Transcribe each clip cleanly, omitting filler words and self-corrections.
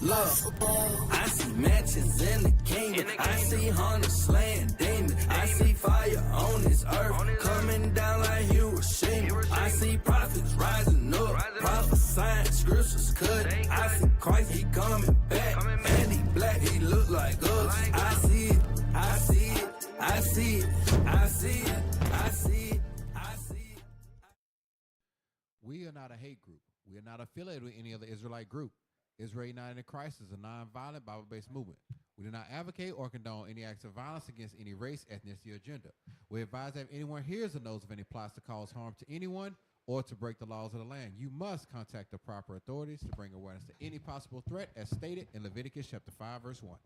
Look, I see matches in the kingdom. I see hunters slaying demons. I see fire on this earth coming down like Hiroshima. I see prophets rising up, prophesying scriptures cut. I see Christ, he coming back, and he black, he look like us. I see it, I see it, I see it, I see it, I see it, I see it. We are not a hate group. We are not affiliated with any other Israelite group. Israel United in Christ is a nonviolent, Bible-based movement. We do not advocate or condone any acts of violence against any race, ethnicity, or gender. We advise that if anyone hears or knows of any plots to cause harm to anyone or to break the laws of the land, you must contact the proper authorities to bring awareness to any possible threat as stated in Leviticus chapter 5, verse 1.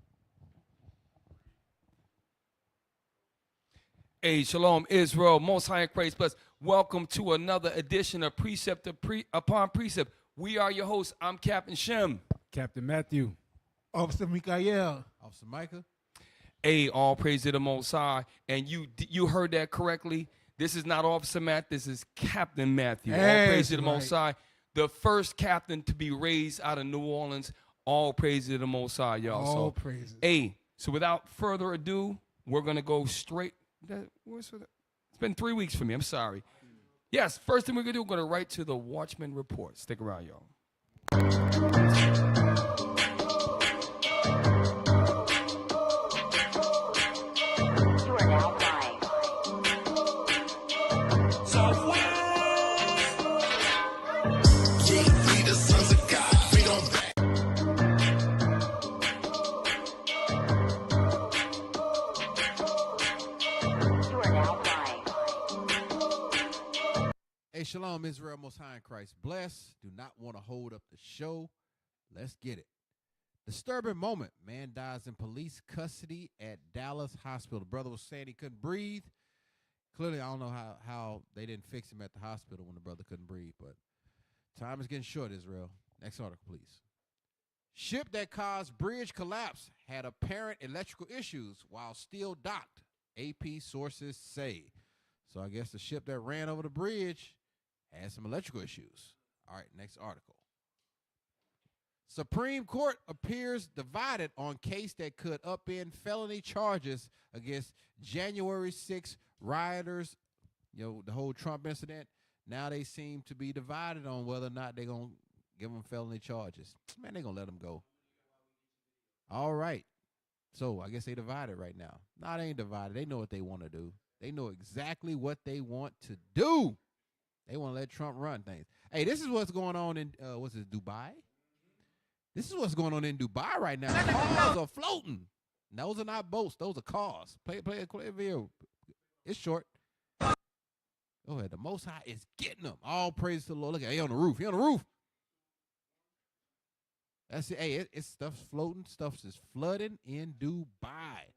Hey, Shalom, Israel, Most High in Christ Bless. Welcome to another edition of Precept upon Precept. We are your hosts. I'm Captain Shem. Captain Matthew. Officer Mikael. Officer Micah. Hey, all praise to the Most High. And you heard that correctly. This is not Officer Matt. This is Captain Matthew. All praise to the Most High. The first captain to be raised out of New Orleans. All praise to the Most High, y'all. All praises. Hey, so without further ado, we're going to go straight. It's been 3 weeks for me. I'm sorry. Yes, first thing we're going to do, we're going to write to the Watchman Report. Stick around, y'all. You are now live. We the sons of God, we don't back. You are now live. Hey, Shalom, Israel, Most High in Christ bless. Do not want to hold up the show. Let's get it. Disturbing moment. Man dies in police custody at Dallas Hospital. The brother was saying he couldn't breathe. Clearly, I don't know how they didn't fix him at the hospital when the brother couldn't breathe, but time is getting short, Israel. Next article, please. Ship that caused bridge collapse had apparent electrical issues while still docked, AP sources say. So I guess the ship that ran over the bridge had some electrical issues. All right, next article. Supreme Court appears divided on case that could upend felony charges against January 6 rioters. You know, the whole Trump incident. Now they seem to be divided on whether or not they're going to give them felony charges. Man, they're going to let them go. All right. So I guess they divided right now. No, they ain't divided. They know what they want to do. They know exactly what they want to do. They want to let Trump run things. Hey, this is what's going on in, what's this, Dubai? This is what's going on in Dubai right now. Cars are floating. Those are not boats. Those are cars. Play a video. It's short. Go ahead. The Most High is getting them. All praise to the Lord. Look at, he on the roof. He on the roof. That's it. Hey, it's stuff's floating. Stuff's just flooding in Dubai.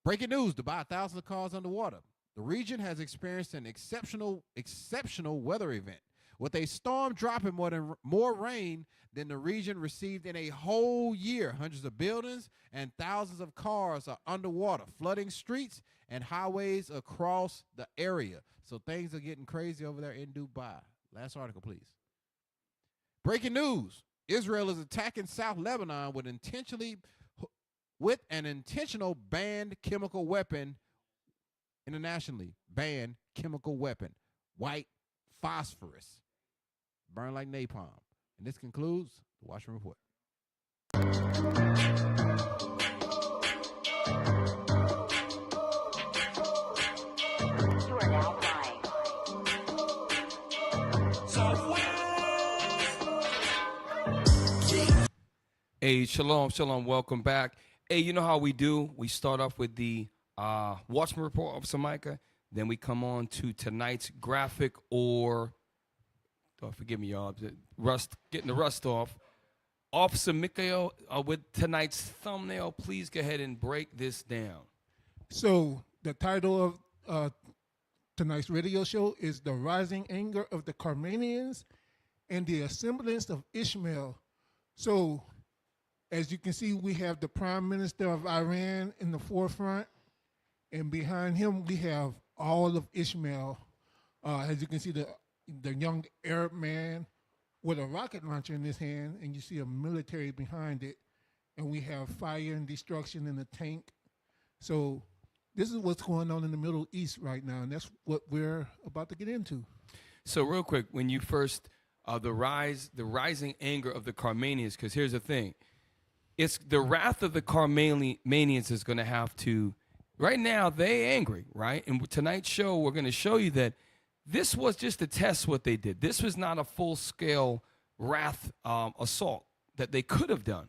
Breaking news, Dubai, thousands of cars underwater. The region has experienced an exceptional weather event, with a storm dropping more rain than the region received in a whole year. Hundreds of buildings and thousands of cars are underwater, flooding streets and highways across the area. So things are getting crazy over there in Dubai. Last article, please. Breaking news, Israel is attacking South Lebanon with an intentional banned chemical weapon, internationally banned chemical weapon, white phosphorus, burn like napalm. And this concludes the Watchman Report. You are now live. Hey, shalom, welcome back. Hey, you know how we do? We start off with the Watchman Report, Officer Micah. Then we come on to tonight's graphic or, forgive me, y'all, getting the rust off. Officer Mikael, with tonight's thumbnail, please go ahead and break this down. So the title of tonight's radio show is The Rising Anger of the Carmanians and the Assemblance of Ishmael. So as you can see, we have the Prime Minister of Iran in the forefront, and behind him we have all of Ishmael. As you can see, the young Arab man with a rocket launcher in his hand, and you see a military behind it, and we have fire and destruction in the tank. So this is what's going on in the Middle East right now, and that's what we're about to get into. So real quick, when you first the rising anger of the Carmanians, because here's the thing, it's the wrath of the Carmanians is going to have to. Right now, they angry, right? And tonight's show, we're going to show you that this was just to test what they did. This was not a full-scale wrath assault that they could have done.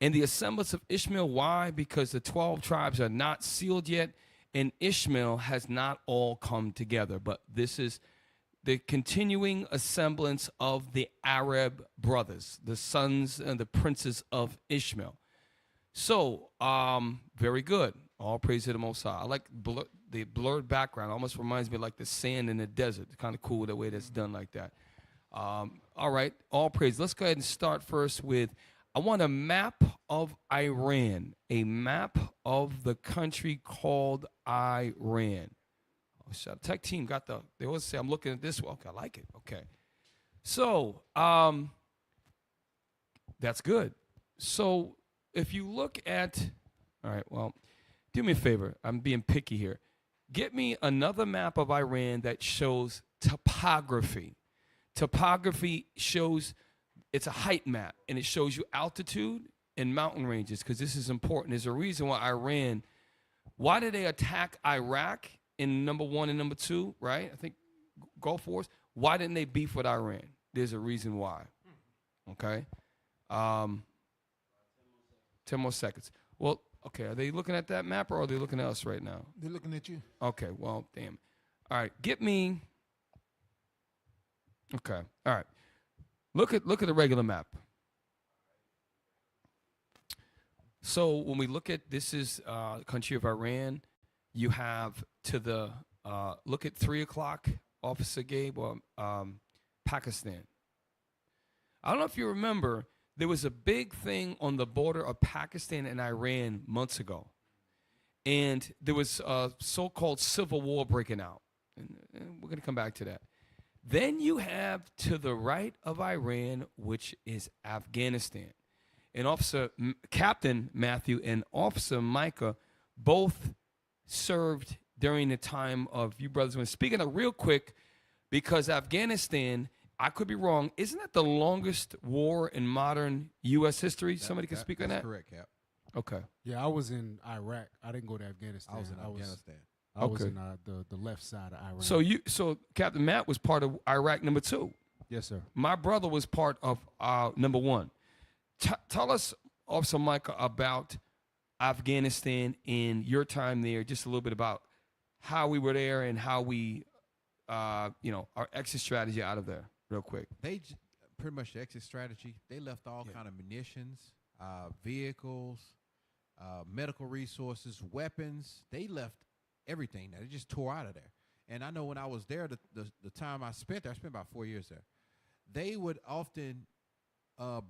And the Assemblance of Ishmael, why? Because the 12 tribes are not sealed yet, and Ishmael has not all come together. But this is the continuing assemblance of the Arab brothers, the sons and the princes of Ishmael. So, very good. All praise to the Most High. I like the blurred background. Almost reminds me of like the sand in the desert. It's kind of cool the way that's done like that. All right, all praise. Let's go ahead and start first with, I want a map of Iran, a map of the country called Iran. Oh, shut. Tech team got they always say, I'm looking at this one. Okay, I like it. Okay. So, that's good. So, if you look at, all right, well, do me a favor. I'm being picky here. Get me another map of Iran that shows topography. Topography shows, it's a height map, and it shows you altitude and mountain ranges, because this is important. There's a reason why Iran, why did they attack Iraq in number 1 and number 2, right? I think Gulf Wars. Why didn't they beef with Iran? There's a reason why. Okay? 10 more seconds. Well, okay, are they looking at that map, or are they looking at us right now? They're looking at you. Okay, well, damn. All right, get me. Okay, all right. Look at the regular map. So when we look at, this is the country of Iran. You have to the, look at 3 o'clock, Officer Gabe, Pakistan. I don't know if you remember, there was a big thing on the border of Pakistan and Iran months ago. And there was a so-called civil war breaking out. And we're going to come back to that. Then you have to the right of Iran, which is Afghanistan. And Captain Matthew and Officer Micah both served during the time of you brothers. When speaking of real quick, because Afghanistan, I could be wrong, isn't that the longest war in modern U.S. history? Somebody can speak on that? That's correct, Cap. Okay. Yeah, I was in Iraq. I didn't go to Afghanistan. I was in Afghanistan. I was Okay. in the left side of Iraq. So Captain Matt was part of Iraq number 2. Yes, sir. My brother was part of number 1. Tell us, Officer Micah, about Afghanistan in your time there, just a little bit about how we were there and how we, our exit strategy out of there, real quick. They pretty much the exit strategy. They left all kind of munitions, vehicles, medical resources, weapons. They left everything. They just tore out of there. And I know when I was there, the time I spent there, I spent about 4 years there. They would often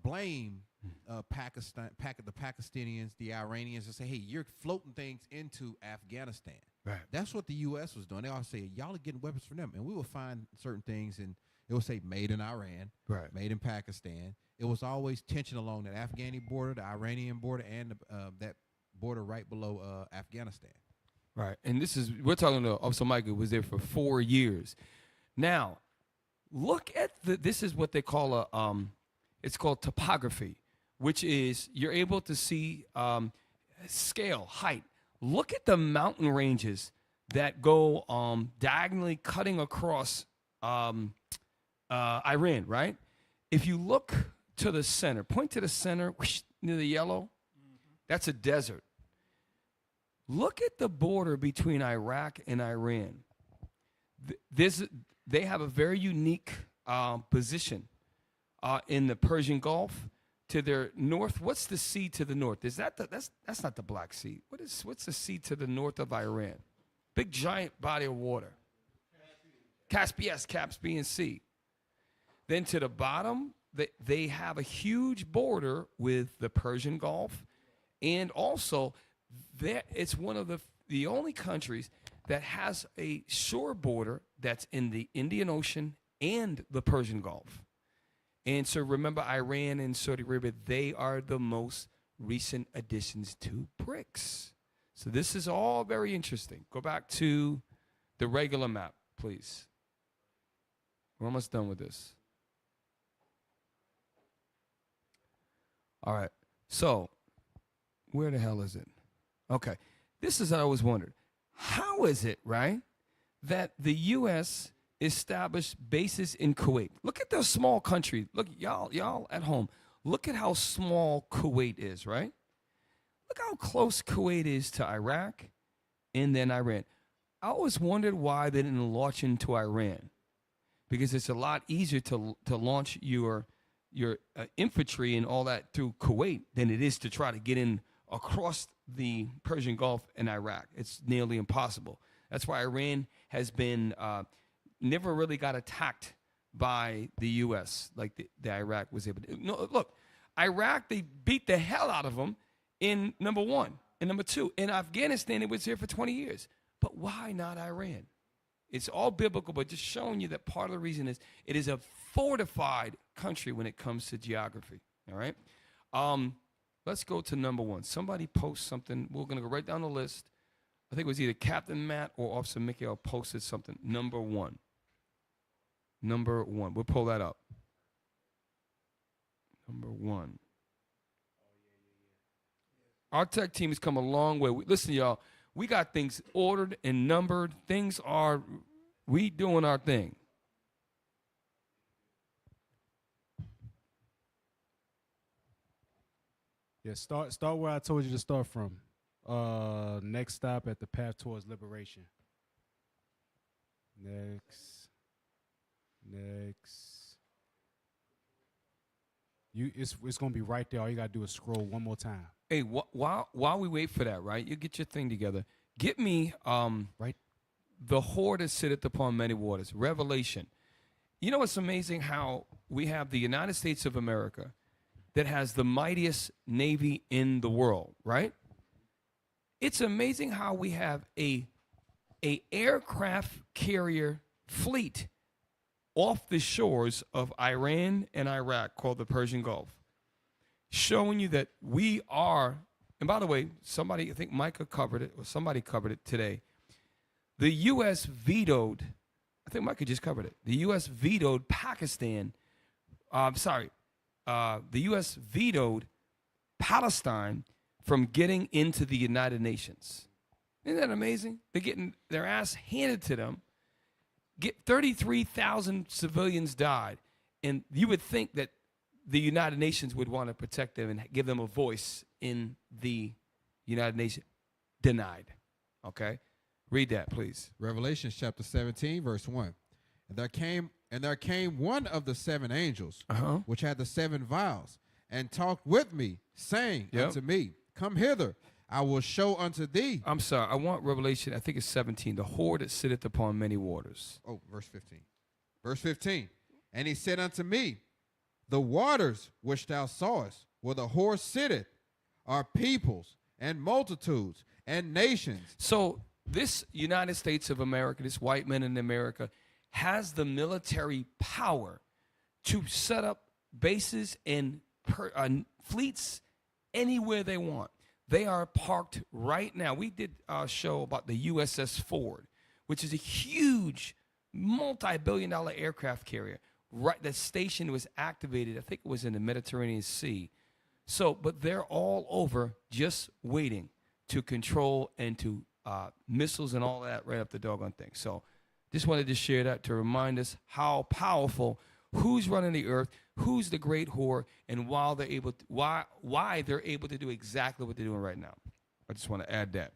blame the Pakistanians, the Iranians, and say, hey, you're floating things into Afghanistan. Right. That's what the U.S. was doing. They always say, y'all are getting weapons from them. And we would find certain things, and it would say made in Iran, Right. made in Pakistan. It was always tension along that Afghani border, the Iranian border, and that border right below Afghanistan. Right. And we're talking to Officer Micah, who was there for 4 years. Now, look at this is what they call it's called topography, which is you're able to see scale, height. Look at the mountain ranges that go diagonally cutting across Iran, right? If you look to the center, point to the center, whoosh, near the yellow, that's a desert. Look at the border between Iraq and Iran. They have a very unique position in the Persian Gulf. To their north, what's the sea to the north? Is that that's not the Black Sea? What's the sea to the north of Iran? Big giant body of water. Caspian Sea. Then to the bottom, they have a huge border with the Persian Gulf, and also it's one of the only countries that has a shore border that's in the Indian Ocean and the Persian Gulf. And so remember, Iran and Saudi Arabia, they are the most recent additions to BRICS. So this is all very interesting. Go back to the regular map, please. We're almost done with this. All right. So where the hell is it? Okay. This is what I always wondered. How is it, right, that the U.S. established bases in Kuwait? Look at the small country. Look, y'all at home. Look at how small Kuwait is, right? Look how close Kuwait is to Iraq and then Iran. I always wondered why they didn't launch into Iran, because it's a lot easier to launch your infantry and all that through Kuwait than it is to try to get in across the Persian Gulf and Iraq. It's nearly impossible. That's why Iran has been never really got attacked by the U.S. like the Iraq was able to. No, look, Iraq, they beat the hell out of them in number one. And number two, in Afghanistan, it was here for 20 years. But why not Iran? It's all biblical, but just showing you that part of the reason is it is a fortified country when it comes to geography. All right? Let's go to number one. Somebody post something. We're going to go right down the list. I think it was either Captain Matt or Officer Mikael posted something. Number one. Number one. We'll pull that up. Number one. Our tech team has come a long way. Listen, y'all, we got things ordered and numbered. We doing our thing. Yeah, start where I told you to start from. Next stop at the path towards liberation. Next. It's gonna be right there. All you gotta do is scroll one more time. Hey, while we wait for that, right? You get your thing together. Get me Right. the whore that sitteth upon many waters. Revelation. You know, it's amazing how we have the United States of America that has the mightiest navy in the world, right? It's amazing how we have a aircraft carrier fleet off the shores of Iran and Iraq called the Persian Gulf, showing you that we are, and by the way, somebody, I think Micah covered it, or somebody covered it today. The U.S. vetoed, I think Micah just covered it, the U.S. vetoed Pakistan, the U.S. vetoed Palestine from getting into the United Nations. Isn't that amazing? They're getting their ass handed to them. 33,000 civilians died. And you would think that the United Nations would want to protect them and give them a voice in the United Nations. Denied. Okay? Read that, please. Revelation chapter 17, verse 1. And there came one of the seven angels, which had the seven vials, and talked with me, saying unto me, Come hither, I will show unto thee. I'm sorry, I want Revelation, I think it's 17, the whore that sitteth upon many waters. Oh, verse 15. Verse 15. And he said unto me, The waters which thou sawest, where the whore sitteth, are peoples and multitudes and nations. So this United States of America, this white man in America, has the military power to set up bases and fleets anywhere they want. They are parked right now. We did a show about the USS Ford, which is a huge multi-billion-dollar aircraft carrier. Right, that station was activated, I think it was in the Mediterranean Sea. So, but they're all over just waiting to control and to missiles and all that right up the doggone thing. So just wanted to share that to remind us how powerful, who's running the earth, who's the great whore, and why they're able to do exactly what they're doing right now. I just want to add that.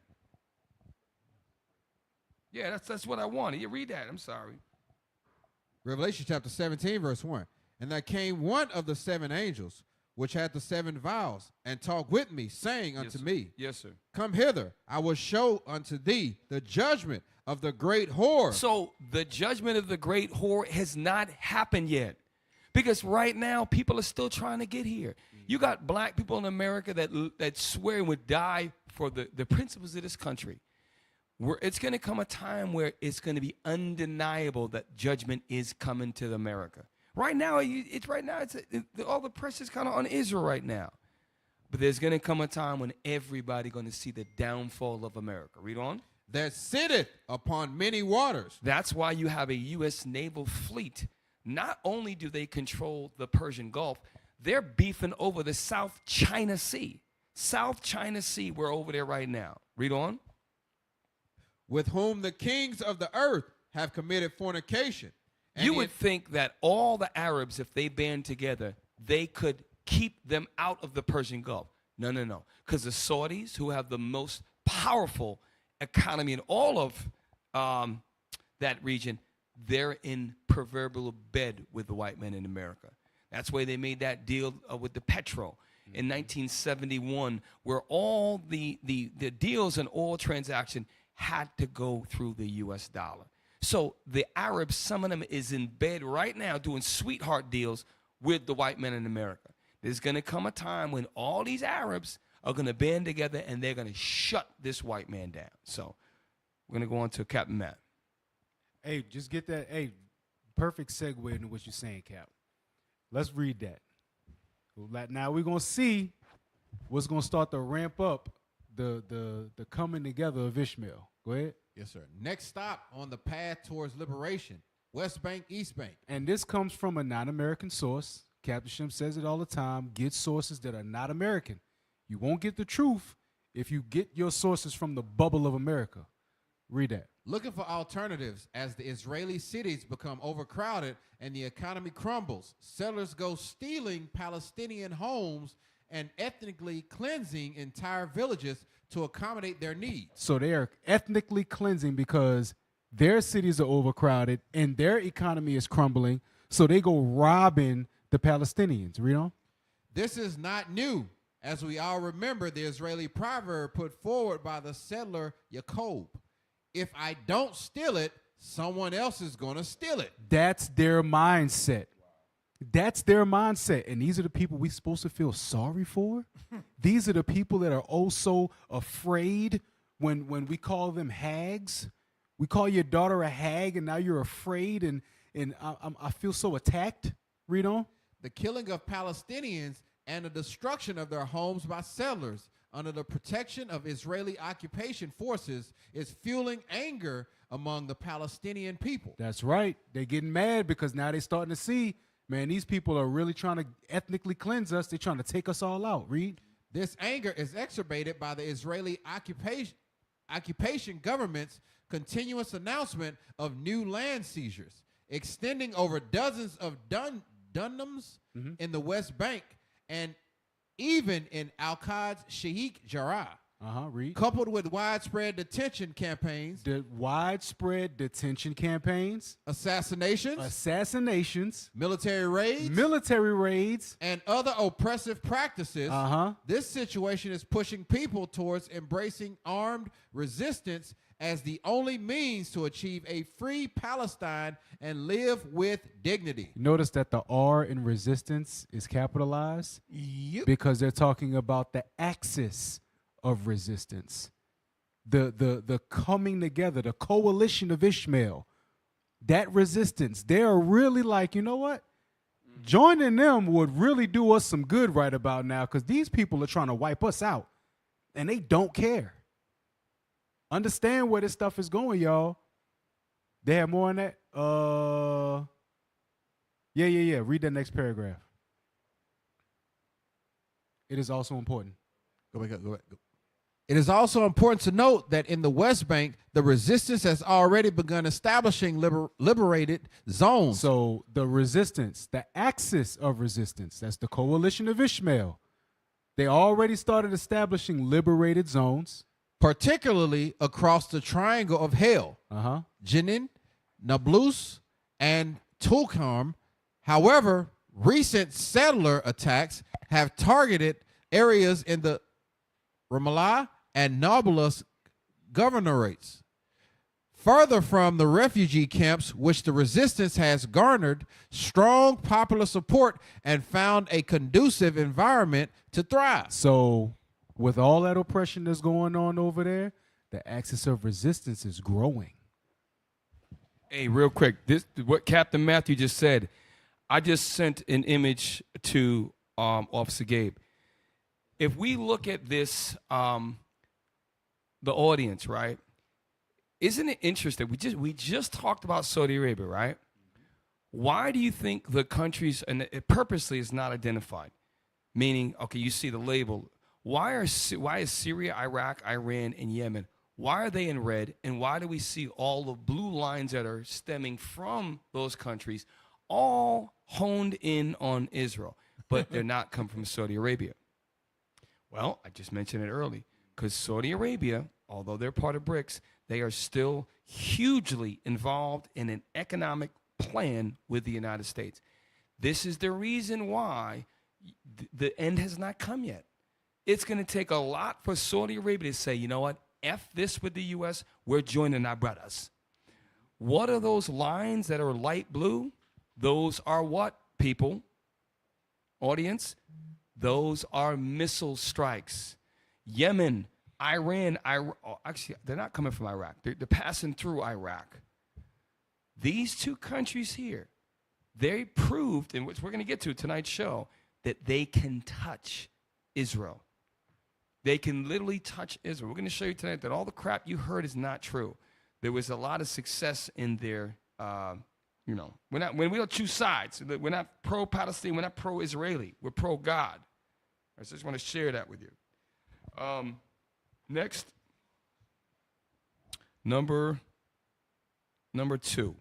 Yeah, that's what I wanted. You read that. I'm sorry. Revelation chapter 17, verse 1. And there came one of the seven angels, which had the seven vials, and talked with me, saying unto me, Yes, sir. Come hither, I will show unto thee the judgment of the great whore. So the judgment of the great whore has not happened yet. Because right now, people are still trying to get here. You got black people in America that swear and would die for the principles of this country. It's going to come a time where it's going to be undeniable that judgment is coming to America. Right now, all the press is kind of on Israel right now. But there's going to come a time when everybody going to see the downfall of America. Read on. That sitteth upon many waters. That's why you have a U.S. naval fleet. Not only do they control the Persian Gulf, they're beefing over the South China Sea. South China Sea, we're over there right now. Read on. With whom the kings of the earth have committed fornication. And You would think that all the Arabs, if they band together, they could keep them out of the Persian Gulf. No. Because the Saudis, who have the most powerful economy in all of that region, they're in proverbial bed with the white men in America. That's why they made that deal with the petrol in 1971, where all the deals and oil transaction had to go through the U.S. dollar. So the Arabs, some of them is in bed right now doing sweetheart deals with the white men in America. There's going to come a time when all these Arabs are going to band together and they're going to shut this white man down. So we're going to go on to Captain Matt. Hey, just get that. Hey, perfect segue into what you're saying, Cap. Let's read that. Now we're going to see what's going to start to ramp up the coming together of Ishmael. Go ahead. Yes, sir. Next stop on the path towards liberation, West Bank, East Bank. And this comes from a non-American source. Captain Shem says it all the time. Get sources that are not American. You won't get the truth if you get your sources from the bubble of America. Read that. Looking for alternatives as the Israeli cities become overcrowded and the economy crumbles. Settlers go stealing Palestinian homes and ethnically cleansing entire villages to accommodate their needs. So they are ethnically cleansing because their cities are overcrowded and their economy is crumbling. So they go robbing the Palestinians. Read on. This is not new. As we all remember, the Israeli proverb put forward by the settler Jacob. If I don't steal it, someone else is going to steal it. That's their mindset. That's their mindset. And these are the people we're supposed to feel sorry for. These are the people that are oh so afraid when we call them hags. We call your daughter a hag and now you're afraid and I feel so attacked. Read on. The killing of Palestinians and the destruction of their homes by settlers under the protection of Israeli occupation forces is fueling anger among the Palestinian people. That's right. They're getting mad because now they're starting to see, man, these people are really trying to ethnically cleanse us. They're trying to take us all out. Read. This anger is exacerbated by the Israeli occupation government's continuous announcement of new land seizures, extending over dozens of dunams in the West Bank and even in Al-Qaed's Sheikh Jarrah. Read. Coupled with widespread detention campaigns, Widespread detention campaigns, assassinations, military raids, and other oppressive practices, this situation is pushing people towards embracing armed resistance as the only means to achieve a free Palestine and live with dignity. Notice that the R in resistance is capitalized because they're talking about the axis of resistance, the coming together, the coalition of Ishmael, that resistance. They are really like, you know what? Joining them would really do us some good right about now because these people are trying to wipe us out and they don't care. Understand where this stuff is going, y'all. They have more on that? Yeah. Read that next paragraph. It is also important. Go back. It is also important to note that in the West Bank, the resistance has already begun establishing liberated zones. So the resistance, the axis of resistance, that's the coalition of Ishmael. They already started establishing liberated zones. Particularly across the triangle of hell, Jenin, Nablus, and Tulkarm. However, recent settler attacks have targeted areas in the Ramallah and Nablus governorates. Further from the refugee camps, which the resistance has garnered strong popular support and found a conducive environment to thrive. So with all that oppression that's going on over there, the axis of resistance is growing. Hey, real quick, this what Captain Matthew just said. I just sent an image to Officer Gabe. If we look at this, the audience, right? Isn't it interesting? We just talked about Saudi Arabia, right? Why do you think the countries, and it purposely is not identified, meaning, okay, you see the label. Why is Syria, Iraq, Iran, and Yemen, why are they in red, and why do we see all the blue lines that are stemming from those countries all honed in on Israel, but they're not come from Saudi Arabia? Well, I just mentioned it early, because Saudi Arabia, although they're part of BRICS, they are still hugely involved in an economic plan with the United States. This is the reason why the end has not come yet. It's going to take a lot for Saudi Arabia to say, you know what, F this with the U.S., we're joining our brothers. What are those lines that are light blue? Those are what, people? Audience? Those are missile strikes. Yemen, Iran, actually, they're not coming from Iraq. They're passing through Iraq. These two countries here, they proved, in which we're going to get to tonight's show, that they can touch Israel. They can literally touch Israel. We're going to show you tonight that all the crap you heard is not true. There was a lot of success in their, when we don't choose sides. We're not pro-Palestine. We're not pro-Israeli. We're pro-God. I just want to share that with you. Next, number two.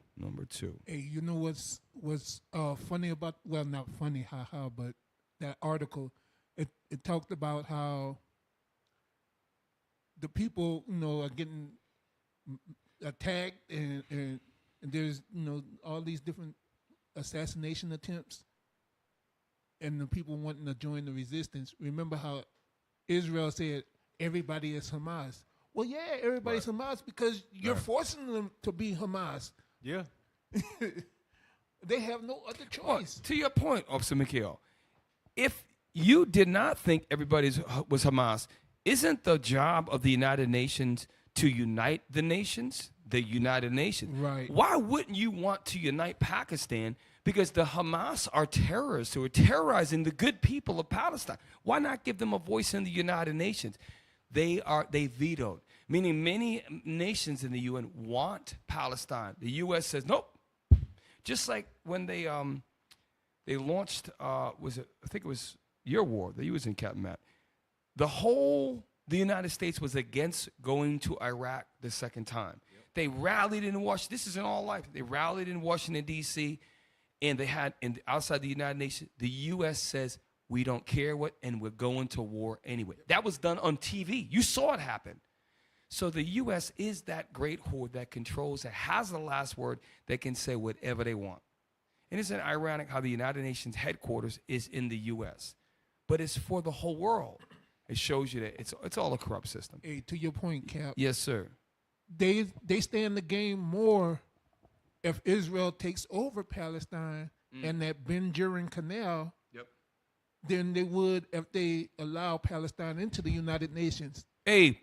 Hey, you know what's funny about, well, not funny, haha, but that article, it talked about how the people, are getting attacked and there's, all these different assassination attempts and the people wanting to join the resistance. Remember how Israel said everybody is Hamas. Well, yeah, everybody's Hamas because you're forcing them to be Hamas. Yeah. They have no other choice. Well, to your point, Officer Mikhail, if you did not think everybody was Hamas, isn't the job of the United Nations to unite the nations? The United Nations. Right. Why wouldn't you want to unite Pakistan? Because the Hamas are terrorists who are terrorizing the good people of Palestine. Why not give them a voice in the United Nations? They vetoed, meaning many nations in the UN want Palestine. The U.S. says nope. Just like when they launched, I think it was your war that you was in, Captain Matt. The United States was against going to Iraq the second time. Yep. They rallied in Washington. This is in all life. They rallied in Washington, D.C., and they had, outside the United Nations, the U.S. says, we don't care what, and we're going to war anyway. That was done on TV. You saw it happen. So the U.S. is that great horde that controls, that has the last word, that can say whatever they want. And isn't it ironic how the United Nations headquarters is in the U.S., but it's for the whole world. It shows you that it's all a corrupt system. Hey, to your point, Cap. Yes, sir. They stand the game more if Israel takes over Palestine and that Ben Gurion Canal than they would if they allow Palestine into the United Nations. Hey,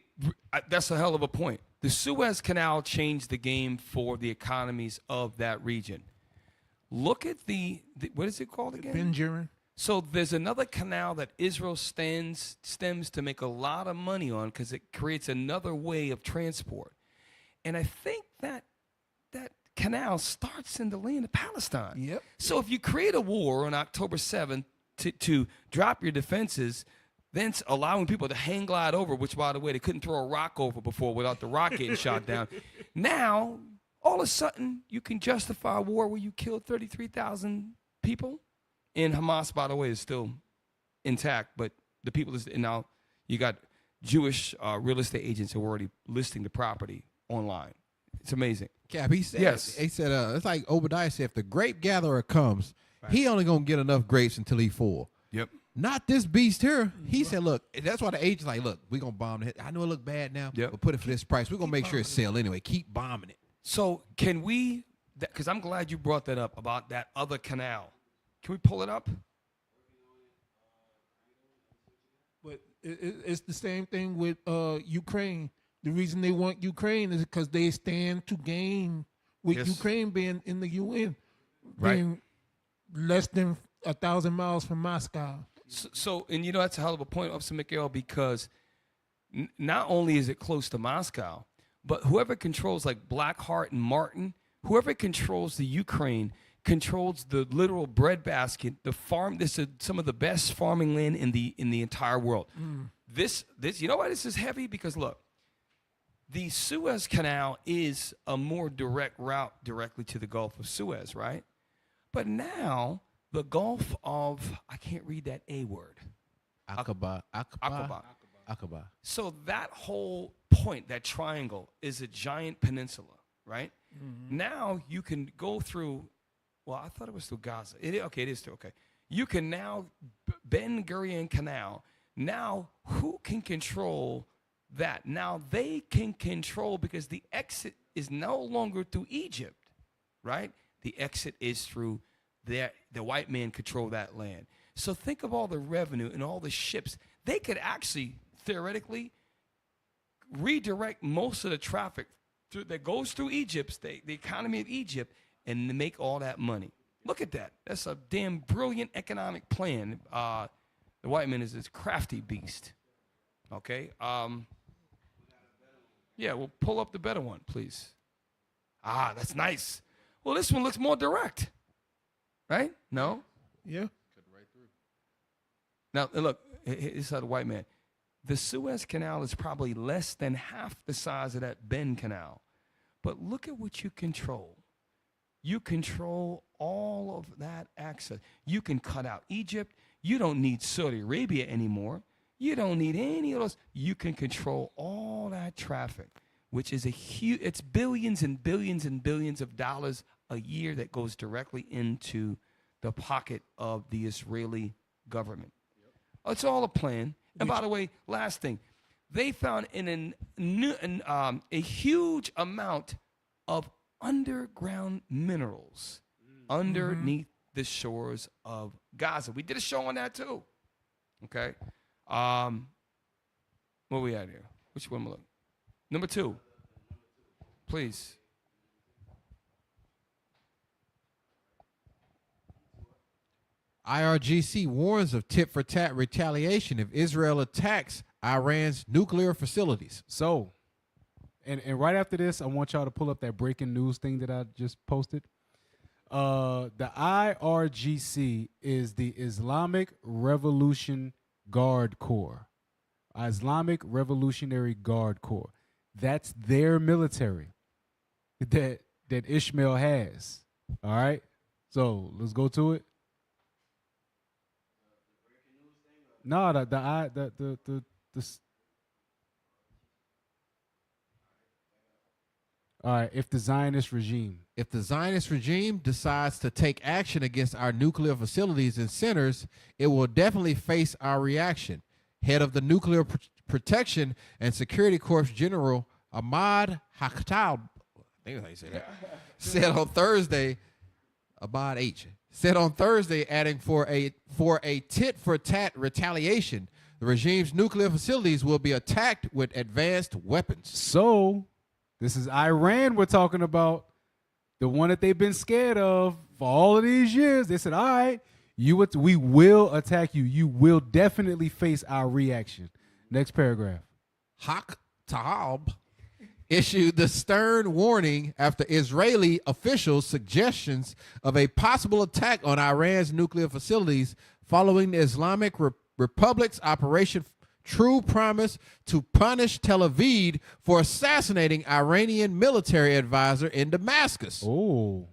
that's a hell of a point. The Suez Canal changed the game for the economies of that region. Look at the what is it called again? Ben Gurion. So there's another canal that Israel stems to make a lot of money on because it creates another way of transport. And I think that canal starts in the land of Palestine. Yep. So if you create a war on October 7th to drop your defenses, then allowing people to hang glide over, which, by the way, they couldn't throw a rock over before without the rock getting shot down. Now, all of a sudden, you can justify a war where you killed 33,000 people. And Hamas, by the way, is still intact, but the people now you got Jewish real estate agents who are already listing the property online. It's amazing. Cap, he said, yes. He said, it's like Obadiah said, if the grape gatherer comes, he only gonna get enough grapes until he full. Yep. Not this beast here. He said, look, that's why the agent's like, look, we're gonna bomb it. I know it look bad now, but put it for this price. We're gonna make sure it sell anyway. Keep bombing it. So can we? Because I'm glad you brought that up about that other canal. Can we pull it up? But it's the same thing with Ukraine. The reason they want Ukraine is because they stand to gain with Ukraine being in the UN. Right. less than 1,000 miles from Moscow. So, and that's a hell of a point, Officer Mikael, because not only is it close to Moscow, but whoever controls like Blackheart and Martin, whoever controls the Ukraine controls the literal breadbasket, the farm. This is some of the best farming land in the entire world. This, you know why this is heavy? Because look, the Suez Canal is a more direct route directly to the Gulf of Suez, right? But now the Gulf of, I can't read that A word. Aqaba. So that whole point, that triangle, is a giant peninsula, right? Now you can go through, well, I thought it was through Gaza. It is through, okay. You can now, Ben Gurion Canal, now who can control that? Now they can control, because the exit is no longer through Egypt, right? The exit is through the white man control that land. So think of all the revenue and all the ships. They could actually, theoretically, redirect most of the traffic that goes through Egypt, the economy of Egypt, and make all that money. Look at that. That's a damn brilliant economic plan. The white man is this crafty beast. Okay? Yeah, well, pull up the better one, please. That's nice. Well, this one looks more direct. Right? No? Yeah. Now, look, this is the white man. The Suez Canal is probably less than half the size of that Ben Canal. But look at what you control. You control all of that access. You can cut out Egypt. You don't need Saudi Arabia anymore. You don't need any of those. You can control all that traffic, which is it's billions and billions and billions of dollars a year that goes directly into the pocket of the Israeli government. It's all a plan. And by the way, last thing, they found a huge amount of underground minerals underneath the shores of Gaza. We did a show on that too. Okay. Where we at here? Which one? Look. Number 2. Please. IRGC warns of tit-for-tat retaliation if Israel attacks Iran's nuclear facilities. So, and right after this, I want y'all to pull up that breaking news thing that I just posted. The IRGC is the Islamic Revolution Guard Corps. Islamic Revolutionary Guard Corps. That's their military that Ishmael has. All right? So, let's go to it. No, the all right, if the Zionist regime decides to take action against our nuclear facilities and centers, it will definitely face our reaction. Head of the Nuclear Protection and Security Corps General Ahmad Haktab, I think that's how you say that, said on Thursday, Ahmad H. said on Thursday, adding for a tit-for-tat retaliation, the regime's nuclear facilities will be attacked with advanced weapons. So, this is Iran we're talking about, the one that they've been scared of for all of these years. They said, all right, we will attack you. You will definitely face our reaction. Next paragraph. Haktab issued the stern warning after Israeli officials' suggestions of a possible attack on Iran's nuclear facilities following the Islamic Republic's Operation True Promise to punish Tel Aviv for assassinating Iranian military advisor in Damascus. Oh.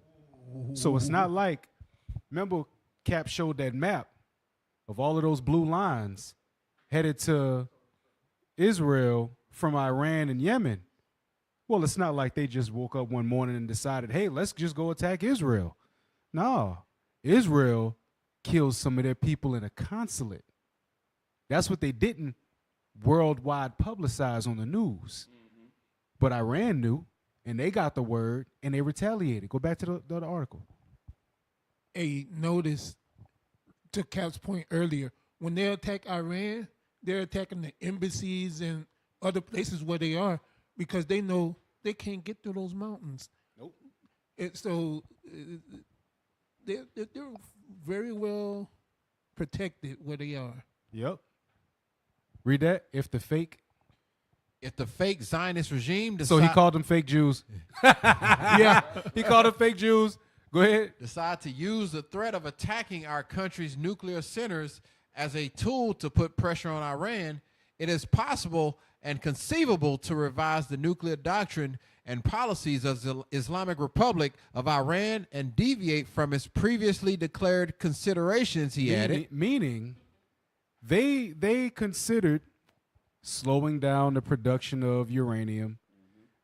So it's not like, remember Cap showed that map of all of those blue lines headed to Israel from Iran and Yemen. Well, it's not like they just woke up one morning and decided, hey, let's just go attack Israel. No, Israel kills some of their people in a consulate. That's what they didn't worldwide publicize on the news. Mm-hmm. But Iran knew, and they got the word, and they retaliated. Go back to the article. Hey, notice, to Cap's point earlier, when they attack Iran, they're attacking the embassies and other places where they are, because they know they can't get through those mountains. Nope. they're very well protected where they are. Yep. Read that. If the fake. Zionist regime So he called them fake Jews. Yeah, he called them fake Jews. Go ahead. decide to use the threat of attacking our country's nuclear centers as a tool to put pressure on Iran, it is possible and conceivable to revise the nuclear doctrine and policies of the Islamic Republic of Iran and deviate from its previously declared considerations, he added. Meaning, they considered slowing down the production of uranium.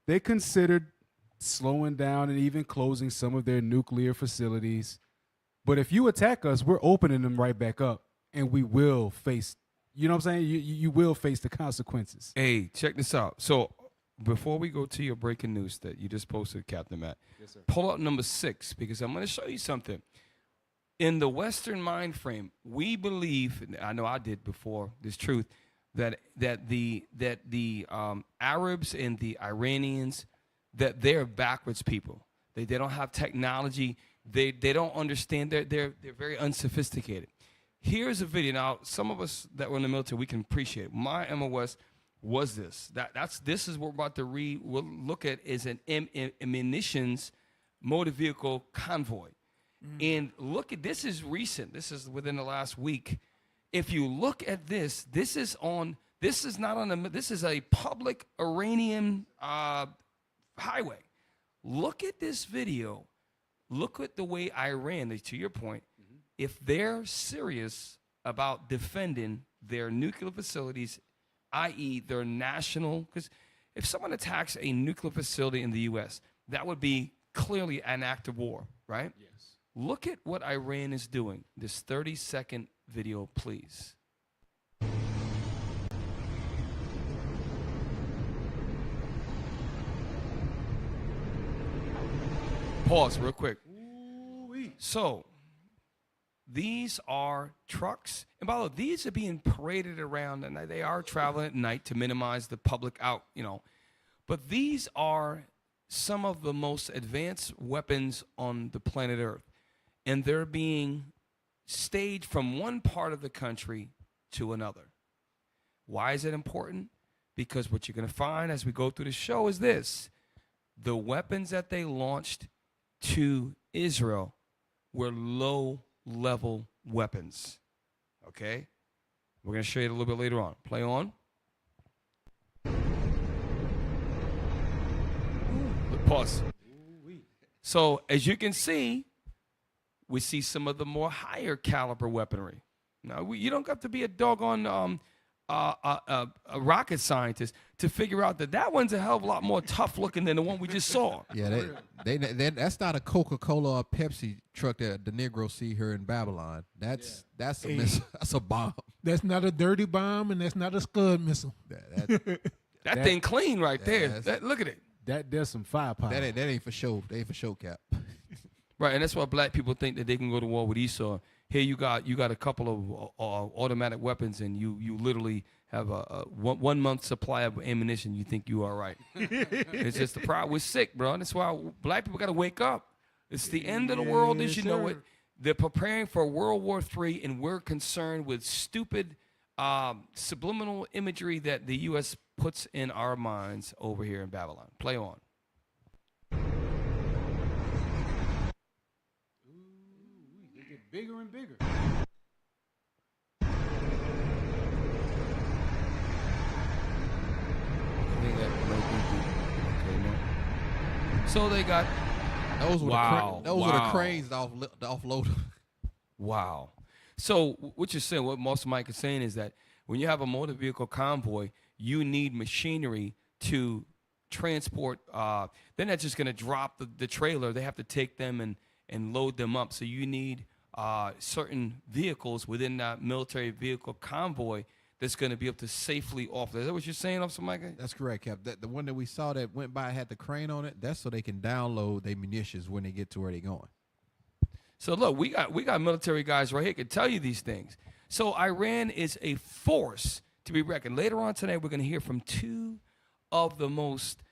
They considered slowing down and even closing some of their nuclear facilities. But if you attack us, we're opening them right back up, and we will face, you know what I'm saying? You will face the consequences. Hey, check this out. So before we go to your breaking news that you just posted, Captain Matt, Yes, sir. pull up number 6 because I'm going to show you something. In the Western mind frame, we believe, I know I did before this truth, that the Arabs and the Iranians, that they're backwards people. They don't have technology. They don't understand. They're very unsophisticated. Here's a video. Now, some of us that were in the military, we can appreciate it. My MOS was this. This is what we're about to read. We'll look at is an munitions motor vehicle convoy. And look at this is recent. This is within the last week. If you look at this, this is a public Iranian highway. Look at this video. Look at the way Iran, to your point, if they're serious about defending their nuclear facilities, i.e. their national, because if someone attacks a nuclear facility in the U.S., that would be clearly an act of war, right? Yes. Look at what Iran is doing. This 30-second video, please. Pause real quick. So, these are trucks. And by the way, these are being paraded around, and they are traveling at night to minimize the public out, But these are some of the most advanced weapons on the planet Earth. And they're being staged from one part of the country to another. Why is it important? Because what you're going to find as we go through the show is this. The weapons that they launched to Israel were low-level weapons. Okay? We're going to show you a little bit later on. Play on. Pause. So, as you can see, we see some of the more higher caliber weaponry. Now, you don't have to be a doggone a rocket scientist to figure out that one's a hell of a lot more tough looking than the one we just saw. Yeah, that's not a Coca-Cola or Pepsi truck that the Negroes see here in Babylon. That's a missile. That's a bomb. That's not a dirty bomb, and that's not a Scud missile. That thing clean right there. Look at it. There's some firepower. That ain't for show. That ain't for show, Cap. Right, and that's why black people think that they can go to war with Esau. Here you got a couple of automatic weapons, and you literally have a 1 month supply of ammunition. You think you are right. It's just the problem. We're sick, bro. That's why black people got to wake up. It's the end of the world as you know it. They're preparing for World War III, and we're concerned with stupid subliminal imagery that the U.S. puts in our minds over here in Babylon. Play on. Bigger and bigger. So they got Those were Wow. the Wow. cranes to offload. wow. So what you're saying, what most Mike is saying is that when you have a motor vehicle convoy, you need machinery to transport. They're not just going to drop the trailer. They have to take them and load them up. So you need certain vehicles within that military vehicle convoy that's going to be able to safely offload. Is that what you're saying, Officer Micah? That's correct, Cap. The one that we saw that went by had the crane on it. That's so they can download their munitions when they get to where they're going. So look, we got military guys right here can tell you these things. So Iran is a force to be reckoned. Later on tonight, we're going to hear from two of the most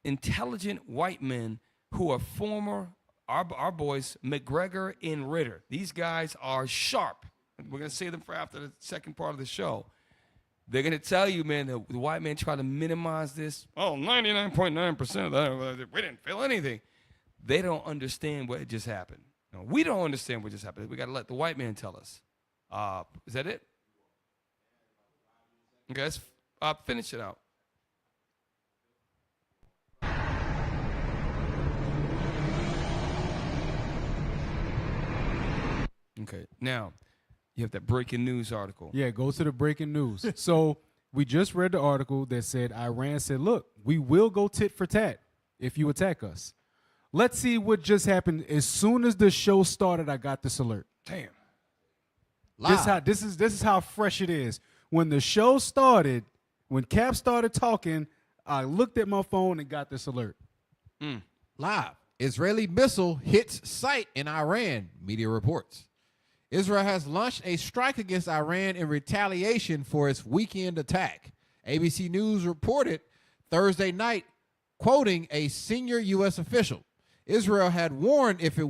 intelligent white men who are former our boys McGregor and Ritter. These guys are sharp. We're gonna save them for after the second part of the show. They're gonna tell you, man, the white man tried to minimize this. Oh, 99.9% of that, we didn't feel anything. They don't understand what just happened. No, we don't understand what just happened. We got to let the white man tell us. Is that it? Okay, let's finish it out. Okay, now you have that breaking news article. Yeah, go to the breaking news. So we just read the article that said Iran said, look, we will go tit for tat if you attack us. Let's see what just happened. As soon as the show started, I got this alert. Damn. This is how fresh it is. When the show started, when Cap started talking, I looked at my phone and got this alert. Live. Israeli missile hits site in Iran, media reports. Israel has launched a strike against Iran in retaliation for its weekend attack. ABC News reported Thursday night, quoting a senior U.S. official. Israel had warned Israel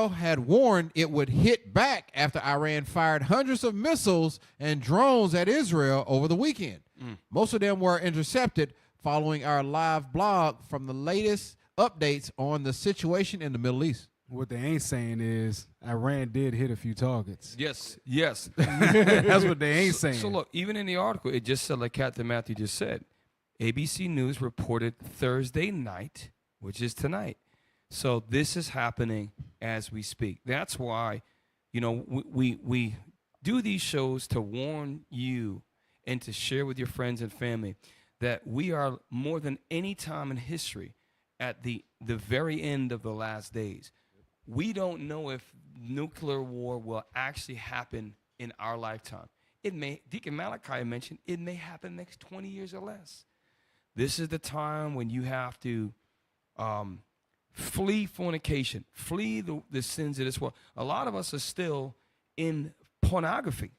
had warned it would hit back after Iran fired hundreds of missiles and drones at Israel over the weekend. Most of them were intercepted following our live blog from the latest updates on the situation in the Middle East. What they ain't saying is Iran did hit a few targets. Yes. That's what they ain't saying. So look, even in the article, it just said, like Captain Matthew just said, ABC News reported Thursday night, which is tonight. So this is happening as we speak. That's why, we do these shows to warn you and to share with your friends and family that we are more than any time in history at the very end of the last days. We don't know if nuclear war will actually happen in our lifetime. It may, Deacon Malachi mentioned, it may happen next 20 years or less. This is the time when you have to flee fornication, flee the sins of this world. A lot of us are still in pornography.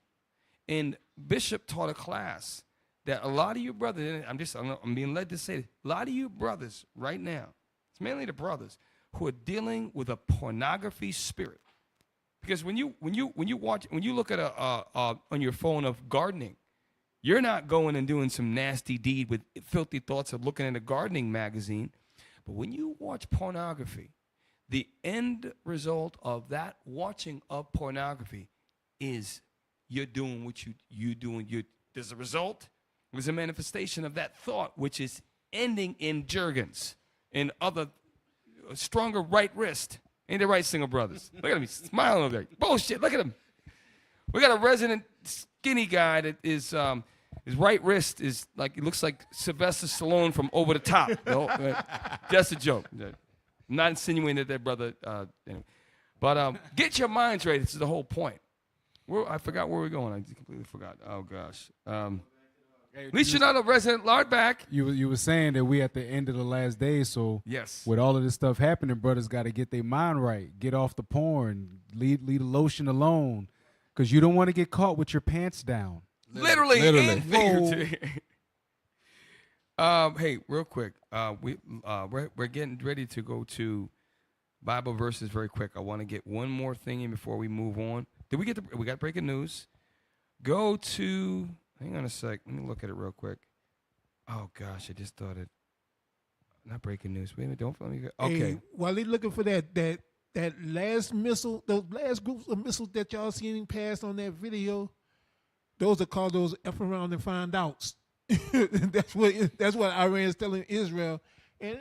And Bishop taught a class that a lot of you brothers, I'm being led to say this, a lot of you brothers right now, it's mainly the brothers, who are dealing with a pornography spirit. Because when you look at on your phone of gardening, you're not going and doing some nasty deed with filthy thoughts of looking at a gardening magazine. But when you watch pornography, the end result of that watching of pornography is you're doing what you doing. There's a result. There's a manifestation of that thought, which is ending in Jergens and other stronger right wrist. Ain't that right, single brothers? Look at him, he's smiling over there. Bullshit, look at him. We got a resident skinny guy that is, his right wrist is like, it looks like Sylvester Stallone from Over the Top. Just a joke. I'm not insinuating that brother, anyway. But get your minds right, this is the whole point. I forgot where we're going. I completely forgot. Oh, gosh. At least you're not a resident lard back. You were saying that we at the end of the last days, so yes, with all of this stuff happening, brothers got to get their mind right, get off the porn, leave the lotion alone, because you don't want to get caught with your pants down. Literally. And figuratively. Hey, real quick, we're getting ready to go to Bible verses very quick. I want to get one more thing in before we move on. We got breaking news. Go to. Hang on a sec. Let me look at it real quick. Oh, gosh. I just thought it. Not breaking news. Wait a minute. Don't let me go. Okay. Hey, while they're looking for that last missile, those last groups of missiles that y'all seen passed on that video, those are called those F around and find outs. That's what Iran is telling Israel. And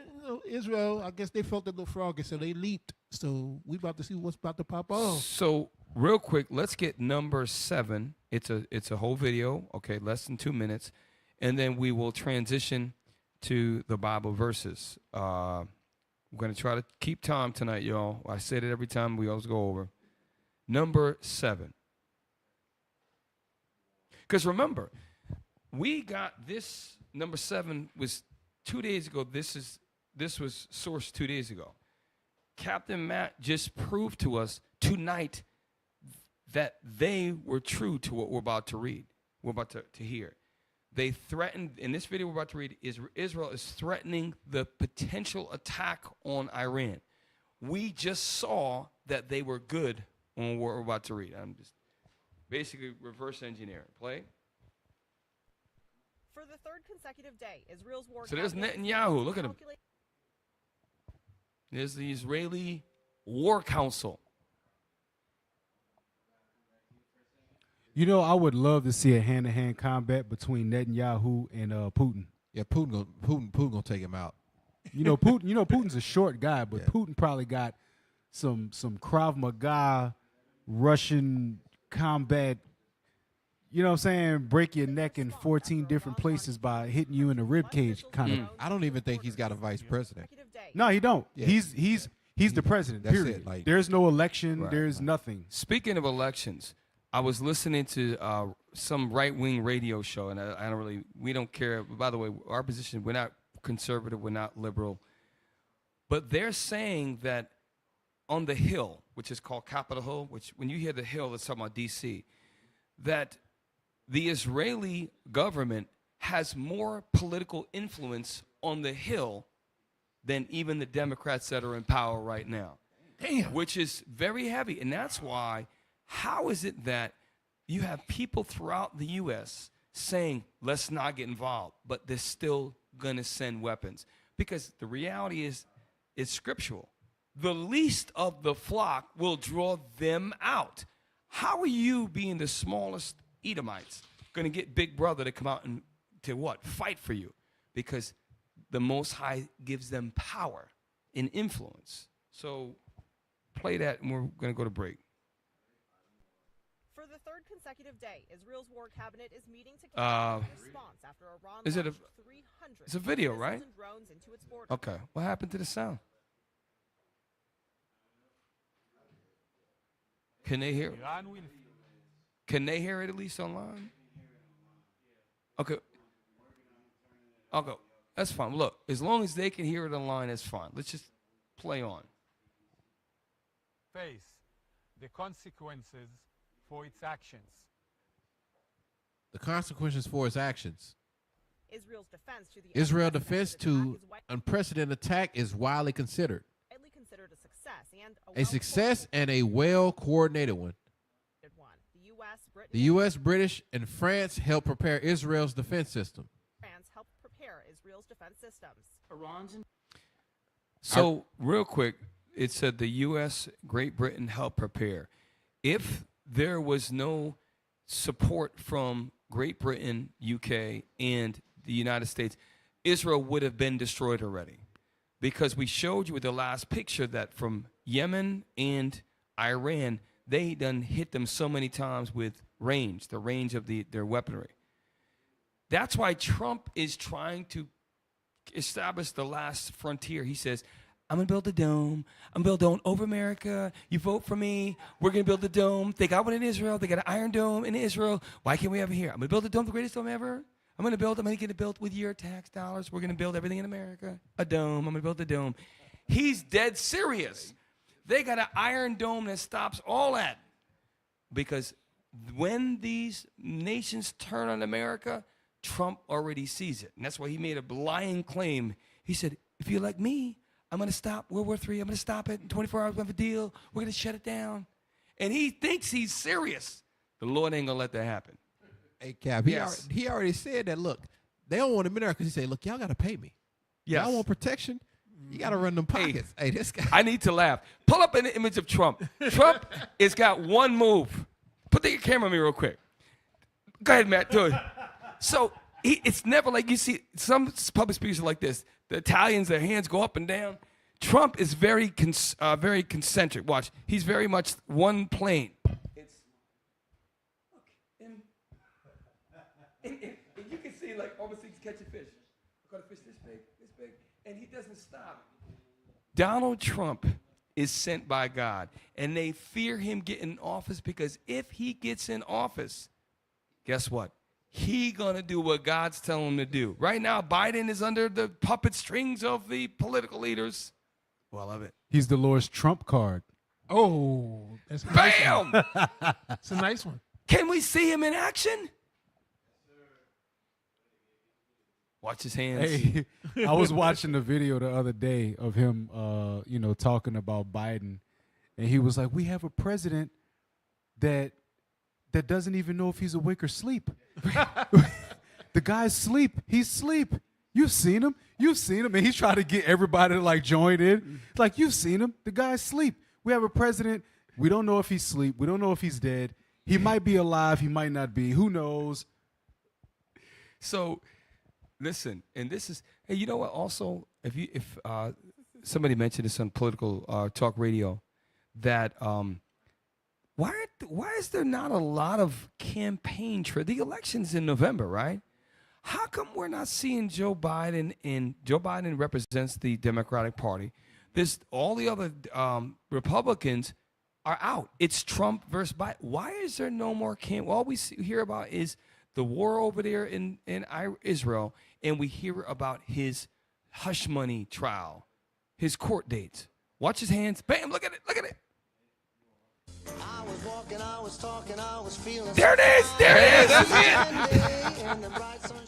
Israel, I guess they felt a little froggy, so they leaped. So we about to see what's about to pop off. So real quick, let's get number 7. It's a whole video, okay, less than 2 minutes, and then we will transition to the Bible verses. We're going to try to keep time tonight, y'all. I say it every time. We always go over. Number 7. Because remember, we got this. Number 7 was 2 days ago. This was sourced 2 days ago. Captain Matt just proved to us tonight that they were true to what we're about to read. We're about to hear. They threatened, in this video we're about to read, Israel is threatening the potential attack on Iran. We just saw that they were good on what we're about to read. I'm just basically reverse engineering. Play. For the third consecutive day, Israel's war. So there's cabinet Netanyahu. Look at him. calculate- There's the Israeli War Council. You know, I would love to see a hand-to-hand combat between Netanyahu and Putin. Yeah, Putin gonna take him out. You know, Putin's a short guy, but Putin probably got some Krav Maga Russian combat. You know what I'm saying? Break your neck in 14 different places by hitting you in the rib cage, kind of. I don't even think he's got a vice president. consecutive day. No, he don't. Yeah. He's the president. That's Period. it, like- There's no election. Right, There's nothing. Speaking of elections, I was listening to some right-wing radio show, and I don't really, we don't care. By the way, our position, we're not conservative, we're not liberal. But they're saying that on the Hill, which is called Capitol Hill, which when you hear the Hill, it's talking about D.C., that the Israeli government has more political influence on the Hill than even the Democrats that are in power right now. Damn. Which is very heavy. And that's why, how is it that you have people throughout the U.S. saying, let's not get involved, but they're still going to send weapons? Because the reality is, it's scriptural. The least of the flock will draw them out. How are you, being the smallest Edomites, going to get Big Brother to come out and to what? Fight for you? Because the Most High gives them power and influence. So play that, and we're going to go to break. For the third consecutive day, Israel's war cabinet is meeting to conduct a response after Iran is it a- launched 300 it's a video, missiles right? and drones into its border. Okay. What happened to the sound? Can they hear? Can they hear it at least online? Okay. I'll go. That's fine. Look, as long as they can hear it online, that's fine. Let's just play on. Face the consequences for its actions. The consequences for his actions. Israel's defense to the Israel unprecedented defense attack to is unprecedented attack is widely considered widely considered a success and a success and a well-coordinated one. one. The U.S., Britain, The U.S., British, and France helped prepare Israel's defense system. and France helped prepare Israel's defense systems. So, real quick, it said the U.S., Great Britain helped prepare. If there was no support from Great Britain, UK, and the United States, Israel would have been destroyed already. Because we showed you with the last picture that from Yemen and Iran, they done hit them so many times with range, the range of their weaponry. That's why Trump is trying to establish the last frontier. He says, I'm going to build a dome. I'm going to build a dome over America. You vote for me. We're going to build a dome. They got one in Israel. They got an Iron Dome in Israel. Why can't we have it here? I'm going to build a dome, the greatest dome ever. I'm going to get it built with your tax dollars. We're going to build everything in America. A dome. I'm going to build a dome. He's dead serious. They got an Iron Dome that stops all that. Because when these nations turn on America, Trump already sees it. And that's why he made a lying claim. He said, if you like me, I'm going to stop World War III. I'm going to stop it in 24 hours. We have a deal. We're going to shut it down. And he thinks he's serious. The Lord ain't going to let that happen. Hey, Cap, Yes. he already said that, look, they don't want him in there because he said, look, y'all got to pay me. Yes. Y'all want protection? You got to run them pockets. Hey, this guy. I need to laugh. Pull up an image of Trump. Trump has got one move. Put the camera on me real quick. Go ahead, Matt. Do it. So it's never like you see some public speakers are like this. The Italians, their hands go up and down. Trump is very concentric. Watch. He's very much one plane. It's and you can see like almost he's catching fish. I caught a fish this big, and he doesn't stop. Donald Trump is sent by God, and they fear him getting in office because if he gets in office, guess what? He gonna do what God's telling him to do. Right now, Biden is under the puppet strings of the political leaders. Well, I love it. He's the Lord's trump card. Oh, that's a nice one. Bam! That's a nice one. Can we see him in action? Watch his hands. Hey, I was watching the video the other day of him, talking about Biden, and he was like, "We have a president that doesn't even know if he's awake or asleep. The guy's asleep. He's asleep. You've seen him. You've seen him." And he's trying to get everybody to like join in. It's like, you've seen him. The guy's asleep. We have a president. We don't know if he's asleep. We don't know if he's dead. He might be alive. He might not be. Who knows? So, listen, and this is, hey, you know what? Also, if somebody mentioned this on political talk radio, that why is there not a lot of campaign the election's in November, right? How come we're not seeing Joe Biden? Joe Biden represents the Democratic Party. All the other Republicans are out. It's Trump versus Biden. Why is there no more All we hear about is the war over there in Israel, and we hear about his hush money trial, his court dates. Watch his hands. Bam! Look at it. Look at it. I was walking, I was talking, I was feeling. There it is. There it is. That's it.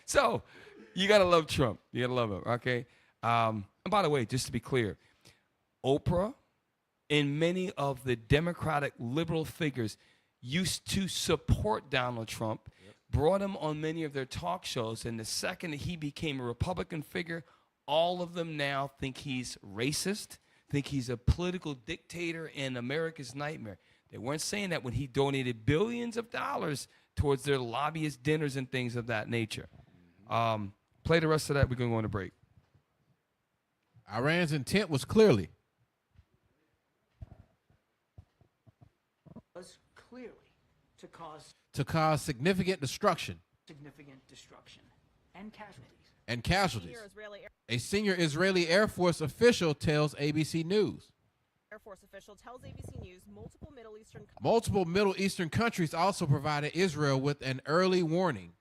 So, you gotta love Trump. You gotta love him. Okay. And by the way, just to be clear, Oprah and many of the Democratic liberal figures used to support Donald Trump, brought him on many of their talk shows, and the second that he became a Republican figure, all of them now think he's racist, think he's a political dictator and America's nightmare. They weren't saying that when he donated billions of dollars towards their lobbyist dinners and things of that nature. Play the rest of that. We're going to go on a break. Iran's intent was clearly to cause significant destruction and casualties. A senior Israeli Air Force official tells ABC News. Air Force official tells ABC News multiple Middle Eastern countries also provided Israel with an early warning.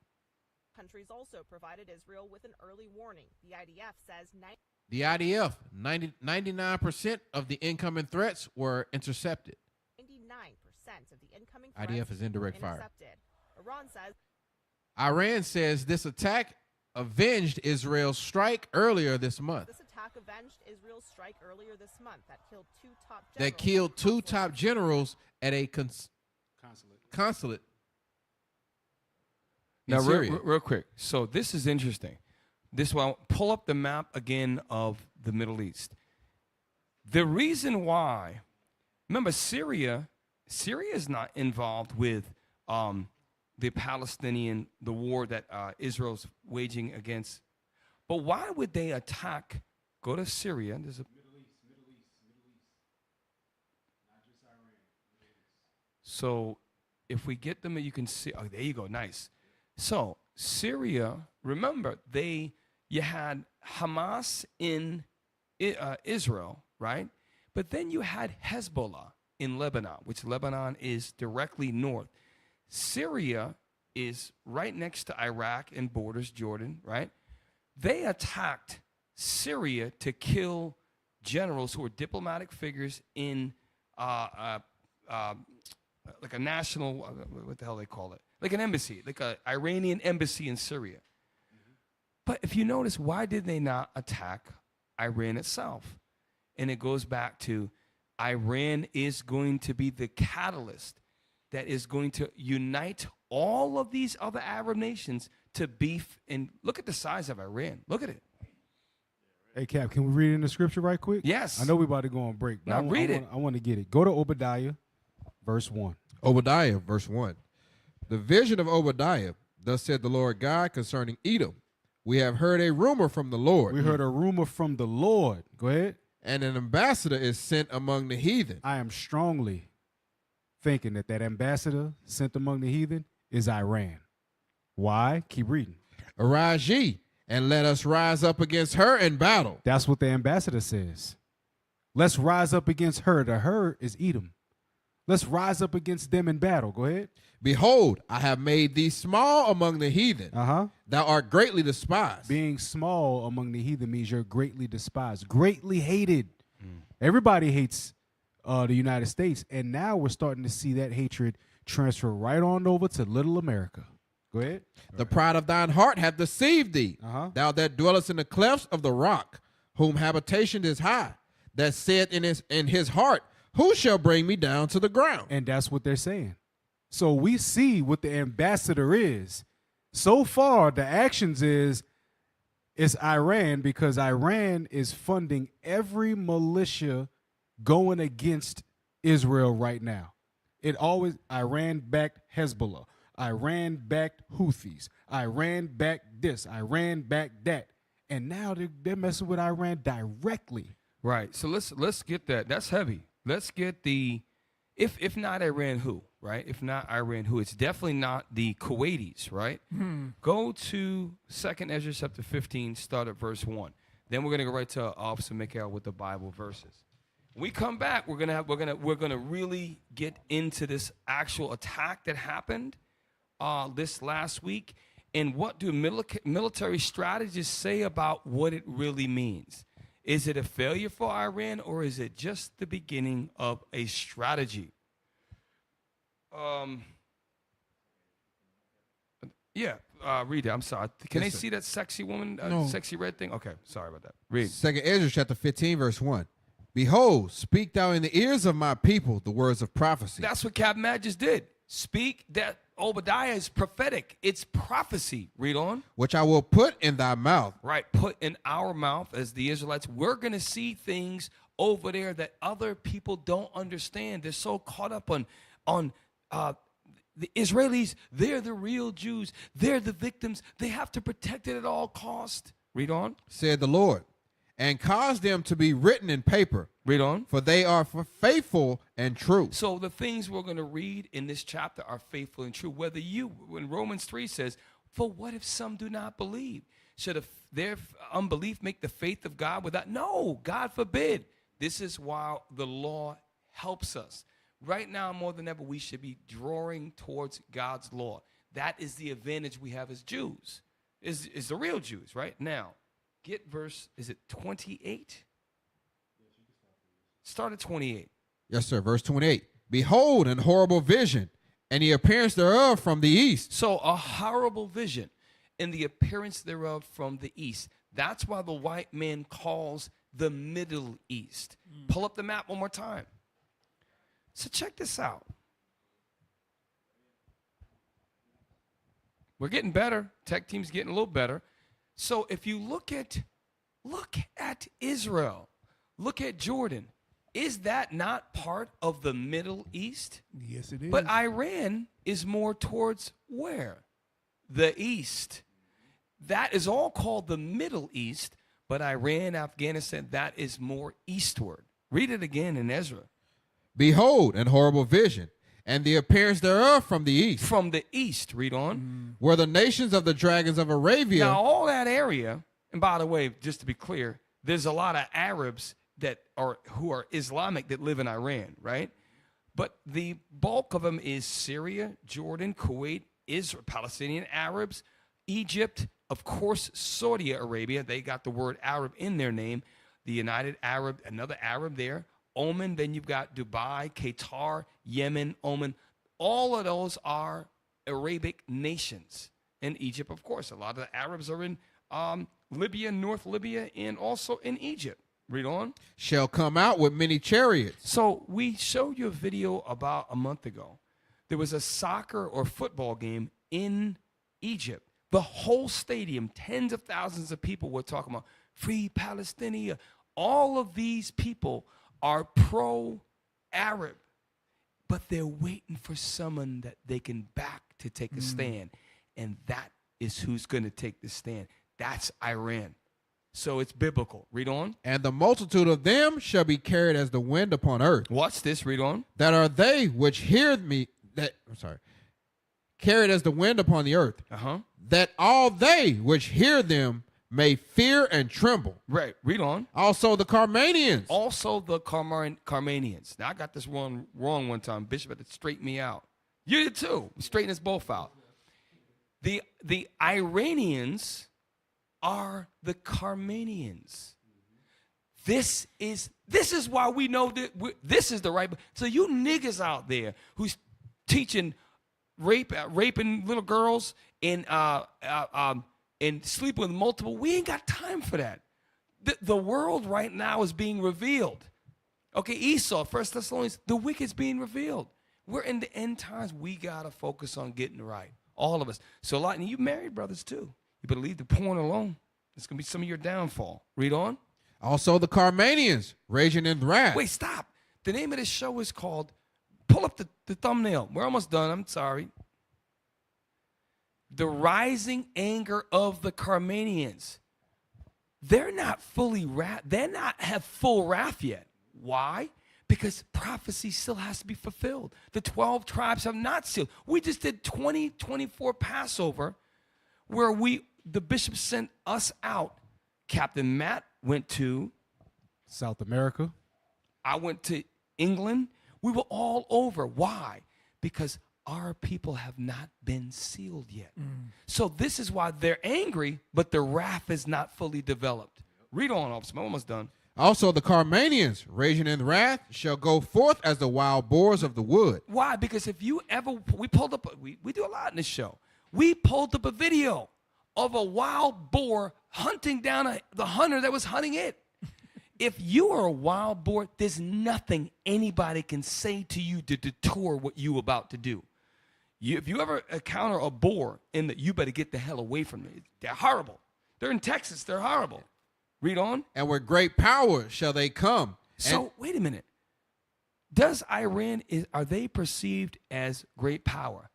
Countries also provided Israel with an early warning. The IDF says 99% of the incoming threats were intercepted. 99% of the incoming IDF is indirect fire. intercepted. Iran says this attack avenged Israel's strike earlier this month. This attack avenged Israel's strike earlier this month that killed two top generals at a consulate. Now, real quick. So this is interesting. Pull up the map again of the Middle East. The reason why, remember, Syria is not involved with the war that Israel's waging against. But why would they attack? Go to Syria. There's a Middle East, not just Iran. So if we get them, you can see. Oh, there you go. Nice. So Syria, remember, you had Hamas in Israel, right? But then you had Hezbollah in Lebanon, which Lebanon is directly north. Syria is right next to Iraq and borders Jordan, right? They attacked Syria to kill generals who were diplomatic figures in like a national, what the hell they call it? Like an embassy, like an Iranian embassy in Syria. But if you notice, why did they not attack Iran itself? And it goes back to Iran is going to be the catalyst that is going to unite all of these other Arab nations to beef. And look at the size of Iran. Look at it. Hey, Cap, can we read it in the scripture right quick? Yes. I know we're about to go on break. But Now read it. I want to get it. Go to Obadiah, verse 1. Obadiah, verse 1. The vision of Obadiah, thus said the Lord God concerning Edom. We have heard a rumor from the Lord. We heard a rumor from the Lord. Go ahead. And an ambassador is sent among the heathen. I am strongly thinking that ambassador sent among the heathen is Iran. Why? Keep reading. Arise ye, and let us rise up against her in battle. That's what the ambassador says. Let's rise up against her. The her is Edom. Let's rise up against them in battle. Go ahead. Behold, I have made thee small among the heathen. Thou art greatly despised. Being small among the heathen means you're greatly despised, greatly hated. Everybody hates the United States, and now we're starting to see that hatred transfer right on over to little America. Go Go ahead. The pride of thine heart hath deceived thee. Uh-huh. Thou that dwellest in the clefts of the rock, whom habitation is high, that said in his heart, who shall bring me down to the ground? And that's what they're saying. So we see what the ambassador is. So far, the actions is it's Iran, because Iran is funding every militia going against Israel right now. Iran backed Hezbollah. Iran backed Houthis. Iran backed this. Iran backed that. And now they're messing with Iran directly. Right. So let's get that. That's heavy. Let's get the if not Iran, who? Right? If not Iran, who? It's definitely not the Kuwaitis, right? Go to 2nd Ezra chapter 15, start at verse 1. Then we're gonna go right to Officer Mikhail with the Bible verses. When we come back, we're gonna really get into this actual attack that happened this last week, and what do military strategists say about what it really means. Is it a failure for Iran, or is it just the beginning of a strategy? Read it. I'm sorry. Can they see that sexy woman, sexy red thing? Okay, sorry about that. Read. 2nd Ezra chapter 15, verse 1. Behold, speak thou in the ears of my people the words of prophecy. That's what Captain Matt just did. Speak that Obadiah is prophetic. It's prophecy. Read on. Which I will put in thy mouth. Right, put in our mouth as the Israelites. We're going to see things over there that other people don't understand. They're so caught up on the Israelis. They're the real Jews. They're the victims. They have to protect it at all cost. Read on. Said the Lord. And cause them to be written in paper. Read on. For they are faithful and true. So the things we're going to read in this chapter are faithful and true. When Romans 3 says, for what if some do not believe? Should their unbelief make the faith of God without? No, God forbid. This is why the law helps us. Right now, more than ever, we should be drawing towards God's law. That is the advantage we have as Jews, is the real Jews, right? Now, get verse, is it 28? Start at 28. Yes, sir. Verse 28. Behold, an horrible vision, and the appearance thereof from the east. So a horrible vision, and the appearance thereof from the east. That's why the white man calls the Middle East. Pull up the map one more time. So check this out. We're getting better. Tech team's getting a little better. So if you look at Israel, look at Jordan. Is that not part of the Middle East? Yes, it is. But Iran is more towards where? The east. That is all called the Middle East, but Iran, Afghanistan, that is more eastward. Read it again in Ezra. Behold, an horrible vision, and the appearance thereof from the east. From the east, read on. Where the nations of the dragons of Arabia. Now, all that area, and by the way, just to be clear, there's a lot of Arabs who are Islamic that live in Iran, right? But the bulk of them is Syria, Jordan, Kuwait, Israel, Palestinian Arabs, Egypt, of course, Saudi Arabia. They got the word Arab in their name. The United Arab, another Arab there. Oman, then you've got Dubai, Qatar, Yemen, Oman. All of those are Arabic nations. And Egypt, of course. A lot of the Arabs are in Libya, North Libya, and also in Egypt. Read on. Shall come out with many chariots. So we showed you a video about a month ago. There was a soccer or football game in Egypt. The whole stadium, tens of thousands of people were talking about free Palestine. All of these people are pro-Arab, but they're waiting for someone that they can back to take a stand. And that is who's going to take the stand. That's Iran. So it's biblical. Read on. And the multitude of them shall be carried as the wind upon earth. Watch this. Read on. That are they which hear me. Carried as the wind upon the earth. That all they which hear them may fear and tremble. Right. Read on. Also the Carmanians. Also the Carmanians. Now I got this wrong one time. Bishop had to straighten me out. You did too. Straighten us both out. The Iranians are the Carmanians. This is why we know that this is the right. So you niggas out there who's teaching raping little girls and sleeping with multiple. We ain't got time for that. The world right now is being revealed. Okay, Esau, 1 Thessalonians, the wicked's being revealed. We're in the end times. We got to focus on getting right. All of us. So, and you married brothers too. You better leave the porn alone. It's going to be some of your downfall. Read on. Also, the Carmanians, raging in wrath. Wait, stop. The name of this show is called, pull up the thumbnail. We're almost done. I'm sorry. The rising anger of the Carmanians. They're not fully wrath. They're not have full wrath yet. Why? Because prophecy still has to be fulfilled. The 12 tribes have not sealed. We just did 2024 Passover where the bishop sent us out. Captain Matt went to South America. I went to England. We were all over. Why? Because our people have not been sealed yet. So this is why they're angry, but the wrath is not fully developed. Read on, officer. I'm almost done. Also, the Carmanians, raging in wrath, shall go forth as the wild boars of the wood. Why? Because if you ever, we pulled up, we do a lot in this show. We pulled up a video of a wild boar hunting down the hunter that was hunting it. If you are a wild boar, there's nothing anybody can say to you to detour what you about to do. If you ever encounter a boar, you better get the hell away from them. They're horrible. They're in Texas. They're horrible. Read on. And with great power shall they come. So wait a minute. Does Iran, are they perceived as great power?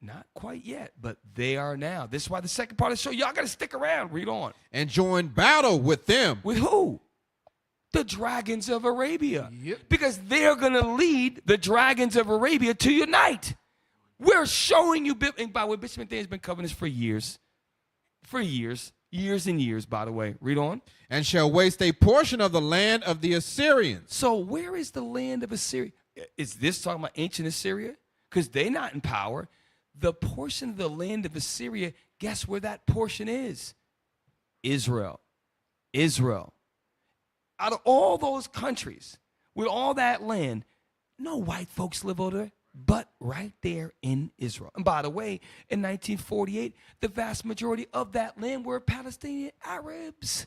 Not quite yet, but they are now. This is why the second part of the show, y'all got to stick around. Read on. And join battle with them. With who? The dragons of Arabia. Yep. Because they're going to lead the dragons of Arabia to unite. We're showing you, and by the way, Bishop Anthony has been covering this for years. For years. Years and years, by the way. Read on. And shall waste a portion of the land of the Assyrians. So where is the land of Assyria? Is this talking about ancient Assyria? Because they're not in power. The portion of the land of Assyria, guess where that portion is? Israel. Israel. Out of all those countries, with all that land, no white folks live over there, but right there in Israel. And by the way, in 1948, the vast majority of that land were Palestinian Arabs.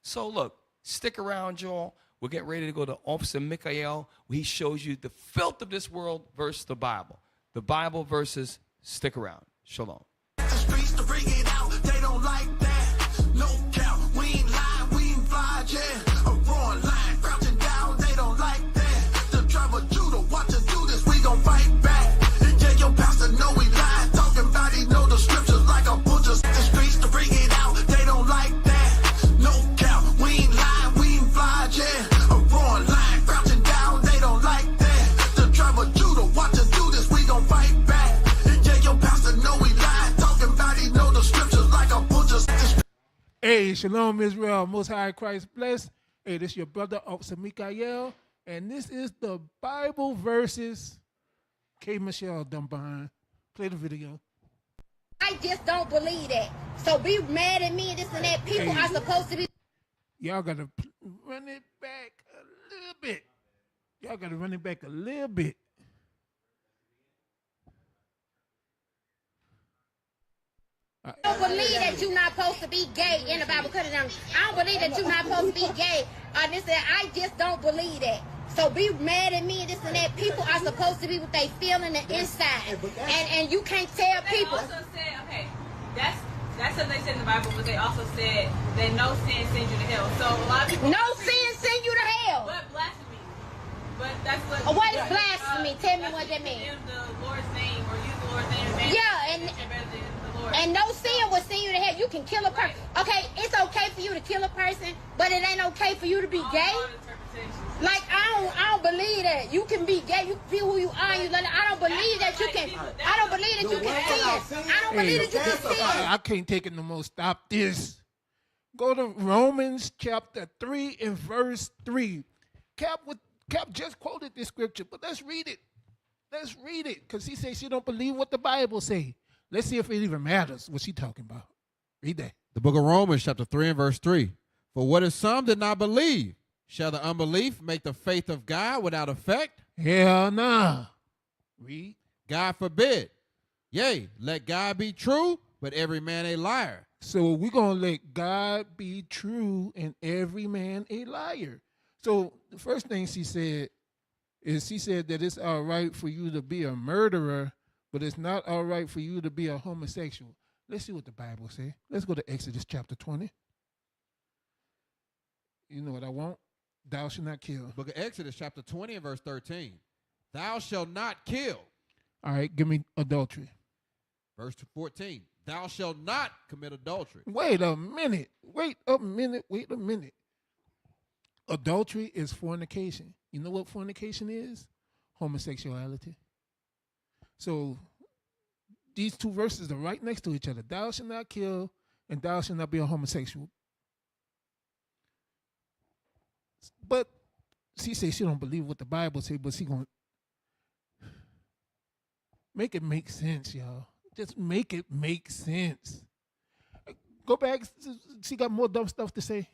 So look, stick around, y'all. We're getting ready to go to Officer Michael, where he shows you the filth of this world versus the Bible. The Bible versus stick around. Shalom. The streets to bring it out, they don't like that. No doubt, we ain't lying, we ain't fly, yeah. A roaring lion crouching down, they don't like that. The tribe of Judah, watch us do this, we gon' fight back. Yeah, your pastor know we lying, talking about he know the scriptures like a butcher. The streets to bring it out, they don't like that. No doubt, we ain't lying, we ain't fly, yeah. A roaring lion crouching down, they don't like that. The tribe of Judah, watch us do this, we gon' fight back. Yeah, your pastor know we lying, talking about he know the scriptures like a butcher. Hey, shalom, Israel, Most High Christ bless. Hey, this is your brother, Officer Mikael, and this is the Bible versus K. Michelle done behind. Play the video. I just don't believe that. So be mad at me and this and that. People are supposed to be. Y'all got to run it back a little bit. Y'all got to run it back a little bit. I don't believe that you're not supposed to be gay in the Bible. Cut it down. I don't believe that you're not supposed to be gay. This and that. I just don't believe that. So be mad at me and this and that. People are supposed to be what they feel in the inside. And you can't tell people. They also said, okay, that's what they said in the Bible, but they also said that no sin sends you to hell. So a lot of people. No sin send you to hell. But blasphemy. But that's what. What is blasphemy? Tell me what that means. Use the Lord's name or use the Lord's name. And no sin will send you to hell. You can kill a person. Okay, it's okay for you to kill a person, but it ain't okay for you to be gay. Like I don't believe that you can be gay. You can be who you are. I don't believe that you can. I don't believe that you can sin. I don't believe that you can sin. I can't take it no more. Stop this. Go to Romans chapter 3 and verse 3. Cap just quoted this scripture, but let's read it. Let's read it, because he says she don't believe what the Bible say. Let's see if it even matters what she talking about. Read that. The book of Romans, chapter 3 and verse 3. For what if some did not believe? Shall the unbelief make the faith of God without effect? Hell nah. Read. God forbid. Yea, let God be true, but every man a liar. So we're going to let God be true and every man a liar. So the first thing she said is she said that it's all right for you to be a murderer, but it's not all right for you to be a homosexual. Let's see what the Bible says. Let's go to Exodus chapter 20. You know what I want? Thou shalt not kill. Book of Exodus chapter 20 and verse 13. Thou shalt not kill. All right, give me adultery. Verse 14. Thou shalt not commit adultery. Wait a minute. Adultery is fornication. You know what fornication is? Homosexuality. So these two verses are right next to each other. Thou shalt not kill and thou shalt not be a homosexual. But she says she don't believe what the Bible says, but she going to make it make sense, y'all. Just make it make sense. Go back. She got more dumb stuff to say.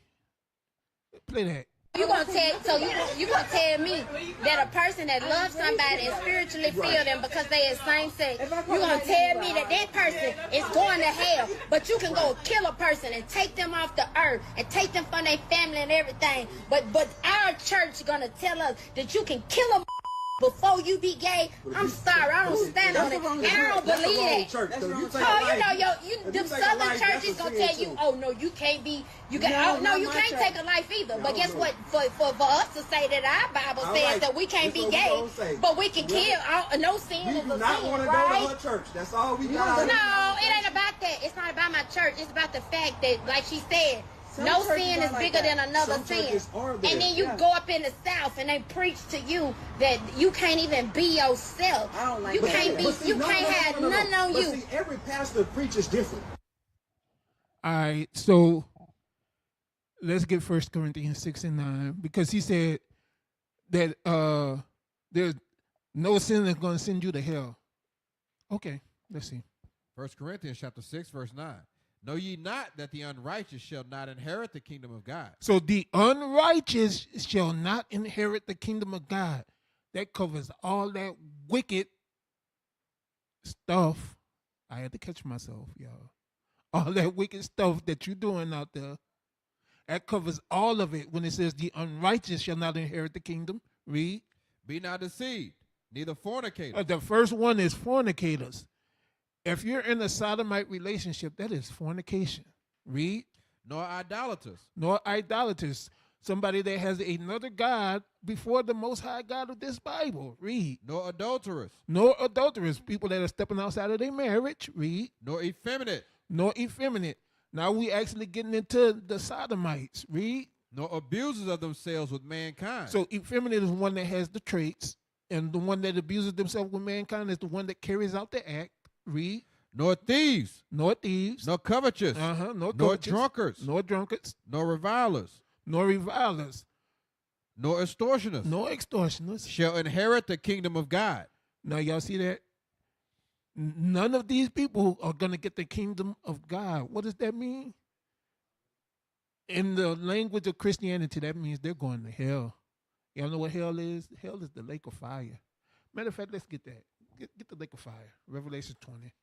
Play that. You gonna tell me that a person that loves somebody and spiritually feel them because they is same sex, you gonna tell me that person is going to hell, but you can go kill a person and take them off the earth and take them from their family and everything, but our church gonna tell us that you can kill a before you be gay? I'm sorry, I don't stand on it, and I don't believe that. Them southern churches gonna tell you, oh no, you can't be, you can't take a life either. But guess what? For us to say that our Bible says that we can't be gay, but we can kill. No sin is a sin, right? Not want to go to her church. That's all we got. No, it ain't about that. It's not about my church. It's about the fact that, like she said, no sin is bigger than another sin. And then you go up in the South and they preach to you that you can't even be yourself. I don't like you that. can't be. You can't have nothing on you. See, every pastor preaches different. All right, so let's get 1 Corinthians 6 and 9 because he said that there's no sin that's going to send you to hell. Okay, let's see. 1 Corinthians chapter 6 verse 9. Know ye not that the unrighteous shall not inherit the kingdom of God? So the unrighteous shall not inherit the kingdom of God. That covers all that wicked stuff. I had to catch myself, y'all. All that wicked stuff that you're doing out there. That covers all of it when it says the unrighteous shall not inherit the kingdom. Read. Be not deceived, neither fornicators. The first one is fornicators. If you're in a sodomite relationship, that is fornication. Read. Nor idolaters. Nor idolaters. Somebody that has another God before the Most High God of this Bible. Read. Nor adulterers. Nor adulterers. People that are stepping outside of their marriage. Read. Nor effeminate. Nor effeminate. Now we actually getting into the sodomites. Read. Nor abusers of themselves with mankind. So effeminate is one that has the traits. And the one that abuses themselves with mankind is the one that carries out the act. Read. Nor thieves. Nor thieves. Nor covetous. Nor drunkards. Nor drunkards. Nor revilers. Nor revilers. Nor extortioners. Nor extortioners. Shall inherit the kingdom of God. Now y'all see that? None of these people are going to get the kingdom of God. What does that mean? In the language of Christianity, that means they're going to hell. Y'all know what hell is? Hell is the lake of fire. Matter of fact, let's get that. Get the lake of fire. Revelation 20.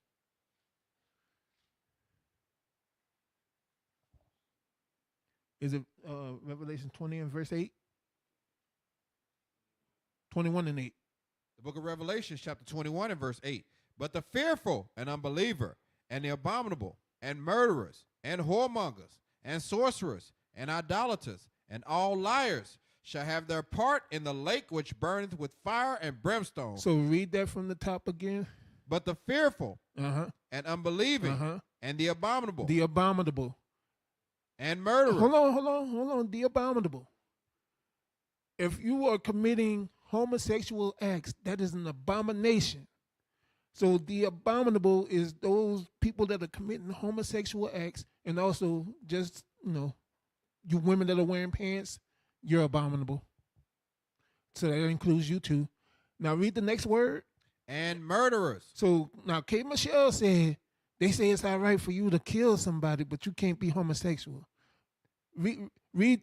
Is it Revelation 20 and verse 8? 21 and 8. The book of Revelation, chapter 21 and verse 8. But the fearful and unbeliever and the abominable and murderers and whoremongers and sorcerers and idolaters and all liars shall have their part in the lake which burneth with fire and brimstone. So read that from the top again. But the fearful and unbelieving and the abominable. The abominable. And murderers. Hold on. The abominable. If you are committing homosexual acts, that is an abomination. So the abominable is those people that are committing homosexual acts, and also just, you women that are wearing pants, you're abominable. So that includes you too. Now read the next word. And murderers. So now Kate Michelle said, they say it's all right for you to kill somebody, but you can't be homosexual. Read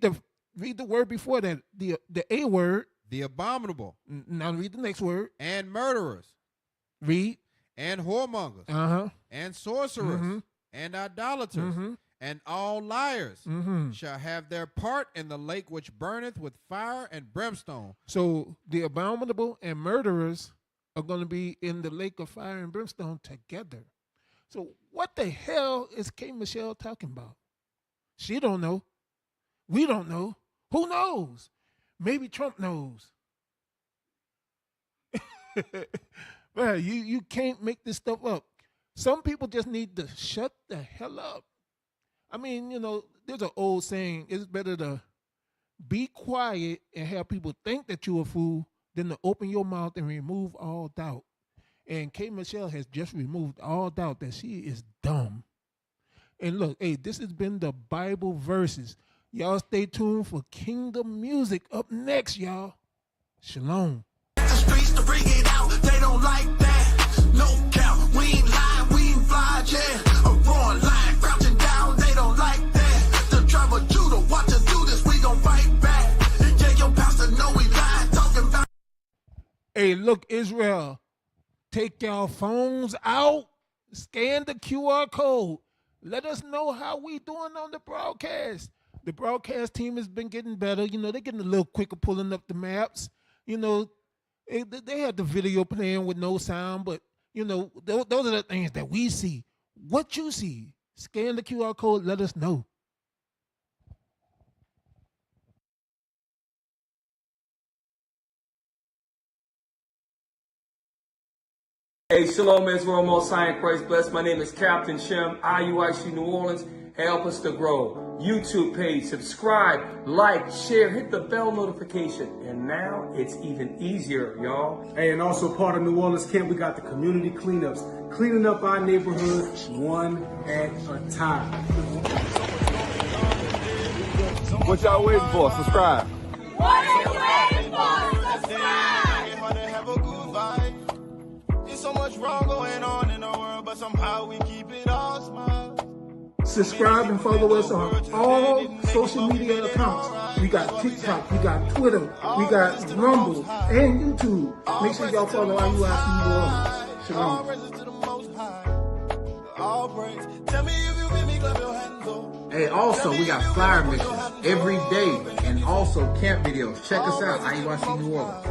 the word before that, the A word. The abominable. Now read the next word. And murderers. Read. And whoremongers, Uh-huh. and sorcerers, Mhm. and idolaters, Mhm. and all liars Mhm. shall have their part in the lake which burneth with fire and brimstone. So the abominable and murderers are going to be in the lake of fire and brimstone together. So what the hell is K. Michelle talking about? She don't know. We don't know. Who knows? Maybe Trump knows. Well, you can't make this stuff up. Some people just need to shut the hell up. I mean, there's an old saying, it's better to be quiet and have people think that you're a fool than to open your mouth and remove all doubt. And K. Michelle has just removed all doubt that she is dumb. And look, hey, this has been the Bible verses. Y'all stay tuned for Kingdom Music up next, y'all. Shalom. The streets to bring it out, they don't like that. No count, we ain't lying, we ain't fly, yeah. A roaring lion crouching down, they don't like that. The tribe of Judah, watch us do this, we gon' fight back. Yeah, your pastor know we lying, talking about. Hey, look, Israel, take y'all phones out, scan the QR code. Let us know how we doing on the broadcast. The broadcast team has been getting better. They're getting a little quicker pulling up the maps. They had the video playing with no sound, but, those are the things that we see. What you see, scan the QR code, let us know. Hey, Shalom Israel, Most High in Christ bless. My name is Captain Shem, IUIC New Orleans. Help us to grow. YouTube page, subscribe, like, share, hit the bell notification. And now it's even easier, y'all. Hey, and also part of New Orleans Camp, we got the community cleanups, cleaning up our neighborhood one at a time. What y'all waiting for? Subscribe. What are you waiting for? Subscribe! Have a good vibe. There's so much wrong going on in the world, but somehow we keep it all smile. Subscribe and follow us on all social media accounts. We got TikTok, we got Twitter, we got Rumble, and YouTube. Make sure y'all follow IUIC New Orleans. Shalom. Hey, also, we got flyer missions every day and also camp videos. Check us out, IUIC New Orleans.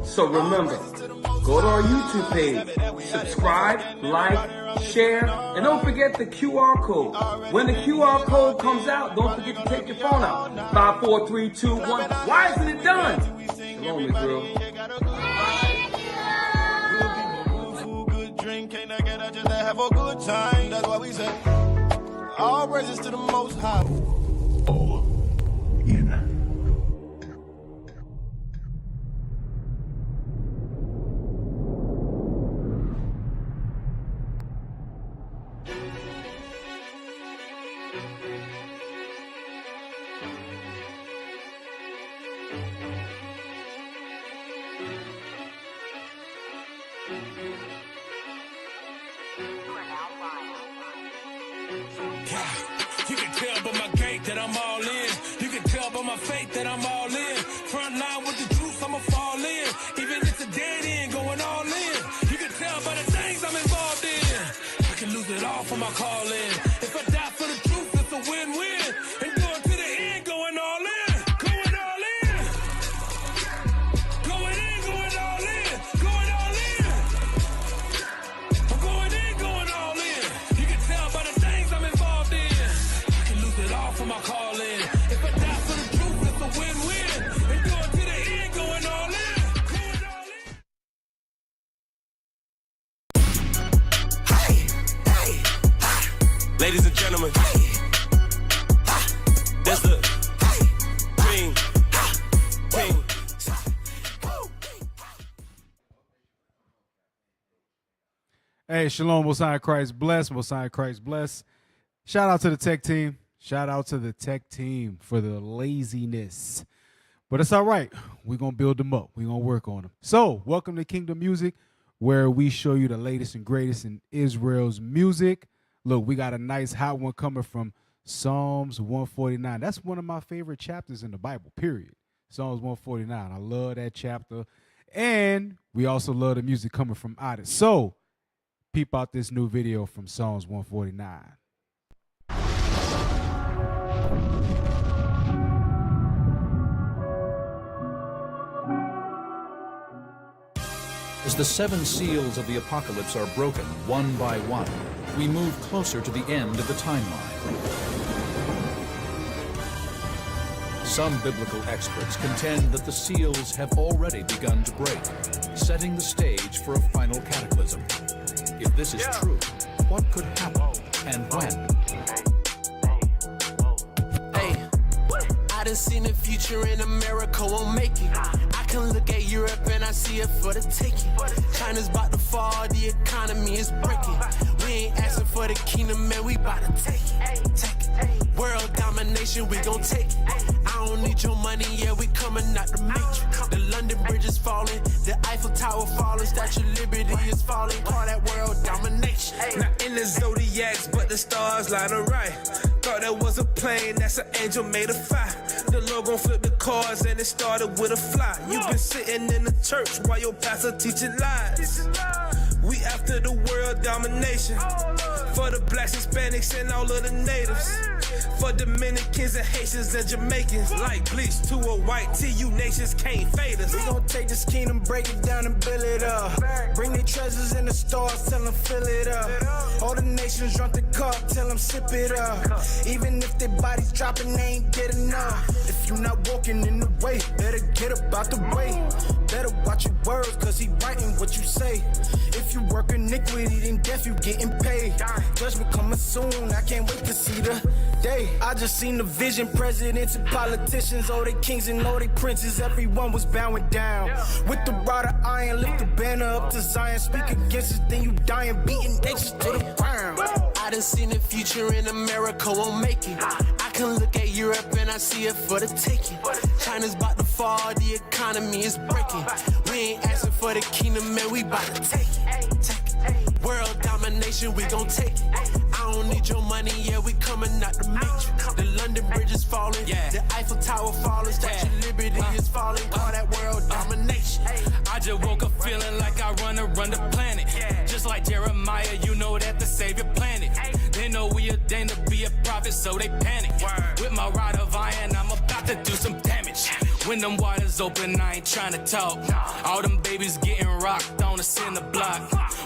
So remember, go to our YouTube page, subscribe, like, share, and don't forget the QR code. When the QR code comes out, don't forget to take your phone out. 5, 4, 3, 2, 1. Why isn't it done? Shalom, Israel. Good drink, can't I get just to have a good time? That's why we say, all praises to the Most High. You can tell by my gait that I'm all in. You can tell by my faith that I'm all in. Front line with the truth, I'ma fall in. Even if it's a dead end, going all in. You can tell by the things I'm involved in. I can lose it all for my calling. If I die for the truth, it's a win-win. And going to the end, going all in. Going all in. Going in, going all in. Going all in. I'm going in, going all in. You can tell by the things I'm involved in. I can lose it all for my calling. If I die for the truth, it's a win-win. And going to the end, going all in. Going all in. Ladies and gentlemen, there's the king. Hey, Shalom, Most High in Christ bless, Most High in Christ bless. Shout out to the tech team. Shout out to the tech team for the laziness. But it's all right. We're going to build them up. We're going to work on them. So, welcome to Kingdom Music, where we show you the latest and greatest in Israel's music. Look, we got a nice hot one coming from Psalms 149. That's one of my favorite chapters in the Bible, period. Psalms 149. I love that chapter. And we also love the music coming from Otis. So peep out this new video from Psalms 149. As the 7 seals of the apocalypse are broken one by one, we move closer to the end of the timeline. Some biblical experts contend that the seals have already begun to break, setting the stage for a final cataclysm. If this is true, what could happen and when? Hey, I done seen the future in America won't make it. I can look at Europe and I see it for the taking. China's about to fall, the economy is breaking. We ain't asking for the kingdom, man, we about to take it. World domination, we gon' take it. I don't need your money, yeah, we coming out the matrix. The London Bridge is falling, the Eiffel Tower falling, Statue of Liberty is falling. Call that world domination. Not in the zodiacs, but the stars line are right. Thought that was a plane, that's an angel made of fire. The Lord gon' flip the cards and it started with a fly. You been sitting in the church while your pastor teaching lies. We after the world domination. For the blacks, Hispanics, and all of the natives. For Dominicans and Haitians and Jamaicans. Like bleach to a white tee, you nations can't fade us. We gon' take this kingdom, break it down and build it up. Bring the treasures in the stars, tell them fill it up. All the nations drunk the cup, tell them sip it up. Even if their bodies dropping, they ain't get enough. If you not walking in the way, better get up out the way. Better watch your words, cause he writing what you say. If you work iniquity, then death you getting paid. Judgment coming soon, I can't wait to see the day. I just seen the vision, presidents and politicians, all they kings and all they princes, everyone was bowing down. With the rod of iron, lift the banner up to Zion, speak against it, then you dying, beating nations to the ground. I done seen the future in America won't make it. I can look at Europe and I see it for the taking. China's about to fall, the economy is breaking. We ain't asking for the kingdom, man, we about to take it. World domination, we gon' take it. I don't need your money, yeah, we coming out the matrix. The London Bridge is falling, the Eiffel Tower falling, Statue of Liberty is falling. Call that world domination. I just woke up feeling like I run the planet. Just like Jeremiah, you know that the Savior planted. They know we ordained to be a prophet, so they panic. With my rod of iron, I'm about to do some damage. When them waters open, I ain't trying to talk. All them babies getting rocked on the cinder block.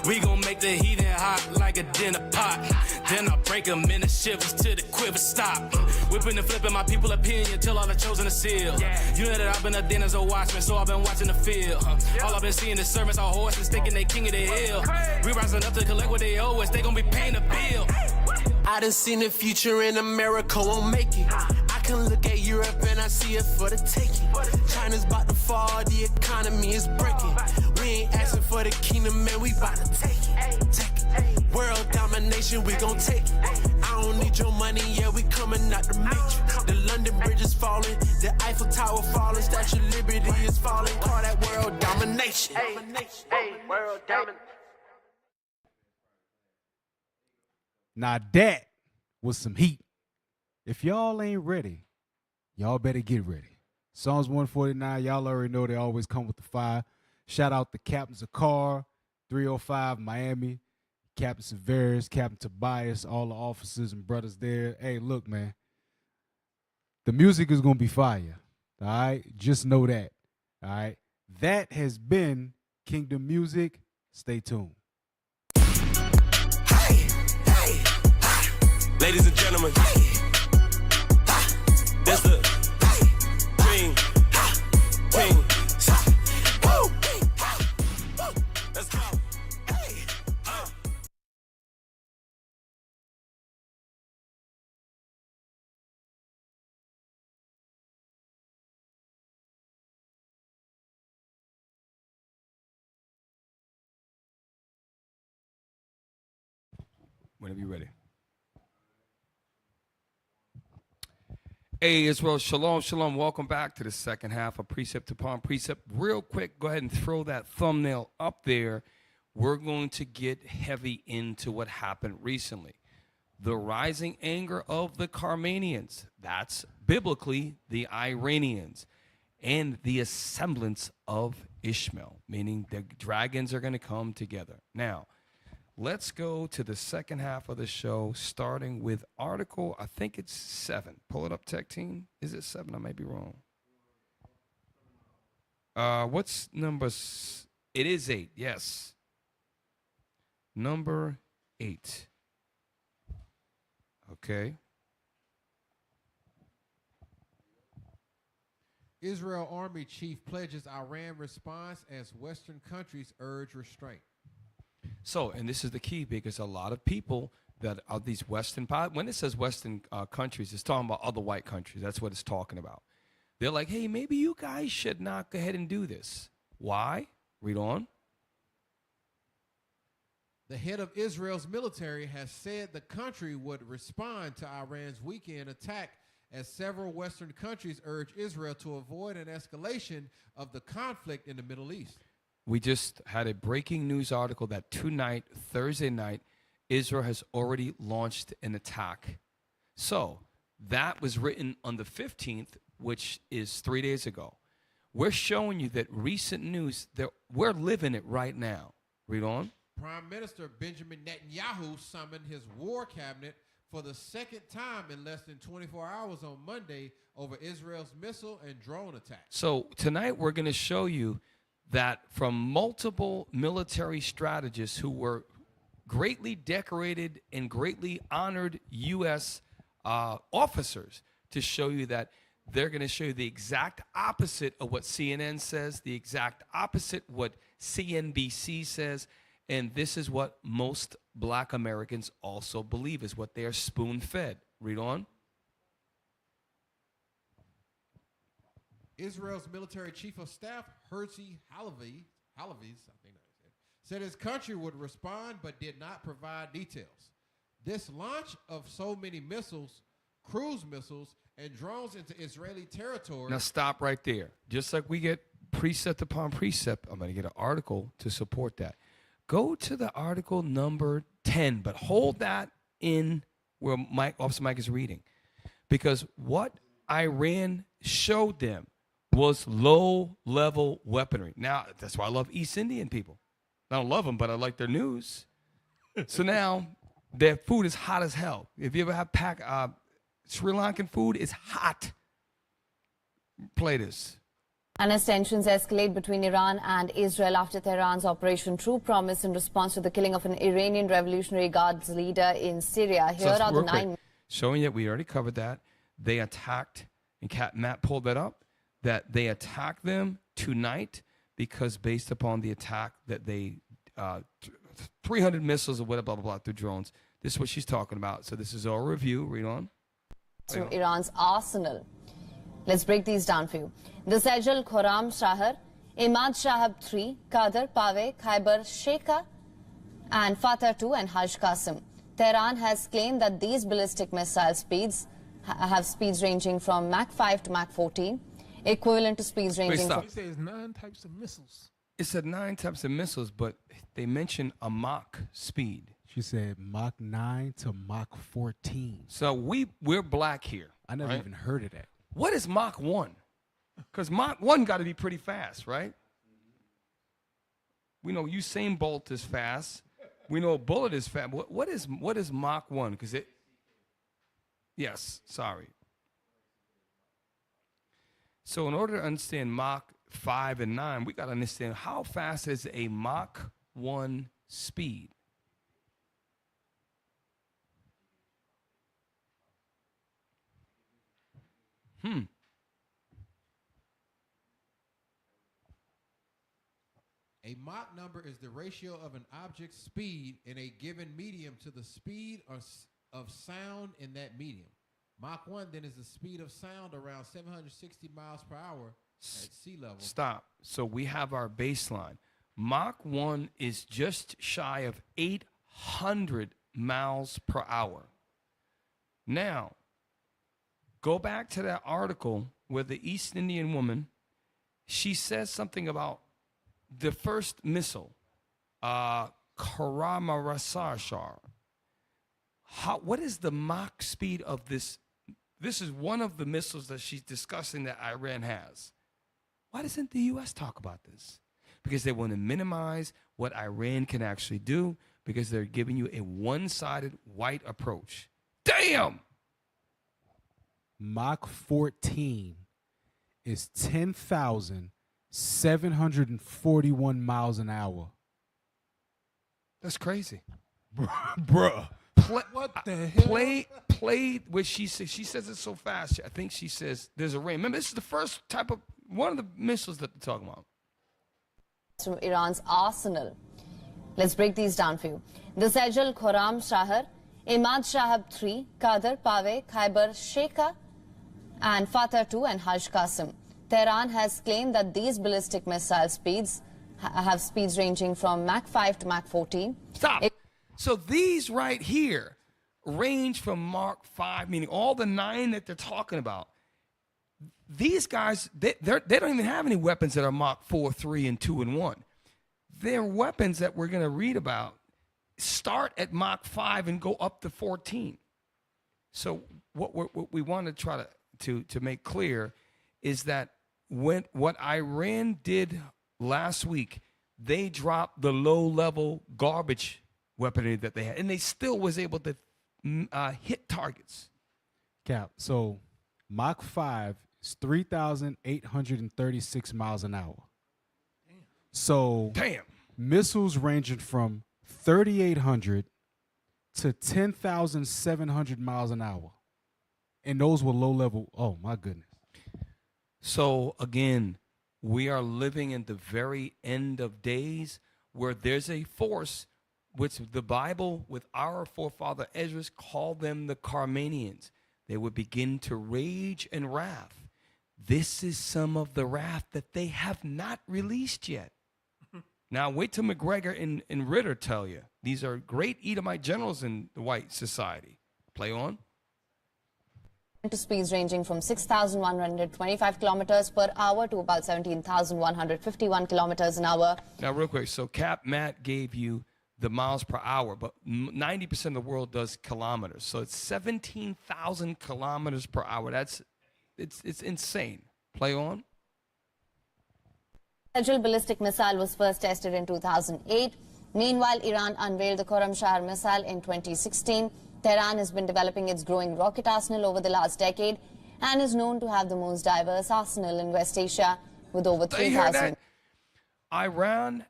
We gon' make the heat hot like a dinner pot. Then I break them into shivers till the quiver stop. Whipping and flipping my people opinion till all the chosen to seal. You know that I've been a den as a watchman, so I've been watching the field. All I've been seeing is servants on horses thinking they king of the hill. We rising up to collect what they owe us, they gon' be paying the bill. I done seen the future in America won't make it. I can look at Europe and I see it for the taking. China's about to fall, the economy is breaking. We ain't asking for the kingdom, man, we about to take it. World domination, we gon' take it. I don't need your money, yeah, we coming out the matrix. The London Bridge is falling, the Eiffel Tower falling, Statue of Liberty is falling. Call that world domination. World domination. Now that was some heat. If y'all ain't ready, y'all better get ready. Psalms 149, y'all already know they always come with the fire. Shout out the Captain Zakar, 305 Miami, Captain Severus, Captain Tobias, all the officers and brothers there. Hey, look, man, the music is going to be fire, all right? Just know that, all right? That has been Kingdom Music. Stay tuned. Ladies and gentlemen, that's the King. Let's go. Whenever you're ready. Hey, Israel, shalom, shalom. Welcome back to the second half of Precept Upon Precept. Real quick, go ahead and throw that thumbnail up there. We're going to get heavy into what happened recently. The rising anger of the Carmanians. That's biblically the Iranians. and the assemblance of Ishmael, meaning the dragons are going to come together. Now, let's go to the second half of the show, starting with article, I think it's 7. Pull it up, tech team. Is it 7? I might be wrong. What's number? It is 8, yes. Number 8. Okay. Israel Army Chief pledges Iran response as Western countries urge restraint. So, and this is the key, because a lot of people that are these Western, when it says Western countries, it's talking about other white countries. That's what it's talking about. They're like, hey, maybe you guys should not go ahead and do this. Why? Read on. The head of Israel's military has said the country would respond to Iran's weekend attack as several Western countries urge Israel to avoid an escalation of the conflict in the Middle East. We just had a breaking news article that tonight, Thursday night, Israel has already launched an attack. So that was written on the 15th, which is 3 days ago. We're showing you that recent news, that we're living it right now. Read on. Prime Minister Benjamin Netanyahu summoned his war cabinet for the second time in less than 24 hours on Monday over Israel's missile and drone attacks. So tonight we're going to show you that from multiple military strategists who were greatly decorated and greatly honored U.S. Officers, to show you that they're going to show you the exact opposite of what CNN says, the exact opposite what CNBC says, and this is what most black Americans also believe is what they are spoon-fed. Read on. Israel's military chief of staff, Herzi Halevi, I think said his country would respond but did not provide details. This launch of so many missiles, cruise missiles, and drones into Israeli territory. Now stop right there. Just like we get precept upon precept, I'm going to get an article to support that. Go to the article number 10, but hold that in where Officer Mike is reading. Because what Iran showed them was low-level weaponry. Now, that's why I love East Indian people. I don't love them, but I like their news. So now their food is hot as hell. If you ever have Sri Lankan food, it's hot. Play this. And as tensions escalate between Iran and Israel after Tehran's Operation True Promise in response to the killing of an Iranian Revolutionary Guards leader in Syria. Here are the 9. Showing that we already covered that. They attacked, and Matt pulled that up, that they attacked them tonight because based upon the attack that they, 300 missiles or whatever, blah, blah, blah, through drones. This is what she's talking about. So this is our review. Read on. To Iran's arsenal. Let's break these down for you. The Sejal Khorram Shahar, Imad Shahab 3, Qadr, Pave, Khyber, Sheka, and Fatah 2 and Hajj Qasim. Tehran has claimed that these ballistic missile speeds have speeds ranging from Mach 5 to Mach 14, equivalent to speeds ranging from... It says 9 types of missiles. It said 9 types of missiles, but they mentioned a Mach speed. She said Mach 9 to Mach 14. So we're black here. I never even heard of that. What is Mach 1? Because Mach 1 got to be pretty fast, right? We know Usain Bolt is fast. We know a bullet is fast. What is Mach 1? Because it... Yes, sorry. So in order to understand Mach 5 and 9, we got to understand how fast is a Mach 1 speed. A Mach number is the ratio of an object's speed in a given medium to the speed of sound in that medium. Mach 1 then is the speed of sound around 760 miles per hour at sea level. Stop. So we have our baseline. Mach 1 is just shy of 800 miles per hour. Now, go back to that article where the East Indian woman, she says something about the first missile, Karamarasashar. What is the Mach speed of this? This is one of the missiles that she's discussing that Iran has. Why doesn't the U.S. talk about this? Because they want to minimize what Iran can actually do, because they're giving you a one-sided white approach. Damn! Mach 14 is 10,741 miles an hour. That's crazy. Bruh. What the hell? Play what she says. She says it so fast. I think she says there's a rain. Remember, this is the first type of, one of the missiles that they're talking about. From Iran's arsenal. Let's break these down for you. The Sajal Khorram Shahar, Imad Shahab 3, Qadr, Pave, Khyber, Sheka, and Fatah 2 and Hajj Qasim. Tehran has claimed that these ballistic missile speeds have speeds ranging from Mach 5 to Mach 14. Stop. So these right here range from Mach 5, meaning all the 9 that they're talking about. These guys, they don't even have any weapons that are Mach 4, 3, and 2, and 1. Their weapons that we're going to read about start at Mach 5 and go up to 14. So what we want to try to make clear is that what Iran did last week, they dropped the low-level garbage weaponry that they had, and they still was able to hit targets. Cap, so Mach 5 is 3,836 miles an hour. So missiles ranging from 3,800 to 10,700 miles an hour. And those were low level. Oh, my goodness. So, again, we are living in the very end of days where there's a force which the Bible, with our forefather Ezra, called them the Carmanians. They would begin to rage and wrath. This is some of the wrath that they have not released yet. Now, wait till McGregor and Ritter tell you. These are great Edomite generals in the white society. Play on. To speeds ranging from 6,125 kilometers per hour to about 17,151 kilometers an hour. Now, real quick, so Matt gave you the miles per hour, but 90% of the world does kilometers. So it's 17,000 kilometers per hour. It's insane. Play on. Federal ballistic missile was first tested in 2008. Meanwhile, Iran unveiled the Khorram Shahar missile in 2016. Tehran has been developing its growing rocket arsenal over the last decade and is known to have the most diverse arsenal in West Asia with over 3,000. Iran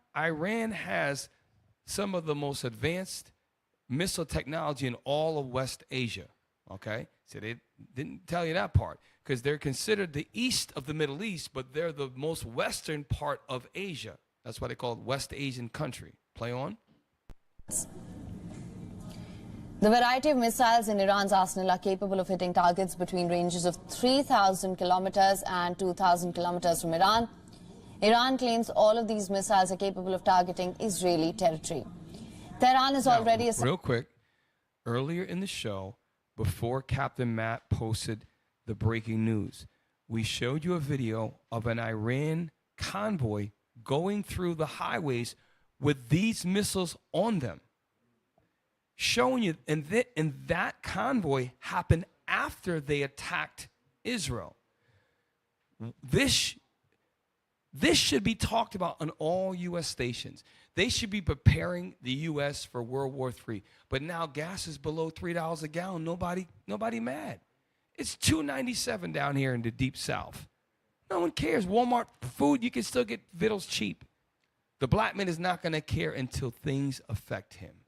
has some of the most advanced missile technology in all of West Asia. Okay? So they didn't tell you that part because they're considered the east of the Middle East, but they're the most western part of Asia. That's why they call it West Asian country. Play on. The variety of missiles in Iran's arsenal are capable of hitting targets between ranges of 3,000 kilometers and 2,000 kilometers from Iran. Iran claims all of these missiles are capable of targeting Israeli territory. Tehran is already... Real quick, earlier in the show, before Captain Matt posted the breaking news, we showed you a video of an Iran convoy going through the highways with these missiles on them. Showing you, and that convoy happened after they attacked Israel. This should be talked about on all U.S. stations. They should be preparing the U.S. for World War III. But now gas is below $3 a gallon. Nobody mad. It's $2.97 down here in the deep South. No one cares. Walmart food, you can still get victuals cheap. The black man is not going to care until things affect him.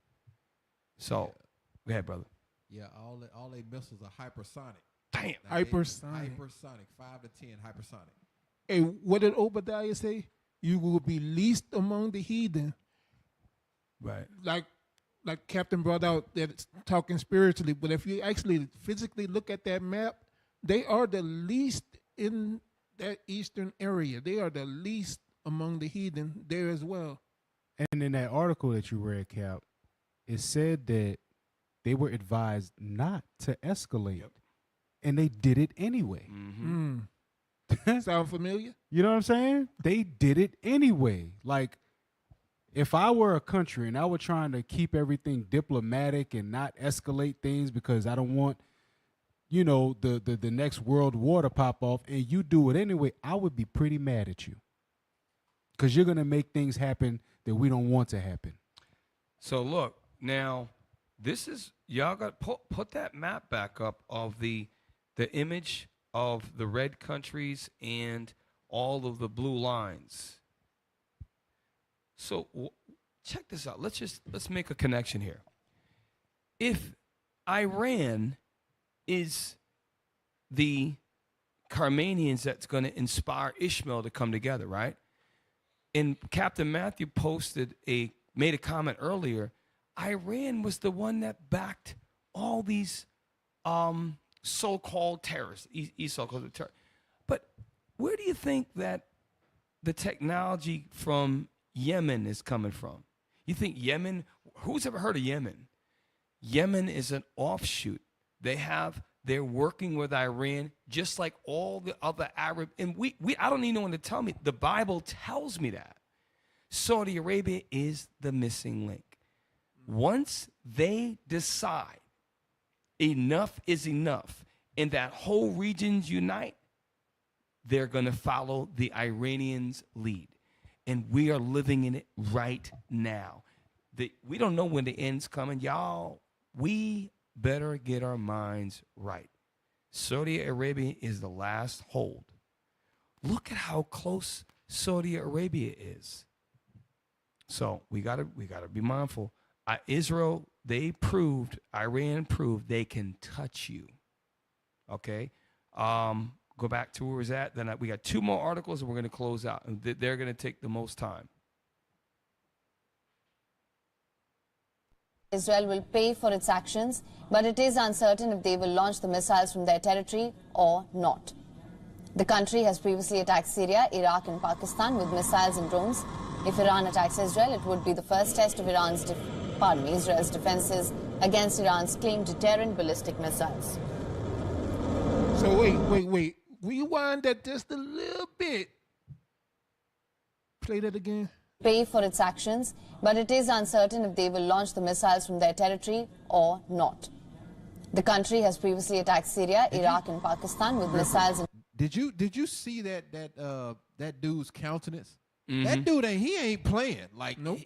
So, go ahead, brother. Yeah, all they missiles are hypersonic. Damn. Hypersonic. Hypersonic, 5 to 10 hypersonic. Hey, what did Obadiah say? You will be least among the heathen. Right. Like Captain brought out, that it's talking spiritually, but if you actually physically look at that map, they are the least in that eastern area. They are the least among the heathen there as well. And in that article that you read, Cap, it said that they were advised not to escalate, and they did it anyway. Sound familiar? You know what I'm saying? They did it anyway. Like, if I were a country and I were trying to keep everything diplomatic and not escalate things because I don't want you know, the next world war to pop off, and you do it anyway, I would be pretty mad at you. Because you're going to make things happen that we don't want to happen. So look, now this is, y'all got put that map back up of the image of the red countries and all of the blue lines. So check this out. Let's make a connection here. If Iran is the Carmanians that's going to inspire Ishmael to come together, right? And Captain Matthew made a comment earlier. Iran was the one that backed all these so-called terrorists. Esau calls it terror. But where do you think that the technology from Yemen is coming from? You think Yemen? Who's ever heard of Yemen? Yemen is an offshoot. They're working with Iran just like all the other Arab. And I don't need no one to tell me. The Bible tells me that. Saudi Arabia is the missing link. Once they decide enough is enough and that whole regions unite, they're going to follow the Iranians' lead. And we are living in it right now. We don't know when the end's coming. Y'all, we better get our minds right. Saudi Arabia is the last hold. Look at how close Saudi Arabia is. So we gotta be mindful. Israel, Iran proved they can touch you. Okay, go back to where it was at. Then we got 2 more articles, and we're going to close out. And they're going to take the most time. Israel will pay for its actions, but it is uncertain if they will launch the missiles from their territory or not. The country has previously attacked Syria, Iraq and Pakistan with missiles and drones. If Iran attacks Israel, it would be the first test of Israel's defenses against Iran's claimed deterrent ballistic missiles. So wait. Rewind that just a little bit. Play that again. Pay for its actions, but it is uncertain if they will launch the missiles from their territory or not. The country has previously attacked Syria, Iraq and Pakistan with missiles. Did you see that dude's countenance? Mm-hmm. That dude ain't playing. Like, nope.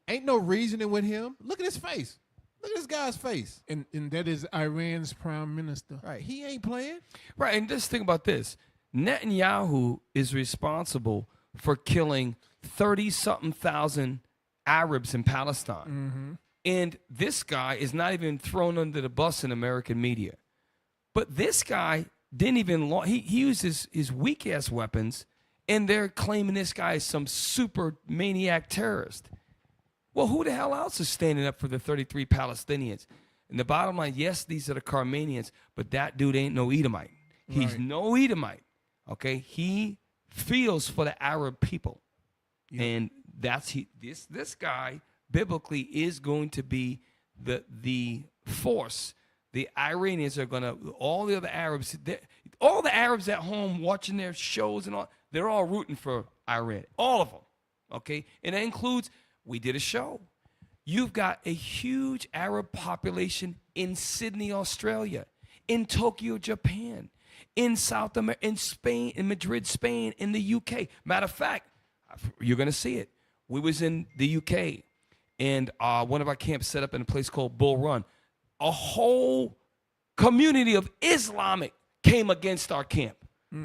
Ain't no reasoning with him. Look at his face. Look at this guy's face. And that is Iran's prime minister. Right. He ain't playing. Right. And just think about this. Netanyahu is responsible for killing 30-something thousand Arabs in Palestine. Mm-hmm. And this guy is not even thrown under the bus in American media. But this guy didn't even he used his weak-ass weapons, and they're claiming this guy is some super maniac terrorist. Well, who the hell else is standing up for the 33 Palestinians? And the bottom line, yes, these are the Carmanians, but that dude ain't no Edomite. He's Right. no Edomite, okay? He feels for the Arab people. Yeah. And this guy biblically is going to be the force. The Iranians are going to, all the other Arabs, all the Arabs at home watching their shows and all, they're all rooting for Iran. All of them, okay? And that includes, we did a show. You've got a huge Arab population in Sydney, Australia, in Tokyo, Japan, in South America, in Spain, in Madrid, Spain, in the UK. Matter of fact, you're going to see it. We was in the UK, and one of our camps set up in a place called Bull Run. A whole community of Islamic came against our camp.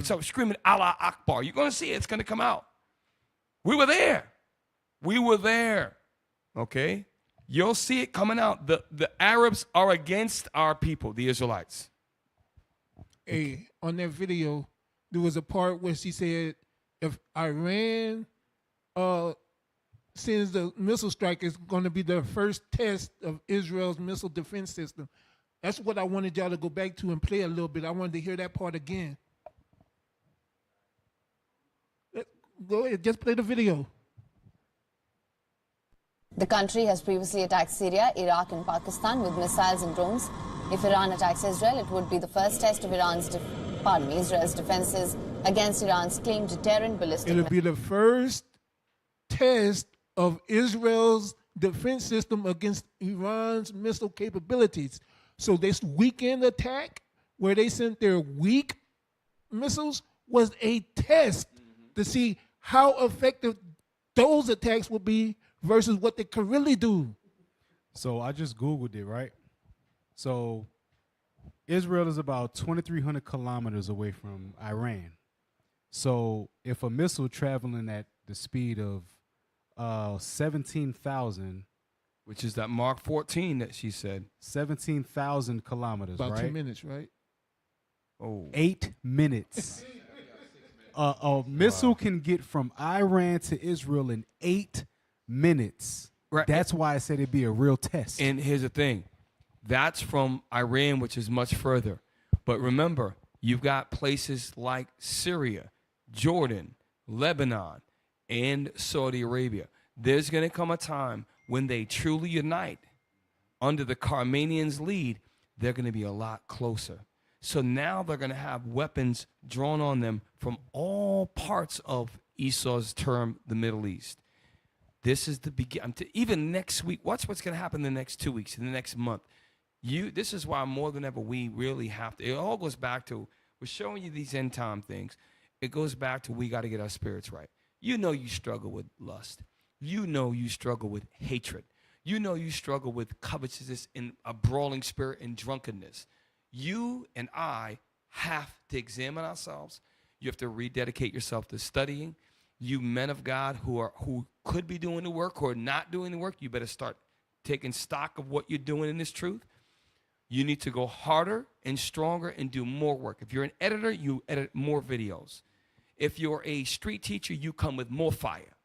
So screaming, Allah Akbar. You're going to see it. It's going to come out. We were there. Okay? You'll see it coming out. The Arabs are against our people, the Israelites. Hey, on that video, there was a part where she said, if Iran sends the missile strike, it's going to be the first test of Israel's missile defense system. That's what I wanted y'all to go back to and play a little bit. I wanted to hear that part again. Go ahead, just play the video. The country has previously attacked Syria, Iraq and Pakistan with missiles and drones. If Iran attacks Israel, it would be the first test of Israel's defenses against Iran's claimed deterrent ballistic. It'll be the first test of Israel's defense system against Iran's missile capabilities. So this weekend attack where they sent their weak missiles was a test to see how effective those attacks would be versus what they could really do. So I just Googled it, right? So Israel is about 2,300 kilometers away from Iran. So if a missile traveling at the speed of 17,000, which is that Mark 14 that she said, 17,000 kilometers, About right? 10 minutes, right? Oh, 8 minutes. A missile can get from Iran to Israel in 8 minutes. Right. That's why I said it'd be a real test. And here's the thing. That's from Iran, which is much further. But remember, you've got places like Syria, Jordan, Lebanon, and Saudi Arabia. There's going to come a time when they truly unite under the Carmanians' lead. They're going to be a lot closer. So now they're going to have weapons drawn on them from all parts of Esau's term, the Middle East. This is the beginning. Even next week, watch what's going to happen in the next 2 weeks, in the next month. This is why more than ever we really have to. It all goes back to, we're showing you these end time things. It goes back to we got to get our spirits right. You know you struggle with lust. You know you struggle with hatred. You know you struggle with covetousness and a brawling spirit and drunkenness. You and I have to examine ourselves. You have to rededicate yourself to studying. You men of God who could be doing the work or not doing the work, you better start taking stock of what you're doing in this truth. You need to go harder and stronger and do more work. If you're an editor, you edit more videos. If you're a street teacher, you come with more fire.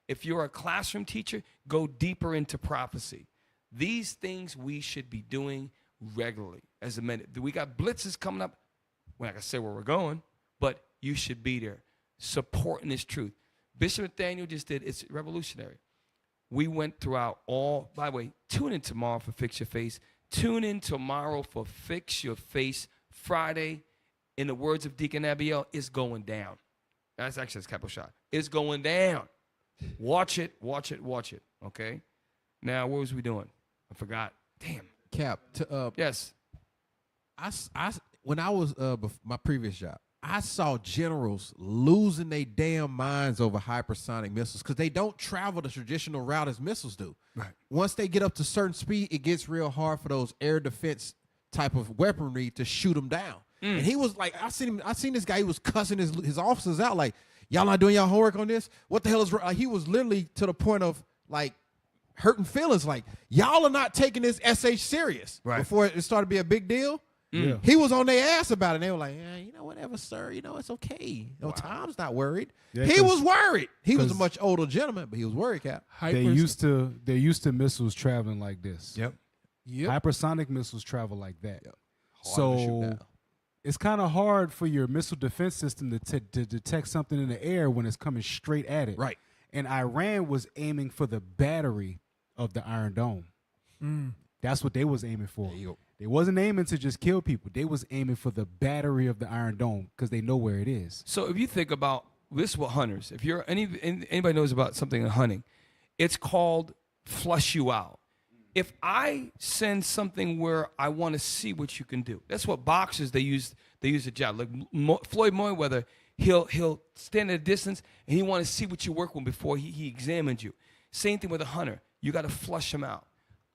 If you're a classroom teacher, go deeper into prophecy. These things we should be doing regularly as a men. We got blitzes coming up. We're not going to say where we're going, but you should be there supporting this truth. Bishop Nathaniel just did, it's revolutionary. We went throughout all, by the way, tune in tomorrow for Fix Your Face. Tune in tomorrow for Fix Your Face Friday. In the words of Deacon Abiel, it's going down. That's actually his capital shot. It's going down. Watch it, watch it, watch it. Okay? Now, what was we doing? I forgot. Damn. Cap, yes. When I was my previous job, I saw generals losing their damn minds over hypersonic missiles because they don't travel the traditional route as missiles do. Right. Once they get up to certain speed, it gets real hard for those air defense type of weaponry to shoot them down. And he was like, I seen this guy. He was cussing his officers out like, y'all not doing y'all homework on this? What the hell is wrong? Like, he was literally to the point of like hurting feelings. Like, y'all are not taking this SH serious. Right. Before it started to be a big deal. Yeah. He was on their ass about it. And they were like, yeah, you know, whatever, sir. You know, it's okay. You know, Tom's not worried. Yeah, he was worried. He was a much older gentleman, but he was worried, Cap. They're used to missiles traveling like this. Yep. Hypersonic missiles travel like that. Yep. So it's kind of hard for your missile defense system to detect something in the air when it's coming straight at it. Right. And Iran was aiming for the battery of the Iron Dome. That's what they was aiming for. There you go. They wasn't aiming to just kill people. They was aiming for the battery of the Iron Dome because they know where it is. So if you think about this, what hunters, if you're anybody knows about something in hunting, it's called flush you out. If I send something where I want to see what you can do, that's what boxers they use a jab. Like Floyd Mayweather, he'll stand at a distance and he want to see what you work with before he examines you. Same thing with a hunter. You got to flush them out.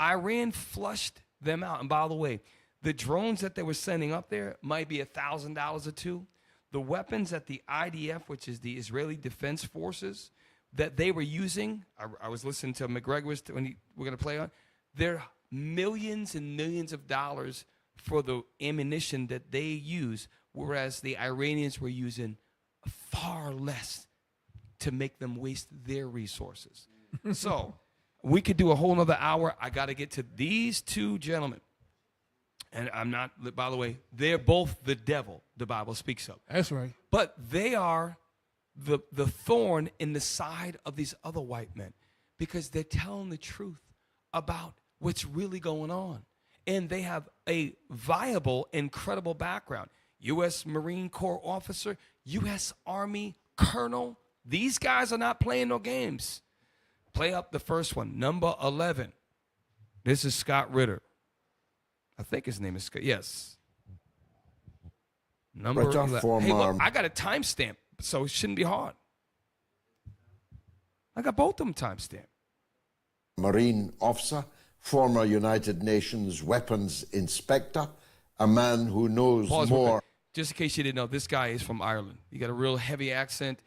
Iran flushed them out. And by the way, the drones that they were sending up there might be $1,000 or two. The weapons that the IDF, which is the Israeli Defense Forces, that they were using, I was listening to McGregor's when we're going to play on, they're millions and millions of dollars for the ammunition that they use, whereas the Iranians were using far less to make them waste their resources. So we could do a whole nother hour. I got to get to these two gentlemen. And I'm not, by the way, they're both the devil the Bible speaks of. That's right. But they are the thorn in the side of these other white men because they're telling the truth about what's really going on. And they have a viable, incredible background. U.S. Marine Corps officer, U.S. Army colonel. These guys are not playing no games. Play up the first one, number 11. This is Scott Ritter. I think his name is Scott. Yes. Number 11. Hey, look, I got a timestamp, so it shouldn't be hard. I got both of them timestamped. Marine officer, former United Nations weapons inspector, a man who knows more. Just in case you didn't know, this guy is from Ireland. He got a real heavy accent.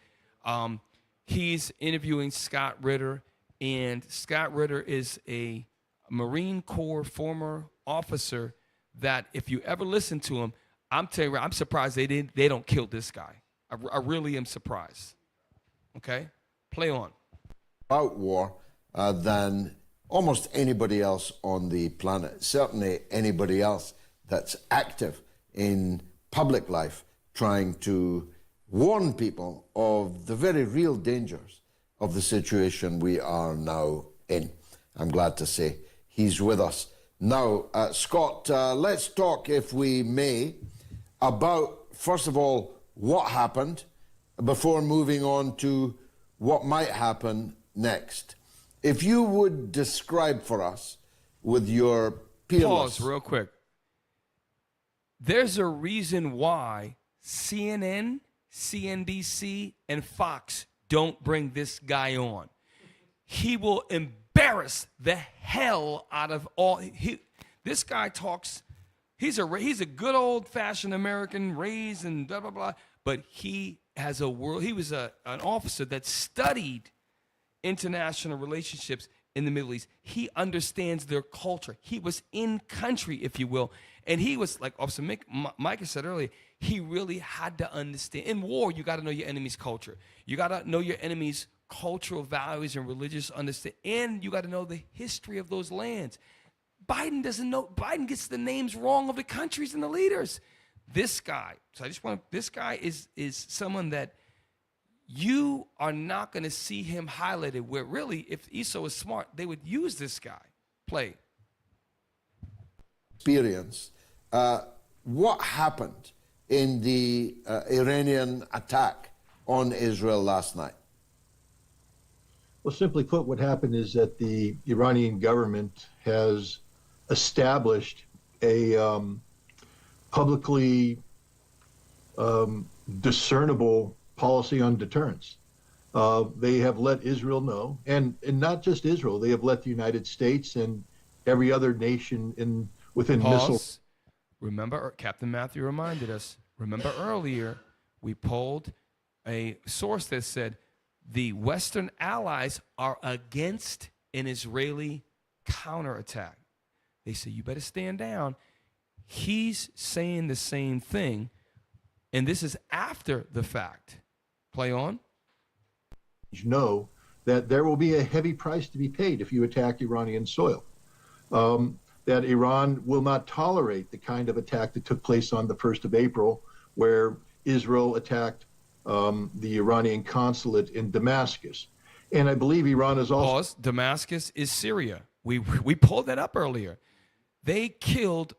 He's interviewing Scott Ritter, and Scott Ritter is a Marine Corps former officer that if you ever listen to him, I'm telling you, I'm surprised they don't kill this guy. I really am surprised. Okay? Play on. About war than almost anybody else on the planet. Certainly anybody else that's active in public life trying to warn people of the very real dangers of the situation we are now in. I'm glad to say he's with us. Now, Scott, let's talk, if we may, about, first of all, what happened before moving on to what might happen next. If you would describe for us with your peerless... Pause real quick. There's a reason why CNN, CNBC, and Fox don't bring this guy on. He will embarrass the hell out of all. This guy talks. He's a good old-fashioned American, raised and blah blah blah. But he has a world. He was an officer that studied international relationships in the Middle East. He understands their culture. He was in country, if you will. And he was, like Officer Micah said earlier, he really had to understand. In war, you got to know your enemy's culture. You got to know your enemy's cultural values and religious understanding. And you got to know the history of those lands. Biden doesn't know. Biden gets the names wrong of the countries and the leaders. This guy, this guy is someone that you are not going to see him highlighted, where really, if ESO is smart, they would use this guy. Play. Experience. What happened in the Iranian attack on Israel last night? Well, simply put, what happened is that the Iranian government has established a publicly discernible policy on deterrence. They have let Israel know, and not just Israel, they have let the United States and every other nation within missile. Remember, Captain Matthew reminded us, remember earlier, we polled a source that said the Western allies are against an Israeli counterattack. They said, you better stand down. He's saying the same thing, and this is after the fact. Play on. Know that there will be a heavy price to be paid if you attack Iranian soil. That Iran will not tolerate the kind of attack that took place on the 1st of April, where Israel attacked the Iranian consulate in Damascus. And I believe Iran is also... Pause. Damascus is Syria. We pulled that up earlier. They killed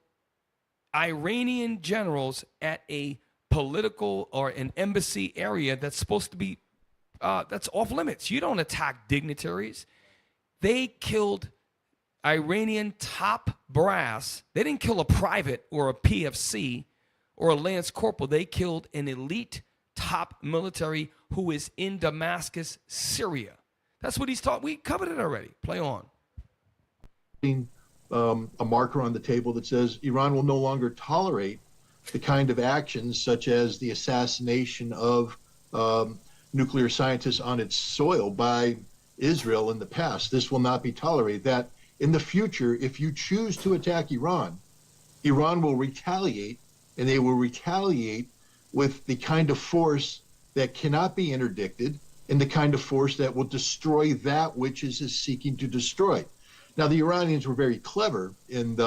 Iranian generals at a political or an embassy area that's supposed to be, that's off limits. You don't attack dignitaries. They killed Iranian top brass. They didn't kill a private or a PFC or a lance corporal. They killed an elite top military who is in Damascus, Syria. That's what he's taught. We covered it already. Play on. A marker on the table that says Iran will no longer tolerate the kind of actions such as the assassination of nuclear scientists on its soil by Israel in the past. This will not be tolerated. That in the future, if you choose to attack Iran, Iran will retaliate, and they will retaliate with the kind of force that cannot be interdicted and the kind of force that will destroy that which is seeking to destroy. Now, the Iranians were very clever in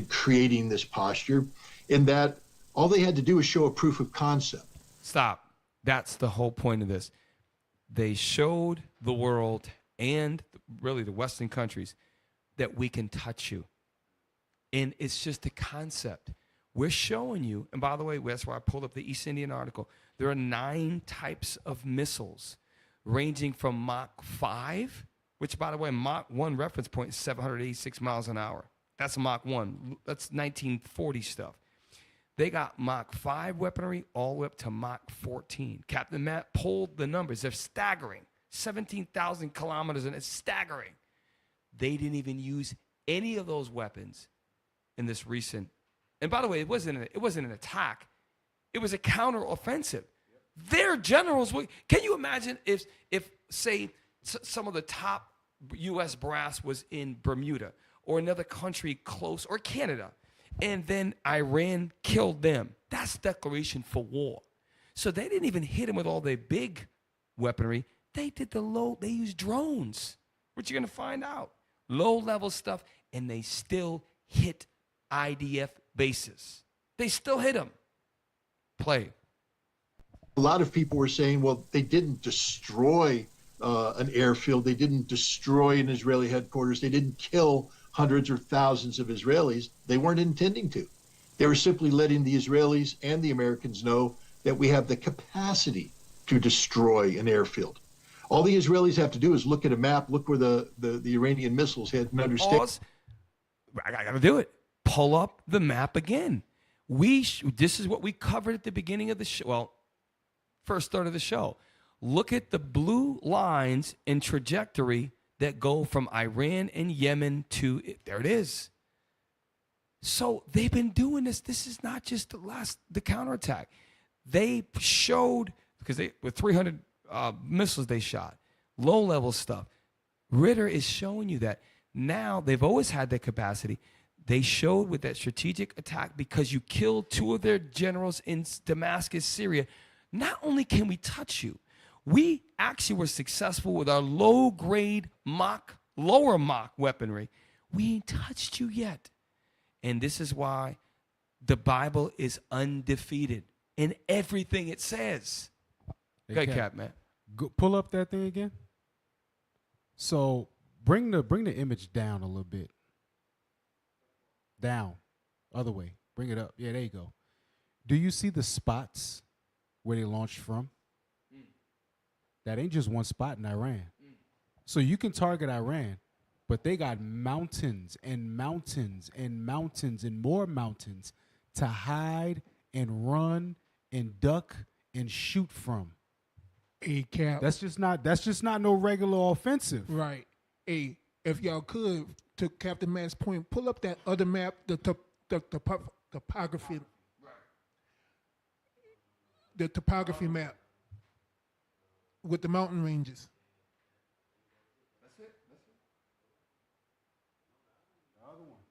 creating this posture, in that all they had to do was show a proof of concept. Stop. That's the whole point of this. They showed the world and really the Western countries that we can touch you. And it's just a concept. We're showing you, and by the way, that's why I pulled up the East Indian article. There are 9 types of missiles ranging from Mach 5, which, by the way, Mach 1 reference point is 786 miles an hour. That's Mach 1. That's 1940 stuff. They got Mach 5 weaponry all the way up to Mach 14. Captain Matt pulled the numbers. They're staggering. 17,000 kilometers, and it's staggering. They didn't even use any of those weapons in this recent. And by the way, it wasn't an attack. It was a counteroffensive. Their generals were. Can you imagine if say some of the top U.S. brass was in Bermuda or another country close, or Canada, and then Iran killed them? That's declaration for war. So they didn't even hit them with all their big weaponry. They did they used drones, which you're going to find out. Low-level stuff, and they still hit IDF bases. They still hit them. Play. A lot of people were saying, well, they didn't destroy an airfield. They didn't destroy an Israeli headquarters. They didn't kill hundreds or thousands of Israelis. They weren't intending to. They were simply letting the Israelis and the Americans know that we have the capacity to destroy an airfield. All the Israelis have to do is look at a map, look where the Iranian missiles hit, and understand. Pause. I got to do it. Pull up the map again. This is what we covered at the beginning of the show. Well, first third of the show. Look at the blue lines in trajectory that go from Iran and Yemen to, there it is. So they've been doing this. This is not just the counterattack. They showed, because with 300 missiles they shot, low-level stuff. Ritter is showing you that. Now, they've always had that capacity. They showed with that strategic attack, because you killed 2 of their generals in Damascus, Syria. Not only can we touch you, we actually were successful with our low-grade lower Mach weaponry. We ain't touched you yet. And this is why the Bible is undefeated in everything it says. Hey, Cap, man. Pull up that thing again. So bring the image down a little bit. Down. Other way. Bring it up. Yeah, there you go. Do you see the spots where they launched from? That ain't just one spot in Iran. So you can target Iran, but they got mountains and mountains and mountains and more mountains to hide and run and duck and shoot from. Cap. That's just not no regular offensive. Right. If y'all could, to Captain Matt's point, pull up that other map, the topography. The topography map with the mountain ranges. That's it. The other one.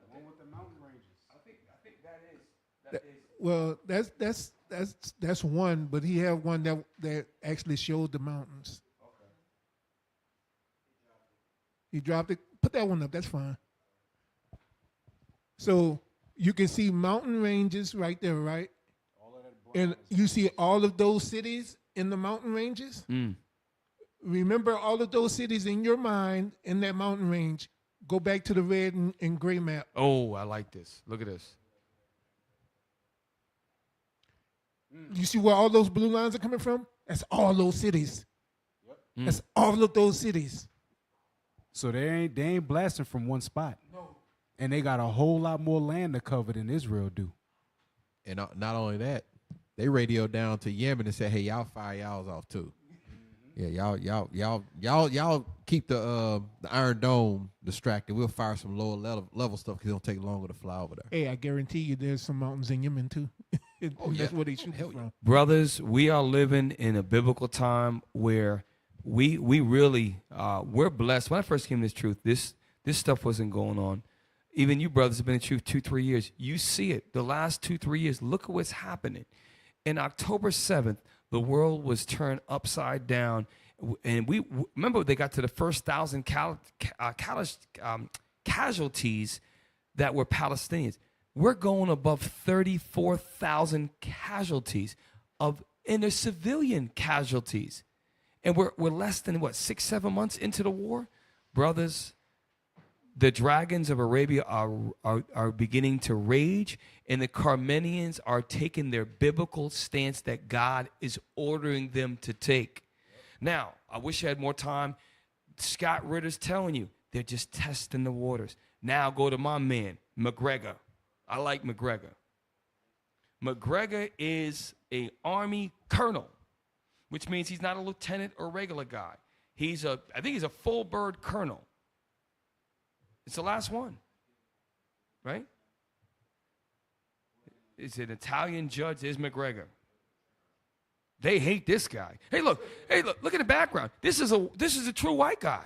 The one with the mountain ranges. I think that is. Well, that's one, but he had one that actually showed the mountains. Okay. He dropped it. Put that one up. That's fine. So you can see mountain ranges right there, right? And you see all of those cities in the mountain ranges. Remember all of those cities in your mind in that mountain range. Go back to the red and gray map. Oh, I like this. Look at this. You see where all those blue lines are coming from? That's all those cities. That's all of those cities. So they ain't blasting from one spot. No. And they got a whole lot more land to cover than Israel do. And not only that, they radioed down to Yemen and said, "Hey, y'all fire y'all's off too." Yeah, y'all keep the Iron Dome distracted. We'll fire some lower level stuff because it'll take longer to fly over there. Hey, I guarantee you, there's some mountains in Yemen too. That's where they shoot from. Brothers, we are living in a biblical time where we really we're blessed. When I first came to this truth, this stuff wasn't going on. Even you brothers have been in truth 2-3 years. You see it. The last 2-3 years, look at what's happening. In October 7th, the world was turned upside down. And we remember they got to the first 1,000 casualties that were Palestinians. We're going above 34,000 casualties and they're civilian casualties. And we're less than, 6-7 months into the war? Brothers, the dragons of Arabia are beginning to rage, and the Carmanians are taking their biblical stance that God is ordering them to take. Now, I wish I had more time. Scott Ritter's telling you, they're just testing the waters. Now go to my man, McGregor. I like McGregor. McGregor is a Army colonel, which means he's not a lieutenant or regular guy. I think he's a full bird colonel. It's the last one, right? It's an Italian judge. There's McGregor. They hate this guy. Hey, look at the background. This is a true white guy.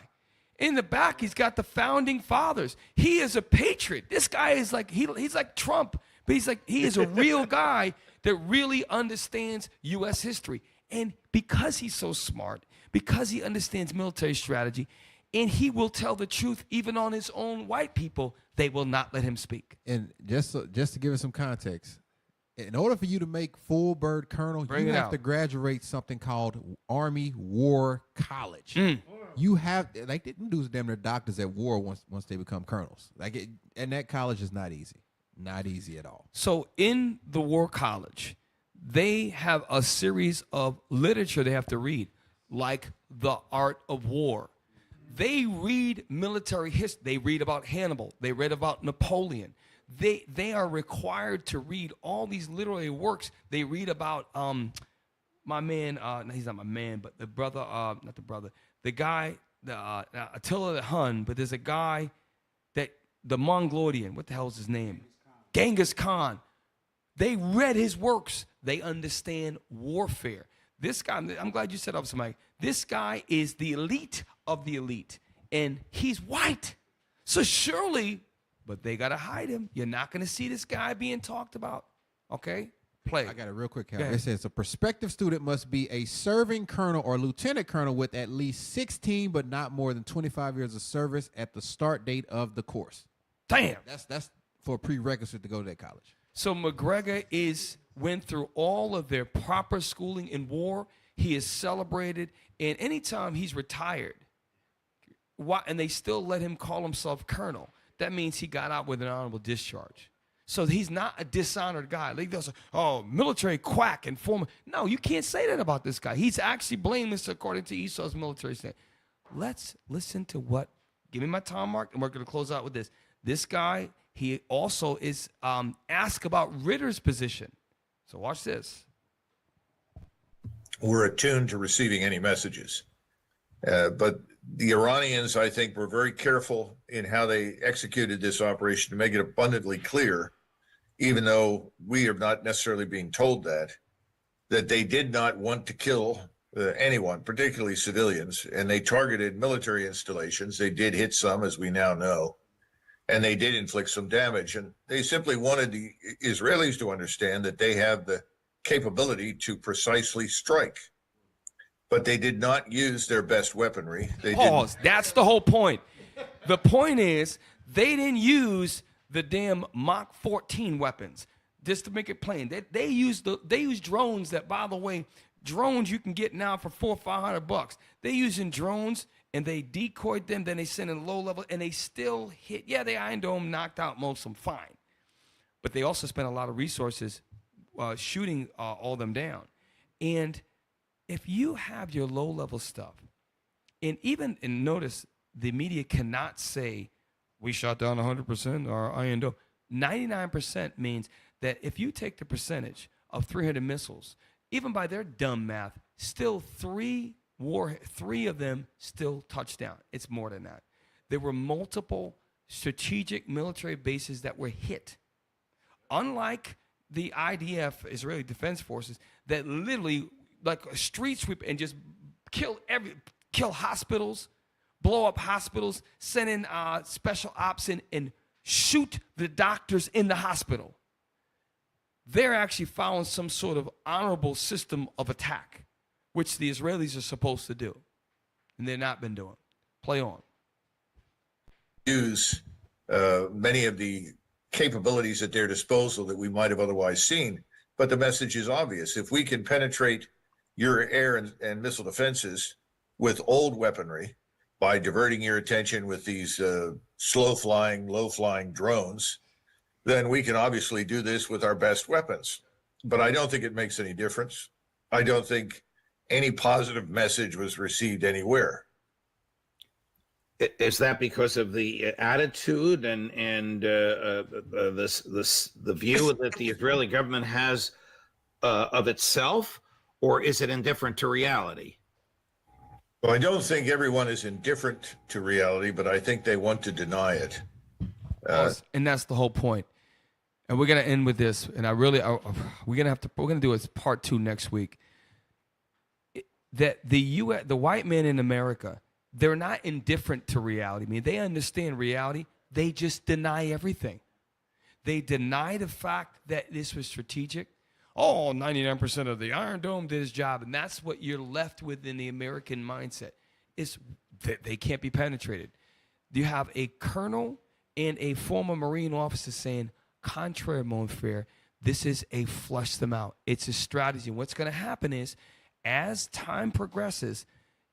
In the back, he's got the founding fathers. He is a patriot. This guy is like, he's like Trump, but he is a real guy that really understands U.S. history. And because he's so smart, because he understands military strategy, and he will tell the truth even on his own white people, they will not let him speak. And just to give it some context, in order for you to make full bird colonel, you have to graduate something called Army War College. You have, like, they do damn near doctors at war once they become colonels. And that college is not easy. Not easy at all. So in the War College, they have a series of literature they have to read, like The Art of War. They read military history. They read about Hannibal. They read about Napoleon. They are required to read all these literary works. They read about my man. No, he's not my man, but the brother. Not the brother. The guy. Attila the Hun. But there's a guy that the Mongolian. What the hell is his name? Genghis Khan. They read his works. They understand warfare. This guy. I'm glad you set up somebody. This guy is the elite of the elite, and he's white. So surely. But they got to hide him. You're not going to see this guy being talked about. Okay? Play. I got it real quick, Cal. It says a prospective student must be a serving colonel or lieutenant colonel with at least 16 but not more than 25 years of service at the start date of the course. Damn. That's for a prerequisite to go to that college. So McGregor went through all of their proper schooling in war. He is celebrated. And anytime he's retired, and they still let him call himself colonel, that means he got out with an honorable discharge. So he's not a dishonored guy. Like they'll say, oh, military quack and former. No, you can't say that about this guy. He's actually blameless according to Esau's military state. Let's listen to what, give me my time mark, and we're going to close out with this. This guy, he also is asked about Ritter's position. So watch this. We're attuned to receiving any messages. But the Iranians, I think, were very careful in how they executed this operation to make it abundantly clear, even though we are not necessarily being told that they did not want to kill anyone, particularly civilians, and they targeted military installations. They did hit some, as we now know, and they did inflict some damage. And they simply wanted the Israelis to understand that they have the capability to precisely strike. But they did not use their best weaponry. Pause. That's the whole point. The point is they didn't use the damn Mach 14 weapons. Just to make it plain, they used drones. That, by the way, drones you can get now for $400 or $500. They using drones and they decoyed them. Then they sent in low level and they still hit. Yeah, they Iron Dome knocked out most of them, fine. But they also spent a lot of resources shooting all of them down. And if you have your low-level stuff, and notice the media cannot say, we shot down 100% our Iron Dome. 99% means that if you take the percentage of 300 missiles, even by their dumb math, still three of them still touched down. It's more than that. There were multiple strategic military bases that were hit. Unlike the IDF, Israeli Defense Forces, that literally like a street sweep and just kill hospitals, blow up hospitals, send in special ops in and shoot the doctors in the hospital. They're actually following some sort of honorable system of attack, which the Israelis are supposed to do, and they've not been doing. Play on. Use many of the capabilities at their disposal that we might have otherwise seen, but the message is obvious. If we can penetrate your air and missile defenses with old weaponry by diverting your attention with these slow-flying, low-flying drones, then we can obviously do this with our best weapons. But I don't think it makes any difference. I don't think any positive message was received anywhere. Is that because of the attitude and the view that the Israeli government has of itself, or is it indifferent to reality? Well, I don't think everyone is indifferent to reality, but I think they want to deny it. And that's the whole point. And we're gonna end with this. And we're gonna do it part 2 next week. That the white men in America, they're not indifferent to reality. I mean, they understand reality. They just deny everything. They deny the fact that this was strategic. Oh, 99% of the Iron Dome did his job. And that's what you're left with in the American mindset. Is that they can't be penetrated. You have a colonel and a former Marine officer saying, contrary, mon frere, this is a flush them out. It's a strategy. And what's going to happen is, as time progresses,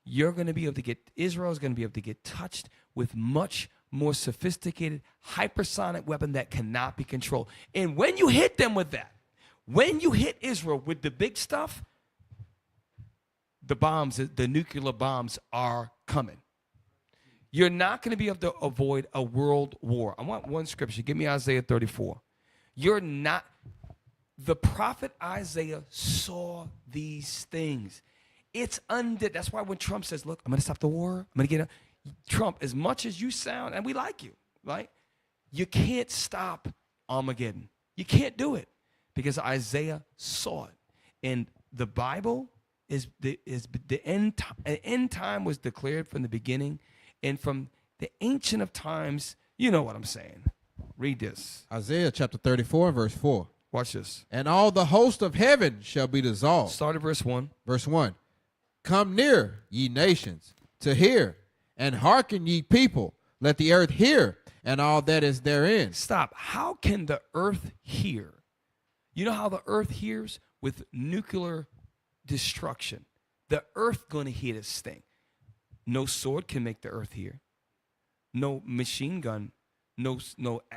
Israel is going to be able to get touched with much more sophisticated hypersonic weapon that cannot be controlled. And when you hit them with that, when you hit Israel with the big stuff, the nuclear bombs are coming. You're not going to be able to avoid a world war. I want one scripture. Give me Isaiah 34. The prophet Isaiah saw these things. That's why when Trump says, look, I'm going to stop the war. I'm going to get Trump, as much as you sound, and we like you, right? You can't stop Armageddon. You can't do it because Isaiah saw it. And the Bible is the end time. End time was declared from the beginning, and from the ancient of times. You know what I'm saying. Read this. Isaiah chapter 34, verse 4. Watch this. And all the host of heaven shall be dissolved. Start at verse 1. Verse 1. Come near, ye nations, to hear, and hearken, ye people. Let the earth hear, and all that is therein. Stop. How can the earth hear? You know how the earth hears? With nuclear destruction. The earth going to hear this thing. No sword can make the earth hear. No machine gun. No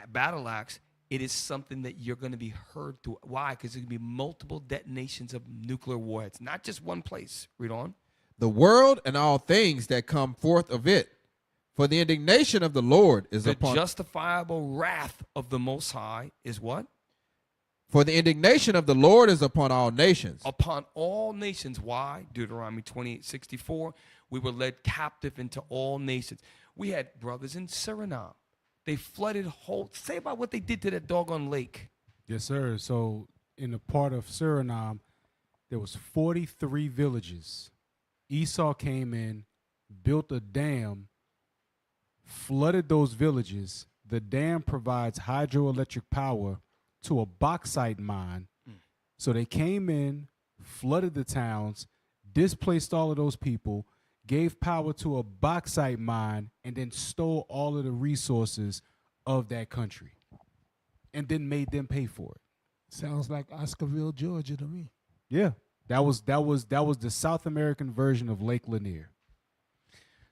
battle axe. It is something that you're going to be heard through. Why? Because there's going to be multiple detonations of nuclear warheads, not just one place. Read on. The world and all things that come forth of it. For the indignation of the Lord is upon... The justifiable wrath of the Most High is what? For the indignation of the Lord is upon all nations. Upon all nations. Why? Deuteronomy 28:64. We were led captive into all nations. We had brothers in Suriname. They flooded whole. Say about what they did to that doggone lake. Yes, sir. So in the part of Suriname, there was 43 villages. Esau came in, built a dam, flooded those villages. The dam provides hydroelectric power to a bauxite mine. So they came in, flooded the towns, displaced all of those people, gave power to a bauxite mine, and then stole all of the resources of that country, and then made them pay for it. Sounds like Oscarville, Georgia to me. Yeah, that was the South American version of Lake Lanier.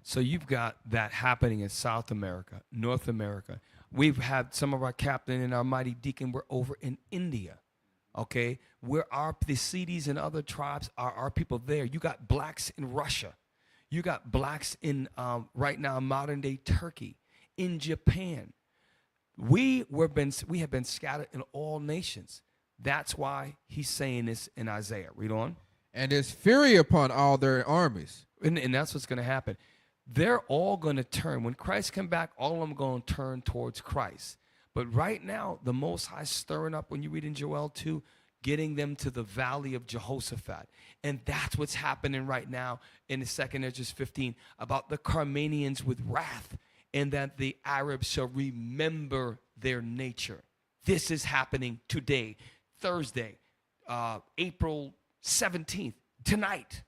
So you've got that happening in South America, North America. We've had some of our captain and our mighty deacon were over in India, okay, where the Siddis and other tribes are our people there. You got blacks in Russia. You got blacks in right now modern day Turkey, in Japan. We have been scattered in all nations. That's why he's saying this in Isaiah. Read on. And his fury upon all their armies. And that's what's going to happen. They're all going to turn. When Christ come back, all of them are going to turn towards Christ. But right now, the Most High stirring up, when you read in Joel 2, getting them to the valley of Jehoshaphat. And that's what's happening right now in the 2nd Esdras 15 about the Carmanians with wrath, and that the Arabs shall remember their nature. This is happening today, Thursday, April 17th, tonight.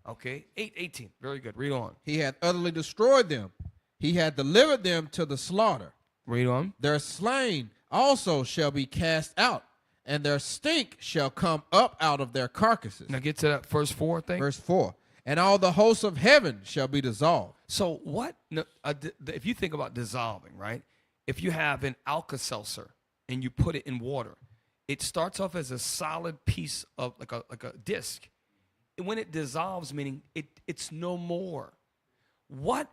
Okay, 8:18. Very good. Read on. He had utterly destroyed them. He had delivered them to the slaughter. Read on. Their slain also shall be cast out, and their stink shall come up out of their carcasses. Now get to that verse 4 thing. Verse 4. And all the hosts of heaven shall be dissolved. So what, if you think about dissolving, right? If you have an Alka-Seltzer and you put it in water, it starts off as a solid piece of like a disc. And when it dissolves, meaning it's no more. What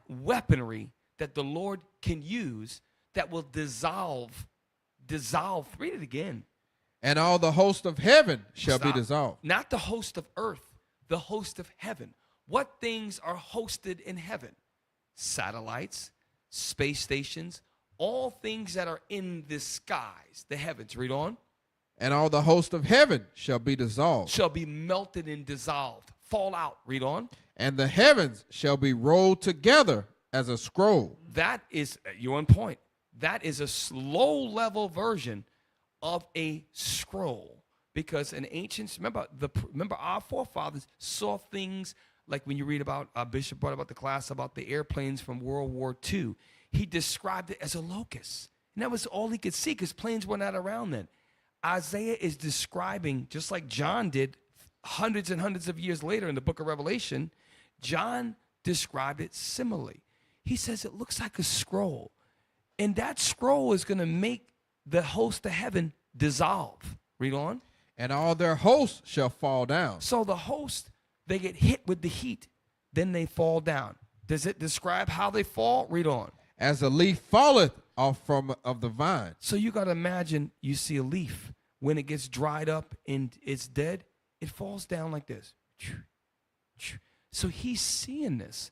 weaponry that the Lord can use that will dissolve. Read it again. And all the host of heaven shall Stop. be dissolved. Not the host of earth, the host of heaven. What things are hosted in heaven? Satellites, space stations, all things that are in the skies, the heavens. Read on. And all the host of heaven shall be dissolved. Shall be melted and dissolved. Fall out. Read on. And the heavens shall be rolled together as a scroll. That is, you're on point. That is a slow level version of a scroll. Because in ancients, remember our forefathers saw things like when you read about, Bishop brought about the class about the airplanes from World War II. He described it as a locust. And that was all he could see because planes were not around then. Isaiah is describing, just like John did hundreds and hundreds of years later in the book of Revelation, John described it similarly. He says it looks like a scroll. And that scroll is going to make the host of heaven dissolve. Read on. And all their hosts shall fall down. So the host, they get hit with the heat, then they fall down. Does it describe how they fall? Read on. As a leaf falleth off of the vine. So you got to imagine you see a leaf. When it gets dried up and it's dead, it falls down like this. So he's seeing this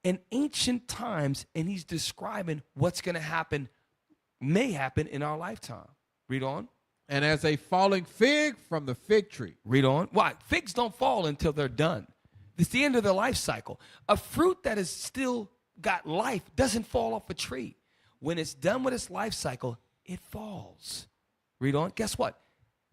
in ancient times, and he's describing what's going to happen, may happen in our lifetime. Read on. And as a falling fig from the fig tree. Read on. Why? Figs don't fall until they're done. It's the end of their life cycle. A fruit that is still got life doesn't fall off a tree. When it's done with its life cycle, it falls. Read on. Guess what?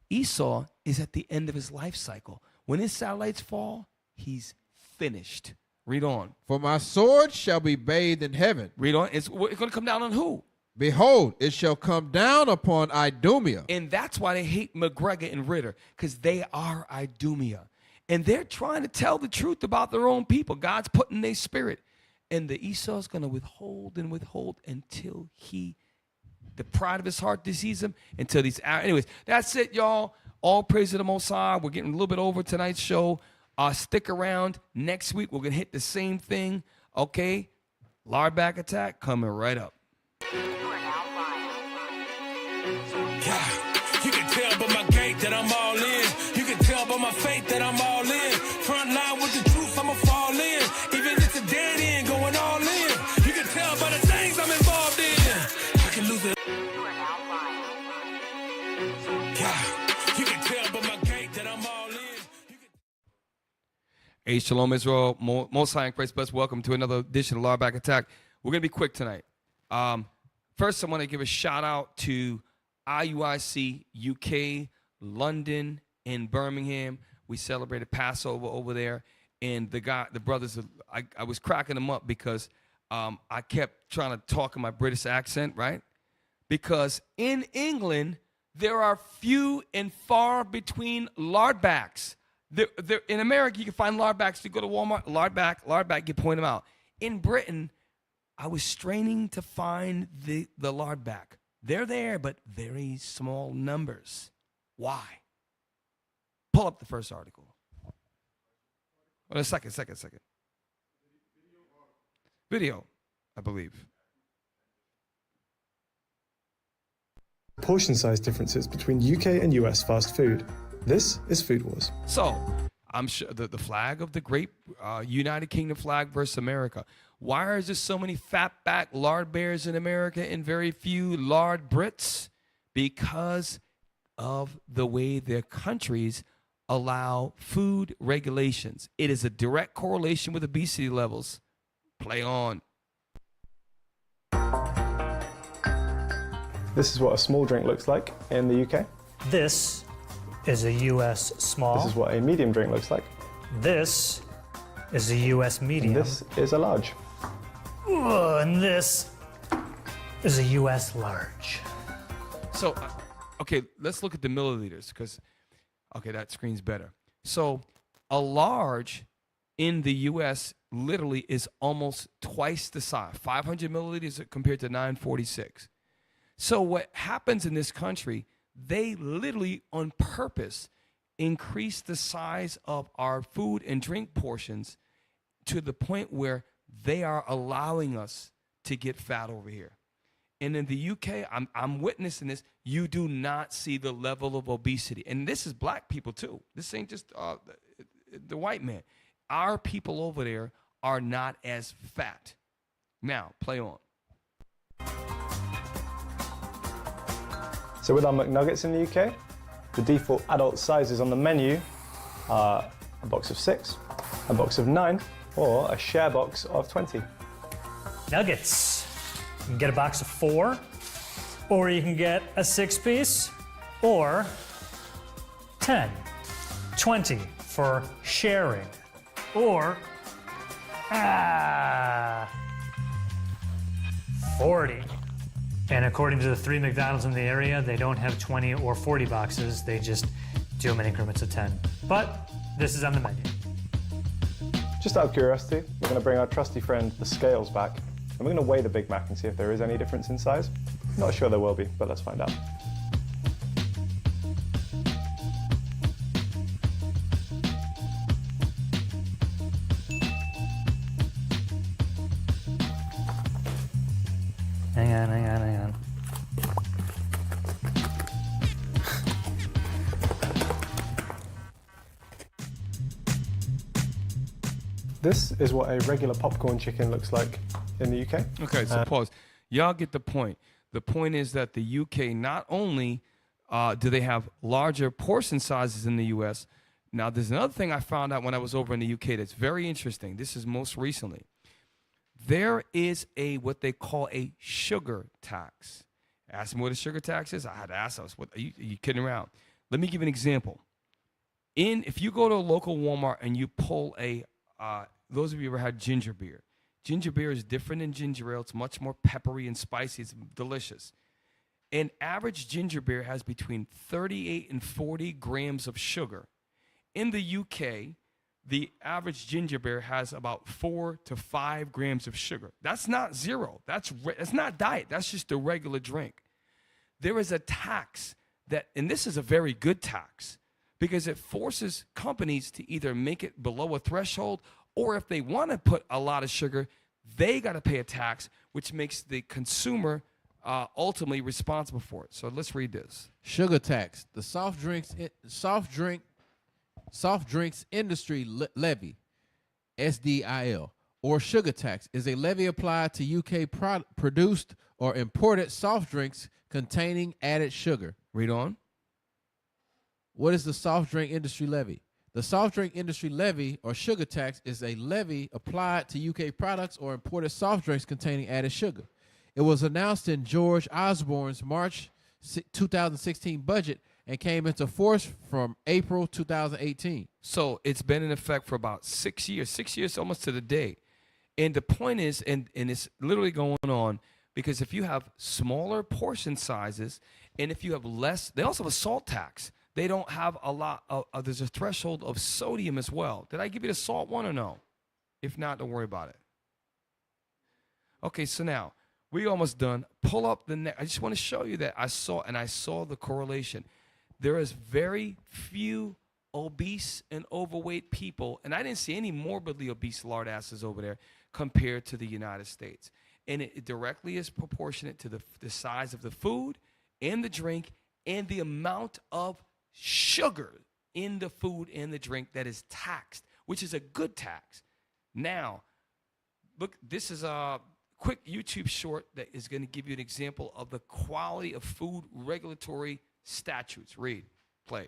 Esau is at the end of his life cycle. When his satellites fall, he's finished. Read on. For my sword shall be bathed in heaven. Read on. It's going to come down on who? Behold, it shall come down upon Idumea. And that's why they hate McGregor and Ritter, because they are Idumea. And they're trying to tell the truth about their own people. God's putting their spirit. And the Esau's going to withhold and withhold until the pride of his heart deceives him, until these. Anyways, that's it, y'all. All praise to the Most High. We're getting a little bit over tonight's show. Stick around. Next week, we're going to hit the same thing. Okay? Lard back attack coming right up. Yeah, you can tell by my gait that I'm all in. You can tell by my faith that I'm all in. Front line with the truth, I'ma fall in. Even if it's a dead end, going all in. You can tell by the things I'm involved in. I can lose it. Yeah, you can tell by my gait that I'm all in. Hey, Shalom Israel. Most High and Christ bless. Welcome to another edition of Lard Back Attack. We're going to be quick tonight. First, I want to give a shout out to IUIC UK, London, and Birmingham. We celebrated Passover over there, and the brothers, I was cracking them up because I kept trying to talk in my British accent, right? Because in England, there are few and far between lardbacks. In America, you can find lardbacks. You go to Walmart, lardback, you point them out. In Britain, I was straining to find the lardback. They're there, but very small numbers. Why? Pull up the first article. Well, a second. Video, I believe. Portion size differences between UK and US fast food. This is Food Wars. So, I'm sure the flag of the great United Kingdom flag versus America. Why is there so many fatback lard bears in America and very few lard Brits? Because of the way their countries allow food regulations. It is a direct correlation with obesity levels. Play on. This is what a small drink looks like in the UK. This is a US small. This is what a medium drink looks like. This is a US medium. And this is a large. And this is a US large. So, okay, let's look at the milliliters because, okay, that screen's better. So, a large in the US literally is almost twice the size, 500 milliliters compared to 946. So, what happens in this country, they literally on purpose increase the size of our food and drink portions to the point where they are allowing us to get fat over here. And in the UK, I'm witnessing this. You do not see the level of obesity. And this is black people too. This ain't just the white man. Our people over there are not as fat. Now, play on. So with our McNuggets in the UK, the default adult sizes on the menu are a box of 6, a box of 9, or a share box of 20. Nuggets. You can get a box of 4, or you can get a 6-piece, or 10, 20 for sharing, or 40. And according to the 3 McDonald's in the area, they don't have 20 or 40 boxes. They just do them in increments of 10. But this is on the menu. Just out of curiosity, we're going to bring our trusty friend, the scales, back. And we're going to weigh the Big Mac and see if there is any difference in size. Not sure there will be, but let's find out. Hang on. This is what a regular popcorn chicken looks like in the UK. Okay, so pause. Y'all get the point. The point is that the UK, not only do they have larger portion sizes than the US, now there's another thing I found out when I was over in the UK that's very interesting. This is most recently. There is what they call a sugar tax. Ask me what a sugar tax is. I had to ask us, are you kidding around? Let me give you an example. If you go to a local Walmart and you pull those of you who ever had ginger beer. Ginger beer is different than ginger ale. It's much more peppery and spicy. It's delicious. An average ginger beer has between 38 and 40 grams of sugar. In the UK, the average ginger beer has about 4 to 5 grams of sugar. That's not zero. That's not diet. That's just a regular drink. There is a tax and this is a very good tax, because it forces companies to either make it below a threshold, or if they want to put a lot of sugar, they got to pay a tax, which makes the consumer ultimately responsible for it. So let's read this. Sugar tax. The soft drinks industry levy, SDIL, or sugar tax, is a levy applied to UK produced or imported soft drinks containing added sugar. Read on. What is the soft drink industry levy? The soft drink industry levy, or sugar tax, is a levy applied to UK products or imported soft drinks containing added sugar. It was announced in George Osborne's March 2016 budget and came into force from April 2018. So it's been in effect for about 6 years almost to the day. And the point is, and it's literally going on, because if you have smaller portion sizes and if you have less, they also have a salt tax. They don't have a lot there's a threshold of sodium as well. Did I give you the salt one or no? If not, don't worry about it. Okay, so now we're almost done. Pull up the next. I just want to show you that I saw the correlation. There is very few obese and overweight people, and I didn't see any morbidly obese lard asses over there compared to the United States. And it directly is proportionate to the size of the food and the drink and the amount of sugar in the food and the drink that is taxed, which is a good tax. Now, look, this is a quick YouTube short that is going to give you an example of the quality of food regulatory statutes. Read, play.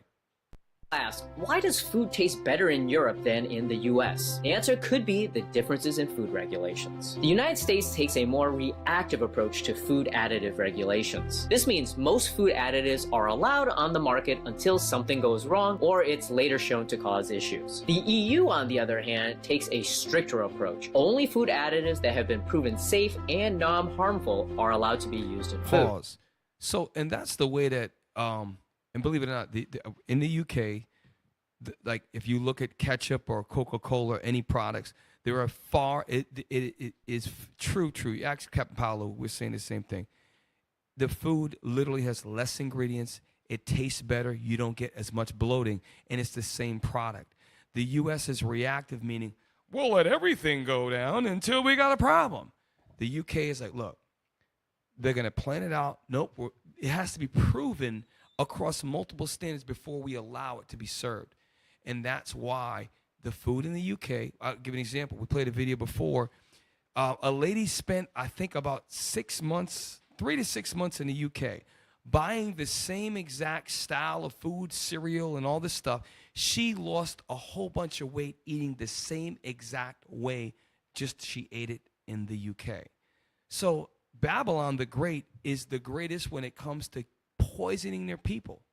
Ask, why does food taste better in Europe than in the US? The answer could be the differences in food regulations. The United States takes a more reactive approach to food additive regulations. This means most food additives are allowed on the market until something goes wrong or it's later shown to cause issues. The EU, on the other hand, takes a stricter approach. Only food additives that have been proven safe and non-harmful are allowed to be used in food. Pause. So, and that's the way that and believe it or not, in the UK, like if you look at ketchup or Coca-Cola or any products, there are it is true. You ask Captain Paolo, we're saying the same thing. The food literally has less ingredients. It tastes better. You don't get as much bloating, and it's the same product. The U.S. is reactive, meaning we'll let everything go down until we got a problem. The UK is like, look, they're going to plan it out. Nope. It has to be proven across multiple standards before we allow it to be served. And that's why the food in the UK, I'll give an example. We played a video before. A lady spent, I think, about 6 months, 3 to 6 months in the UK buying the same exact style of food, cereal, and all this stuff. She lost a whole bunch of weight eating the same exact way, just she ate it in the UK. So Babylon the Great is the greatest when it comes to poisoning their people.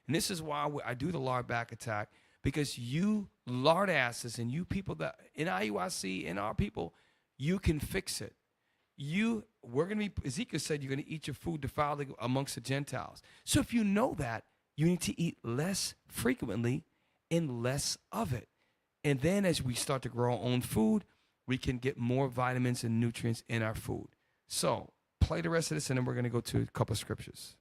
And this is why I do the lard back attack, because you lard asses and you people that in IUIC and our people, you can fix it. We're going to be, Ezekiel said, you're going to eat your food defiled amongst the Gentiles. So if you know that, you need to eat less frequently and less of it. And then as we start to grow our own food, we can get more vitamins and nutrients in our food. So play the rest of this, and then we're going to go to a couple of scriptures.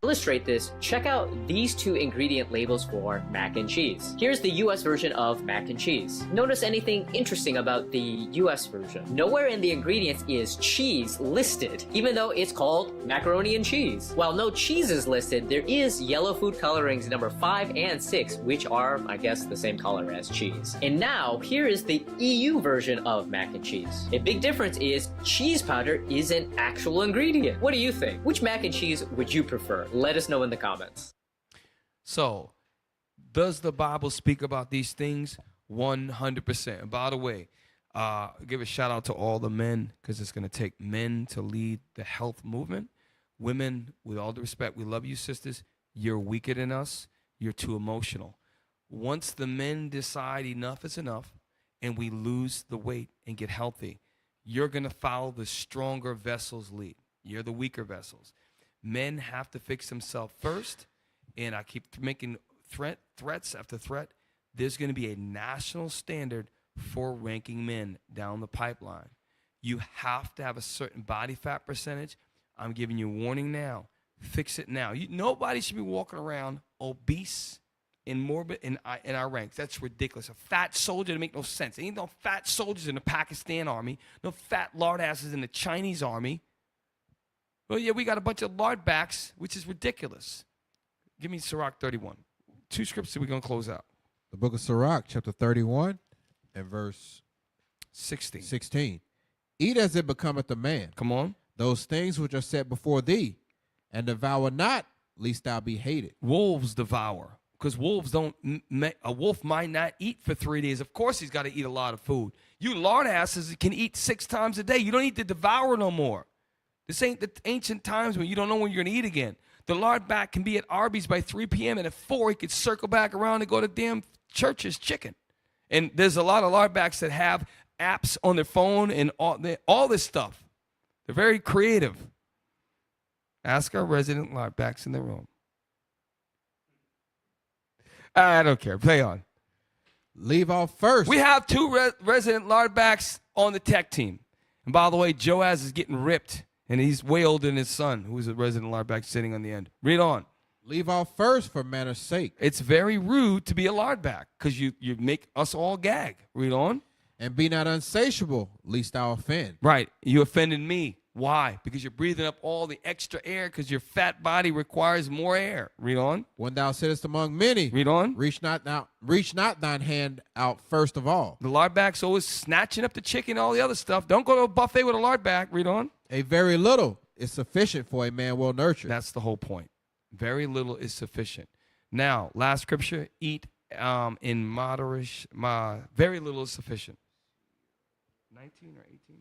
To illustrate this, check out these 2 ingredient labels for mac and cheese. Here's the US version of mac and cheese. Notice anything interesting about the US version? Nowhere in the ingredients is cheese listed, even though it's called macaroni and cheese. While no cheese is listed, there is yellow food colorings number 5 and 6, which are, I guess, the same color as cheese. And now, here is the EU version of mac and cheese. A big difference is cheese powder is an actual ingredient. What do you think? Which mac and cheese would you prefer? Let us know in the comments. So, does the Bible speak about these things? 100%. And by the way, give a shout out to all the men, because it's going to take men to lead the health movement. Women, with all due respect, we love you, sisters. You're weaker than us. You're too emotional. Once the men decide enough is enough and we lose the weight and get healthy, you're going to follow the stronger vessels' lead. You're the weaker vessels. Men have to fix themselves first, and I keep making threats after threat. There's going to be a national standard for ranking men down the pipeline. You have to have a certain body fat percentage. I'm giving you a warning now. Fix it now. Nobody should be walking around obese and morbid in our ranks. That's ridiculous. A fat soldier, to make no sense. Ain't no fat soldiers in the Pakistan army. No fat lard asses in the Chinese army. Well, yeah, we got a bunch of lard backs, which is ridiculous. Give me Sirach 31. 2 scriptures we're going to close out. The book of Sirach, chapter 31, and verse 16. Eat as it becometh a man. Come on. Those things which are set before thee, and devour not, lest thou be hated. Wolves devour, because wolves don't. A wolf might not eat for 3 days. Of course, he's got to eat a lot of food. You lard asses can eat 6 times a day. You don't need to devour no more. This ain't the ancient times when you don't know when you're going to eat again. The lard back can be at Arby's by 3 p.m. and at 4 he could circle back around and go to damn Church's Chicken. And there's a lot of lard backs that have apps on their phone and all this stuff. They're very creative. Ask our resident lard backs in the room. I don't care. Play on. Leave off first. We have 2 resident lard backs on the tech team. And by the way, Joaz is getting ripped. And he's way older than his son, who is a resident lard back sitting on the end. Read on. Leave off first for manners' sake. It's very rude to be a lard back, because you make us all gag. Read on. And be not unsatiable, lest thou offend. Right. You offended me. Why? Because you're breathing up all the extra air, because your fat body requires more air. Read on. When thou sittest among many. Read on. Reach not thine hand out first of all. The lard back's always snatching up the chicken and all the other stuff. Don't go to a buffet with a lard back. Read on. A very little is sufficient for a man well nurtured. That's the whole point. Very little is sufficient. Now, last scripture, eat in moderation. Very little is sufficient. 19 or 18?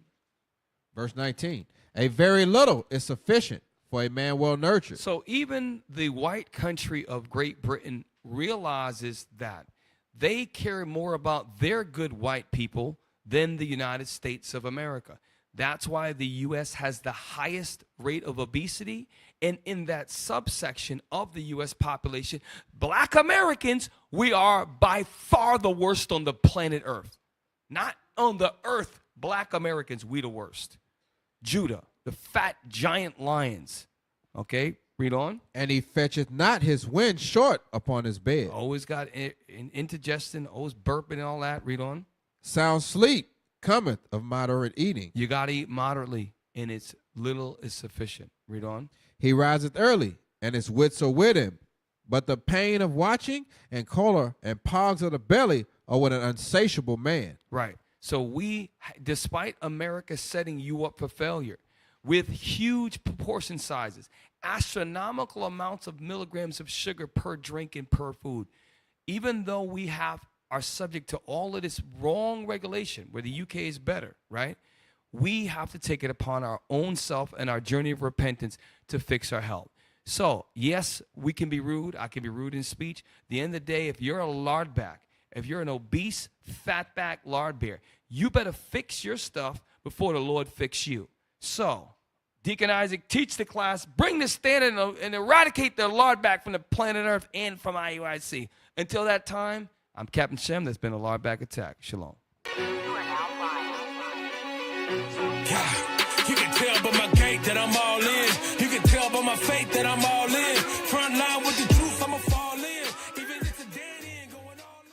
Verse 19. A very little is sufficient for a man well nurtured. So even the white country of Great Britain realizes that they care more about their good white people than the United States of America. That's why the U.S. has the highest rate of obesity. And in that subsection of the U.S. population, black Americans, we are by far the worst on the planet Earth. Not on the earth, black Americans, we the worst. Judah, the fat giant lions. Okay, read on. And he fetcheth not his wind short upon his bed. Always got indigestion, always burping and all that. Read on. Sound sleep cometh of moderate eating. You got to eat moderately, and it's little is sufficient. Read on. He riseth early, and his wits are with him. But the pain of watching and choler and pogs of the belly are with an unsatiable man. Right. So we, despite America setting you up for failure with huge proportion sizes, astronomical amounts of milligrams of sugar per drink and per food, even though we are subject to all of this wrong regulation, where the UK is better, right? We have to take it upon our own self and our journey of repentance to fix our health. So, yes, we can be rude. I can be rude in speech. At the end of the day, if you're a lardback, if you're an obese, fatback lard bear, you better fix your stuff before the Lord fix you. So, Deacon Isaac, teach the class, bring the standard and eradicate the lardback from the planet Earth and from IUIC. Until that time, I'm Captain Shem. That's been a lardback attack. Shalom. You can tell by my gait that I'm all in. You can tell by my faith that I'm all in. Front line with the truth, I'ma fall in. Even if it's a dead end, going all in.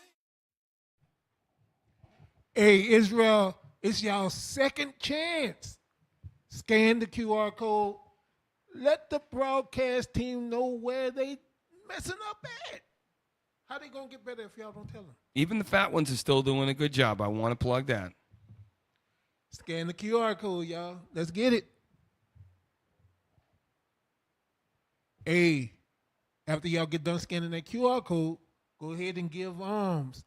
Hey, Israel, it's y'all second chance. Scan the QR code. Let the broadcast team know where they messing up at. How they gonna get better if y'all don't tell them? Even the fat ones are still doing a good job. I want to plug that. Scan the QR code, y'all. Let's get it. Hey, after y'all get done scanning that QR code, go ahead and give alms.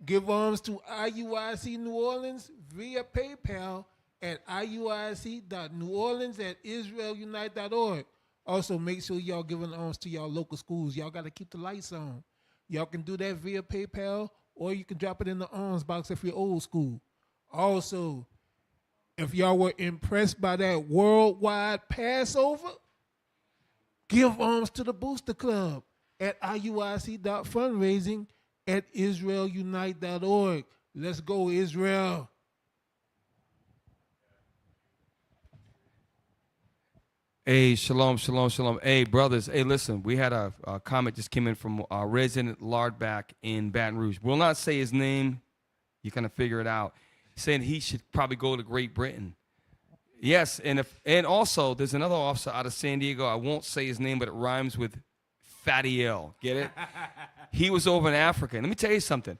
Give alms to IUIC New Orleans via PayPal at iuic.neworleans@israelunite.org. Also, make sure y'all giving alms to y'all local schools. Y'all got to keep the lights on. Y'all can do that via PayPal, or you can drop it in the alms box if you're old school. Also, if y'all were impressed by that worldwide Passover, give alms to the Booster Club at iuic.fundraising@israelunite.org. Let's go, Israel. Hey, shalom, shalom, shalom. Hey, brothers. Hey, listen, we had a comment just came in from our resident lardback in Baton Rouge. We'll not say his name. You kind of figure it out. Saying he should probably go to Great Britain. Yes, and also there's another officer out of San Diego. I won't say his name, but it rhymes with Fatty L. Get it? He was over in Africa. And let me tell you something.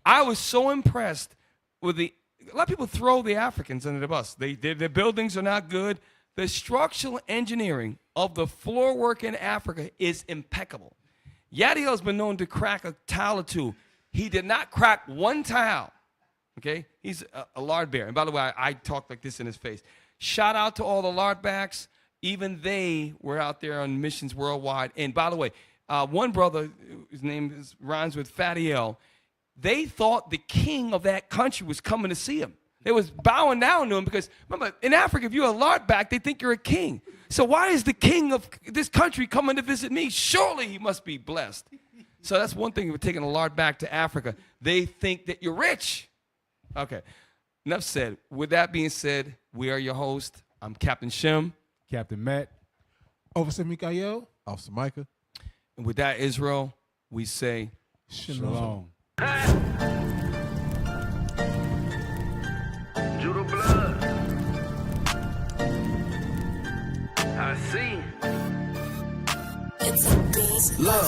I was so impressed with a lot of people throw the Africans under the bus. Their buildings are not good. The structural engineering of the floor work in Africa is impeccable. Yadiel's been known to crack a tile or two. He did not crack one tile. Okay? He's a lard bear. And by the way, I talk like this in his face. Shout out to all the lardbacks. Even they were out there on missions worldwide. And by the way, one brother, his name rhymes with Fatty L, they thought the king of that country was coming to see him. They was bowing down to him because, remember, in Africa, if you're a lardback, they think you're a king. So why is the king of this country coming to visit me? Surely he must be blessed. So that's one thing with taking a lardback to Africa. They think that you're rich. Okay, enough said. With that being said, we are your host. I'm Captain Shem. Captain Matt. Officer Mikael. Officer Micah. And with that, Israel, we say Shalom. Judah blood. I see. Look,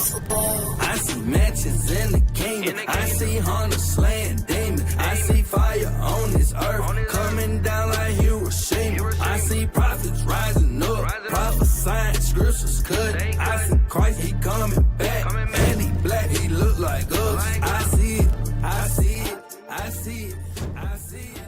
I see matches in the kingdom. I see hunters slaying demons. I see fire on this earth coming down like Hiroshima. I see prophets rising up, prophesying scriptures cut. I see Christ, he coming back, and he black, he look like us. I see it, I see it, I see it, I see it.